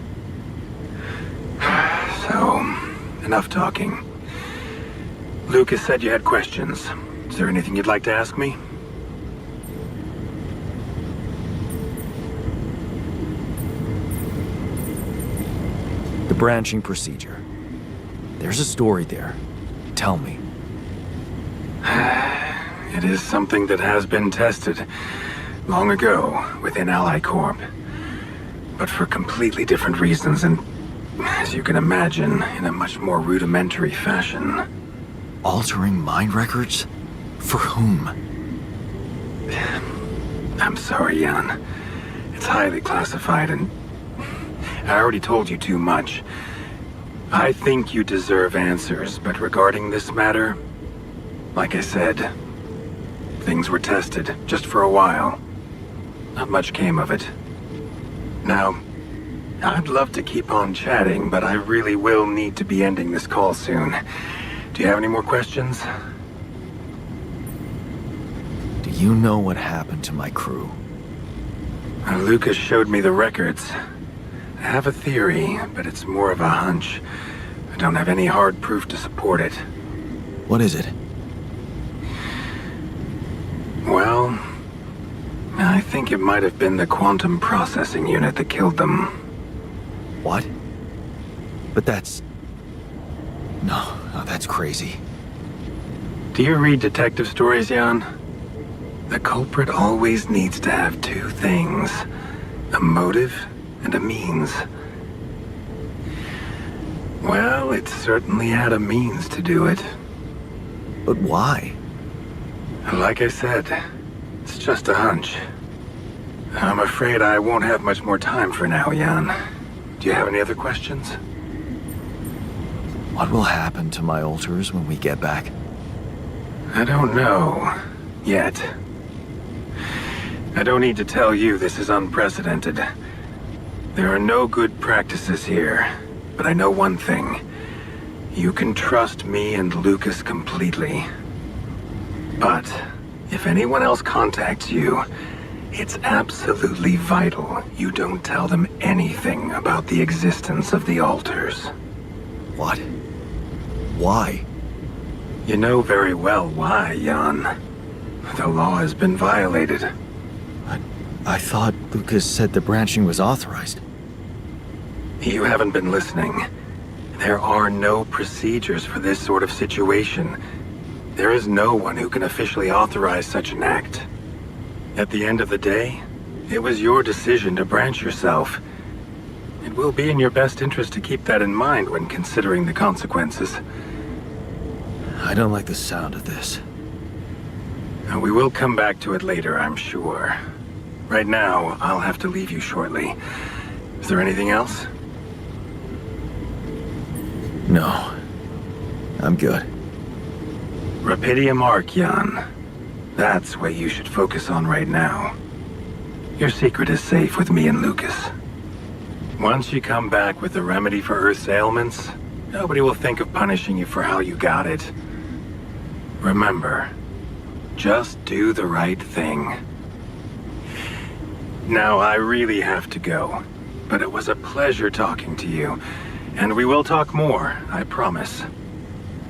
H: So, enough talking. Lucas said you had questions. Is there anything you'd like to ask me?
A: The branching procedure. There's a story there. Tell me.
H: It is something that has been tested long ago within Ally Corp. But for completely different reasons and, as you can imagine, in a much more rudimentary fashion.
A: Altering mind records? For whom?
H: I'm sorry, Jan. It's highly classified and I already told you too much. I think you deserve answers, but regarding this matter, like I said, things were tested just for a while. Not much came of it. Now, I'd love to keep on chatting, but I really will need to be ending this call soon. Do you have any more questions?
A: Do you know what happened to my crew?
H: Lucas showed me the records. I have a theory, but it's more of a hunch. I don't have any hard proof to support it.
A: What is it?
H: Well, I think it might have been the quantum processing unit that killed them.
A: What? But that's... No, that's crazy.
H: Do you read detective stories, Jan? The culprit always needs to have two things. A motive and a means. Well, it certainly had a means to do it.
A: But why?
H: Like I said, it's just a hunch. I'm afraid I won't have much more time for now, Jan. Do you have any other questions?
A: What will happen to my alters when we get back?
H: I don't know. Yet. I don't need to tell you this is unprecedented. There are no good practices here, but I know one thing. You can trust me and Lucas completely. But if anyone else contacts you, it's absolutely vital you don't tell them anything about the existence of the alters.
A: What? Why?
H: You know very well why, Jan. The law has been violated.
A: I thought Lucas said the branching was authorized.
H: You haven't been listening. There are no procedures for this sort of situation. There is no one who can officially authorize such an act. At the end of the day, it was your decision to branch yourself. It will be in your best interest to keep that in mind when considering the consequences.
A: I don't like the sound of this.
H: We will come back to it later, I'm sure. Right now, I'll have to leave you shortly. Is there anything else?
A: No. I'm good.
H: Rapidium Arc, Jan. That's what you should focus on right now. Your secret is safe with me and Lucas. Once you come back with a remedy for Earth's ailments, nobody will think of punishing you for how you got it. Remember, just do the right thing. Now, I really have to go, but it was a pleasure talking to you, and we will talk more, I promise.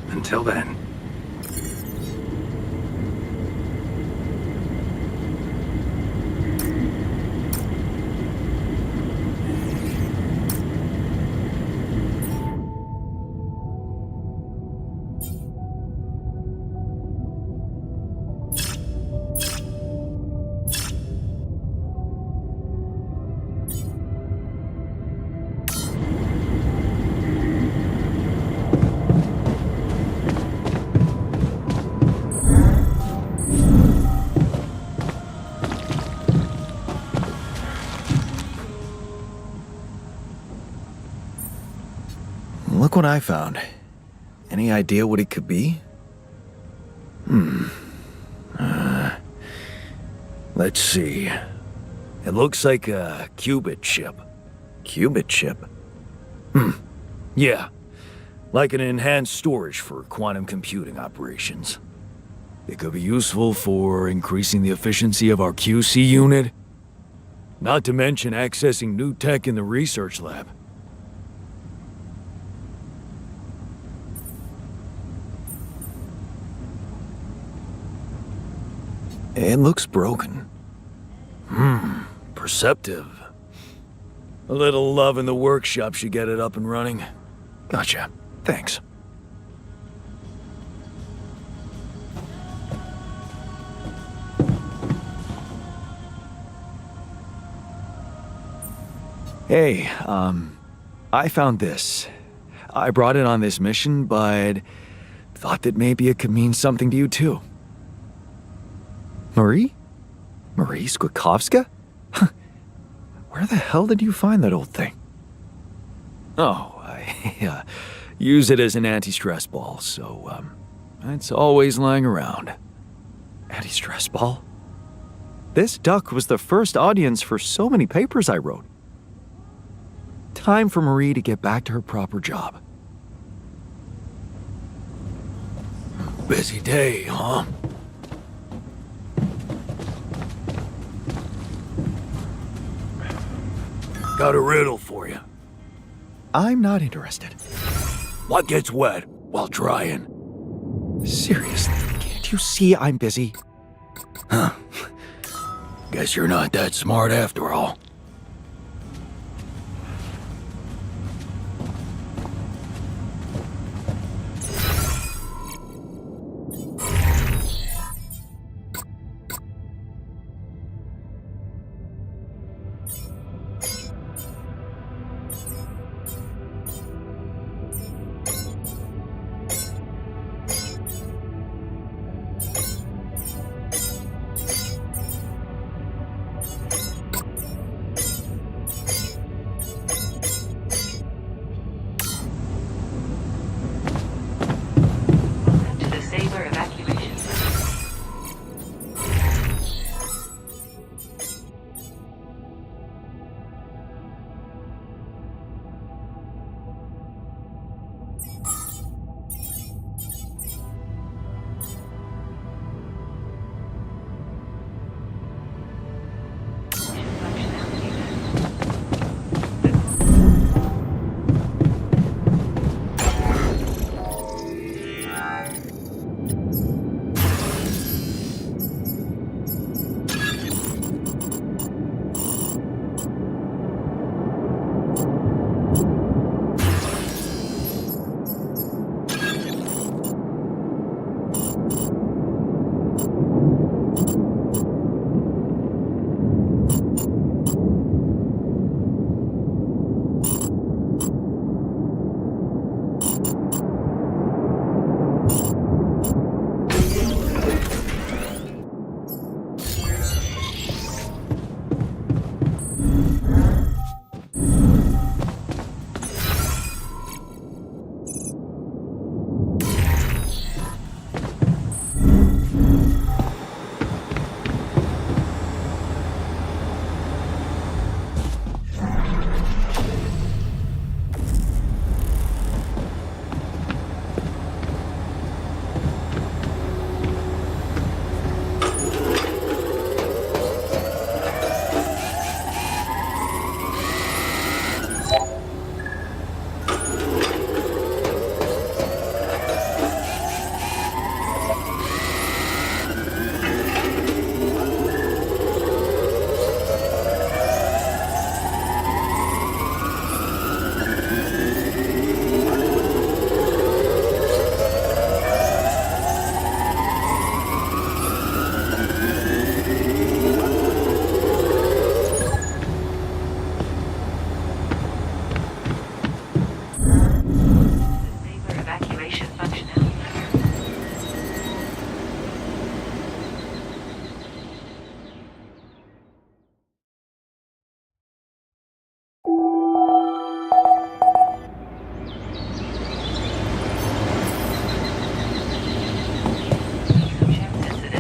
H: Until then.
A: Look what I found. Any idea what it could be? Let's see. It looks like a qubit chip. Qubit chip? Yeah. Like an enhanced storage for quantum computing operations. It could be useful for increasing the efficiency of our QC unit. Not to mention accessing new tech in the research lab. It looks broken. Perceptive. A little love in the workshop should get it up and running. Gotcha. Thanks. Hey, I found this. I brought it on this mission, but thought that maybe it could mean something to you too. Marie? Marie Skwakovska? Where the hell did you find that old thing? Oh, I use it as an anti-stress ball, so, it's always lying around. Anti-stress ball? This duck was the first audience for so many papers I wrote. Time for Marie to get back to her proper job. Busy day, huh? Got a riddle for you. I'm not interested. What gets wet while drying? Seriously, can't you see I'm busy? Huh. Guess you're not that smart after all.
D: Welcome to the Saber evacuation center.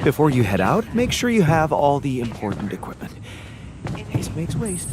A: Before you head out, make sure you have all the important equipment. Haste makes waste.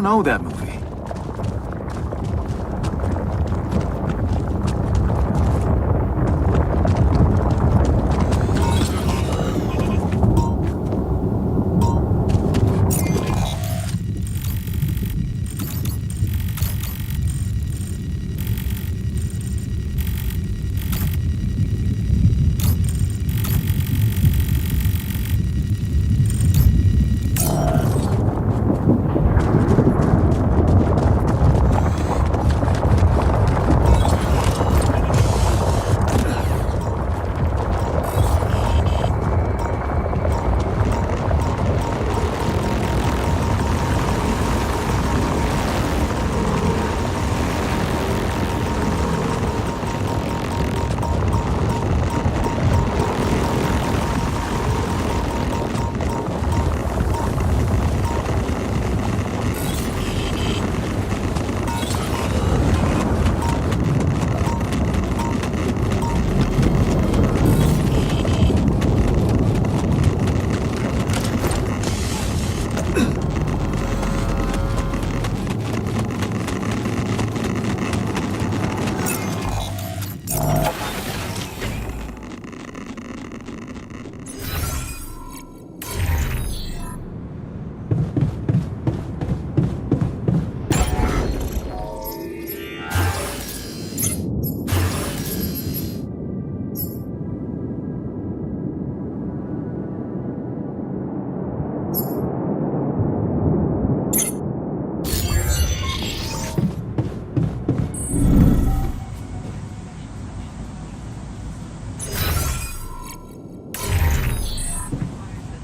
G: know that movie.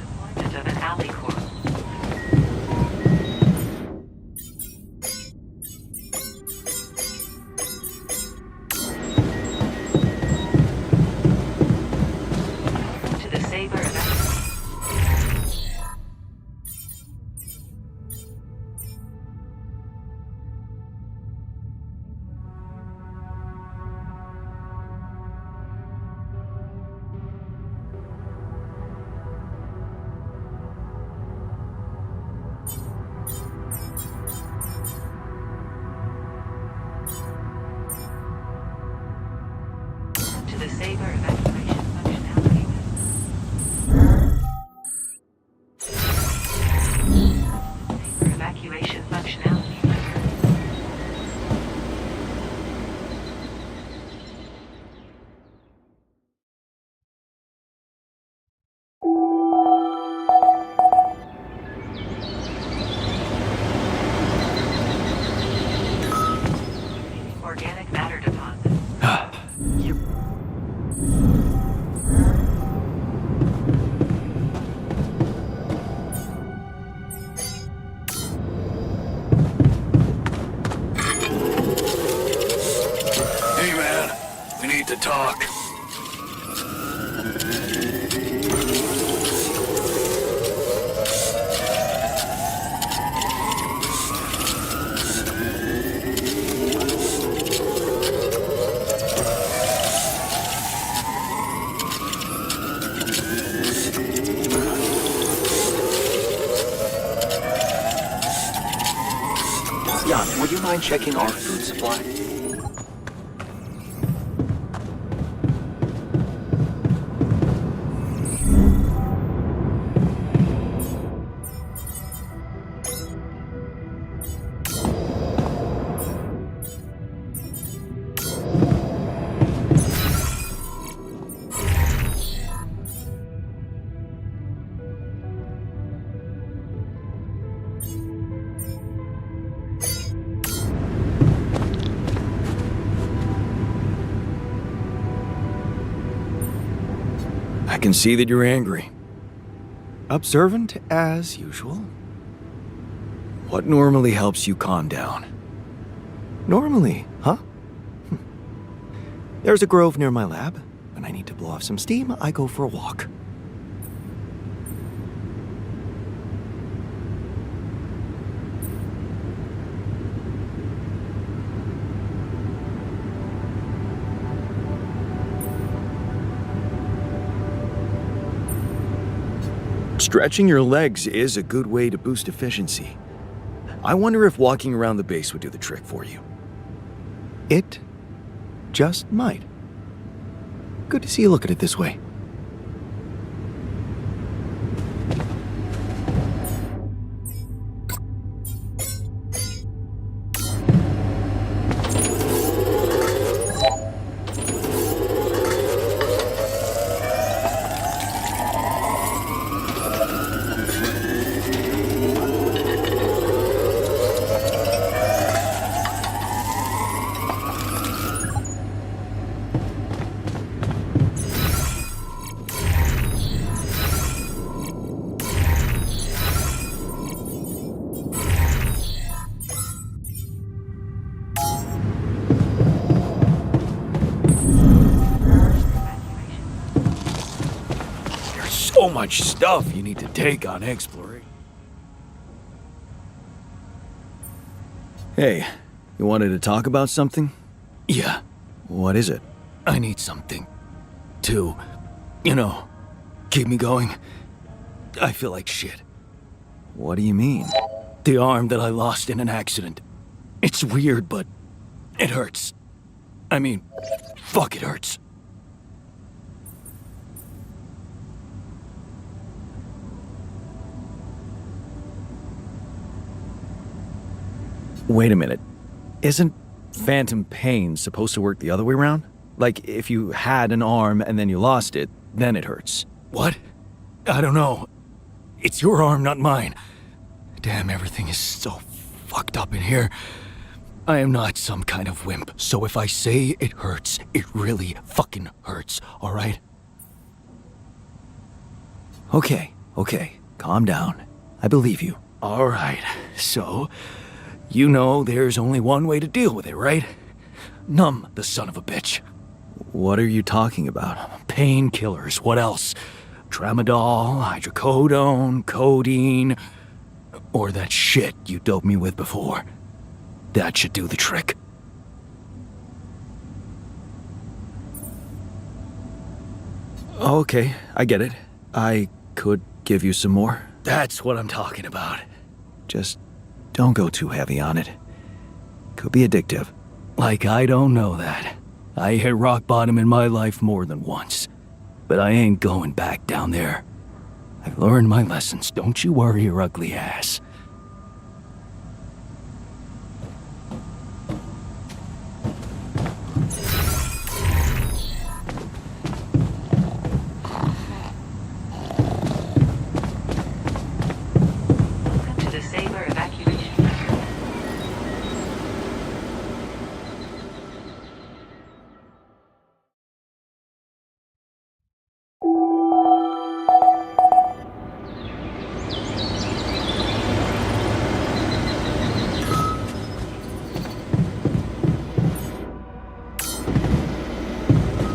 D: Deployment of an alley core. To the Saber evacuation. To the Saber evacuation functionality. Saber evacuation functionality. Organic matter deposit.
G: Hey, man. We need to talk.
A: Jan, would you mind checking our food supply? I can see that you're angry. Observant as usual. What normally helps you calm down? Normally, huh? There's a grove near my lab. When I need to blow off some steam, I go for a walk. Stretching your legs is a good way to boost efficiency. I wonder if walking around the base would do the trick for you. It just might. Good to see you look at it this way. So much stuff you need to take on exploration. Hey, you wanted to talk about something? Yeah. What is it? I need something to, keep me going. I feel like shit. What do you mean? The arm that I lost in an accident. It's weird, but it hurts. I mean, fuck, it hurts. Wait a minute. Isn't phantom pain supposed to work the other way around? Like, if you had an arm and then you lost it, then it hurts. What? I don't know. It's your arm, not mine. Damn, everything is so fucked up in here. I am not some kind of wimp, so if I say it hurts, it really fucking hurts, alright? Okay. Calm down. I believe you. Alright, so... You know there's only one way to deal with it, right? Numb the son of a bitch. What are you talking about? Painkillers, what else? Tramadol, hydrocodone, codeine, or that shit you doped me with before. That should do the trick. Okay, I get it. I could give you some more. That's what I'm talking about. Just don't go too heavy on it. Could be addictive. Like I don't know that. I hit rock bottom in my life more than once. But I ain't going back down there. I've learned my lessons, don't you worry your ugly ass.
D: Welcome to the Saber evacuation center.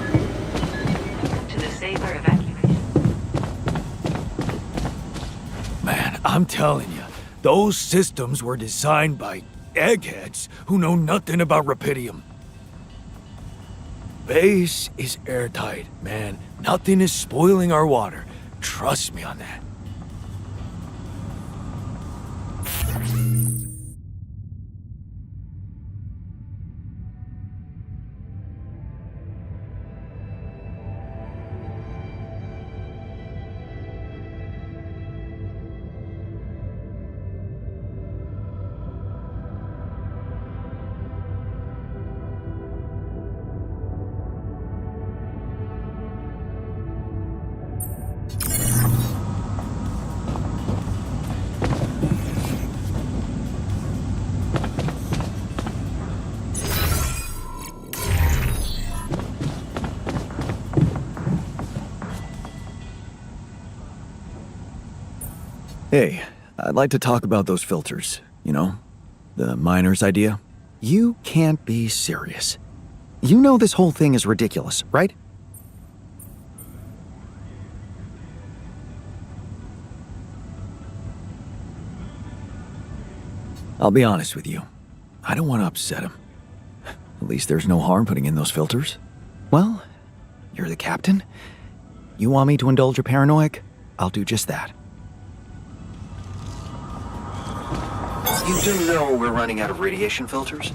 D: Welcome to the Saber evacuation.
B: Man, I'm telling you, those systems were designed by eggheads who know nothing about Rapidium. Base is airtight, man. Nothing is spoiling our water. Trust me on that.
A: Hey, I'd like to talk about those filters, the miner's idea. You can't be serious. You know this whole thing is ridiculous, right? I'll be honest with you. I don't want to upset him. At least there's no harm putting in those filters. Well, you're the captain. You want me to indulge your paranoia? I'll do just that. You do know we're running out of radiation filters?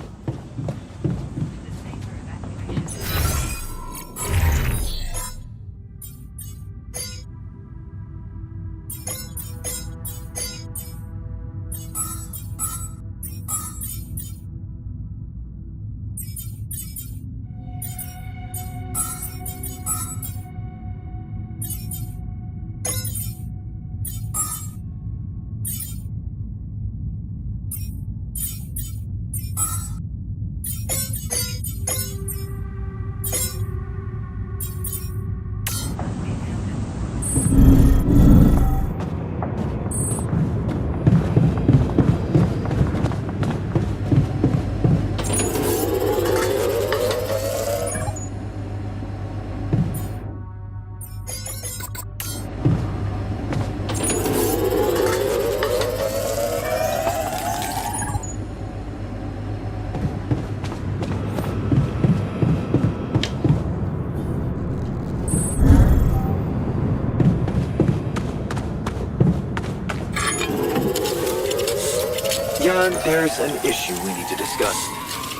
A: Jan, there's an issue we need to discuss.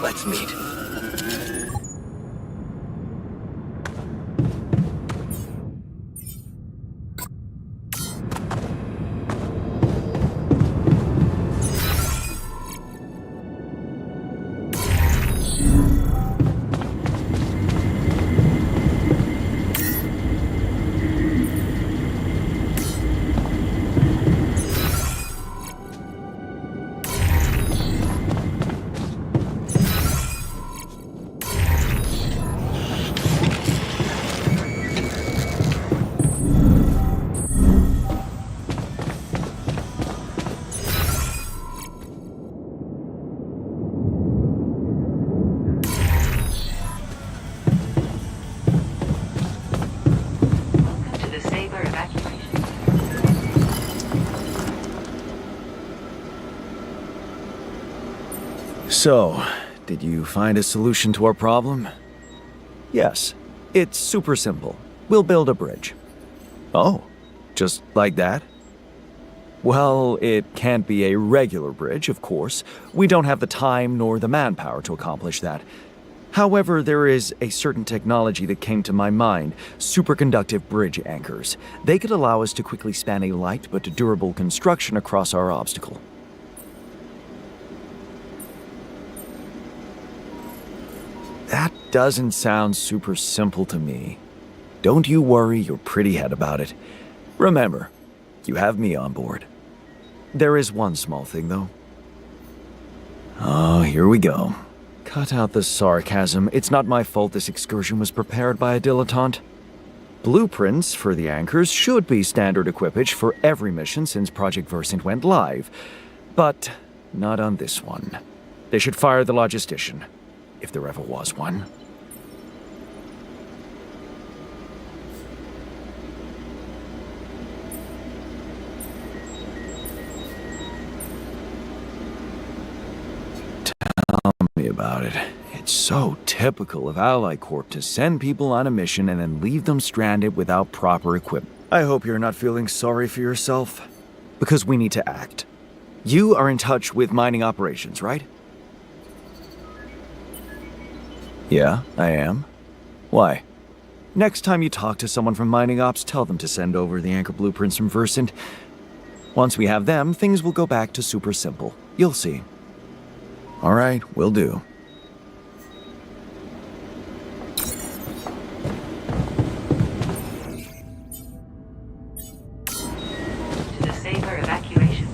A: Let's meet.
D: Welcome to the Saber evacuation.
A: So, did you find a solution to our problem? Yes. It's super simple. We'll build a bridge. Oh, just like that? Well, it can't be a regular bridge, of course. We don't have the time nor the manpower to accomplish that. However, there is a certain technology that came to my mind, superconductive bridge anchors. They could allow us to quickly span a light but durable construction across our obstacle. That doesn't sound super simple to me. Don't you worry your pretty head about it. Remember, you have me on board. There is one small thing, though. Oh, here we go. Cut out the sarcasm. It's not my fault this excursion was prepared by a dilettante. Blueprints for the anchors should be standard equipage for every mission since Project Versant went live. But not on this one. They should fire the logistician, if there ever was one. Tell me about it. It's so typical of Ally Corp to send people on a mission and then leave them stranded without proper equipment. I hope you're not feeling sorry for yourself, because we need to act. You are in touch with mining operations, right? Yeah, I am. Why? Next time you talk to someone from Mining Ops, tell them to send over the anchor blueprints from Versant. Once we have them, things will go back to super simple. You'll see. All right, will do.
D: To the Saber evacuation.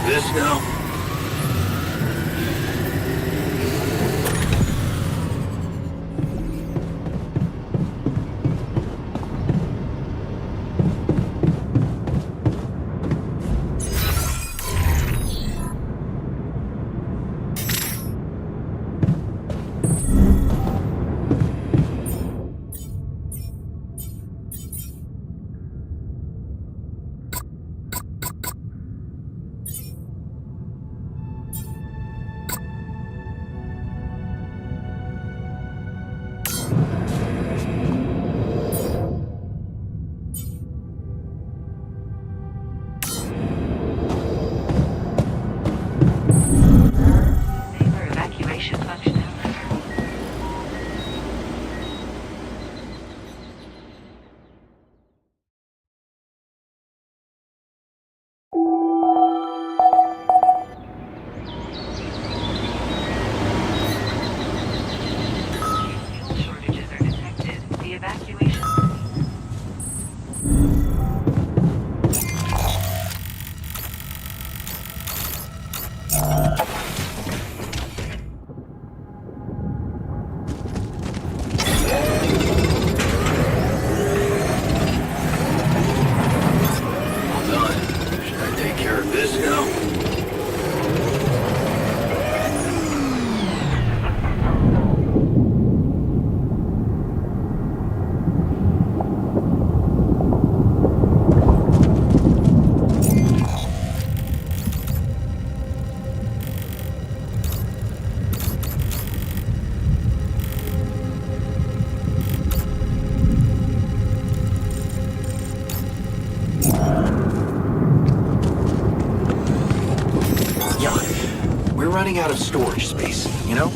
G: This now?
D: Saber evacuation functionality.
B: running out of storage space, you know?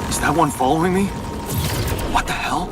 G: Is that one following me? What the hell?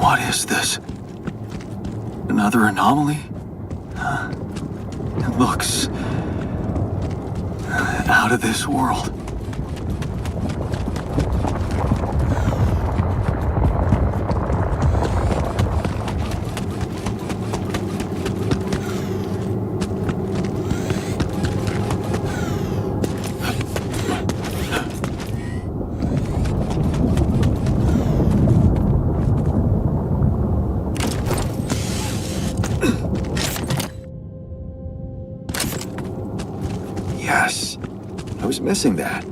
G: What is this? Another anomaly? It looks out of this world.
A: Yes. I was missing that.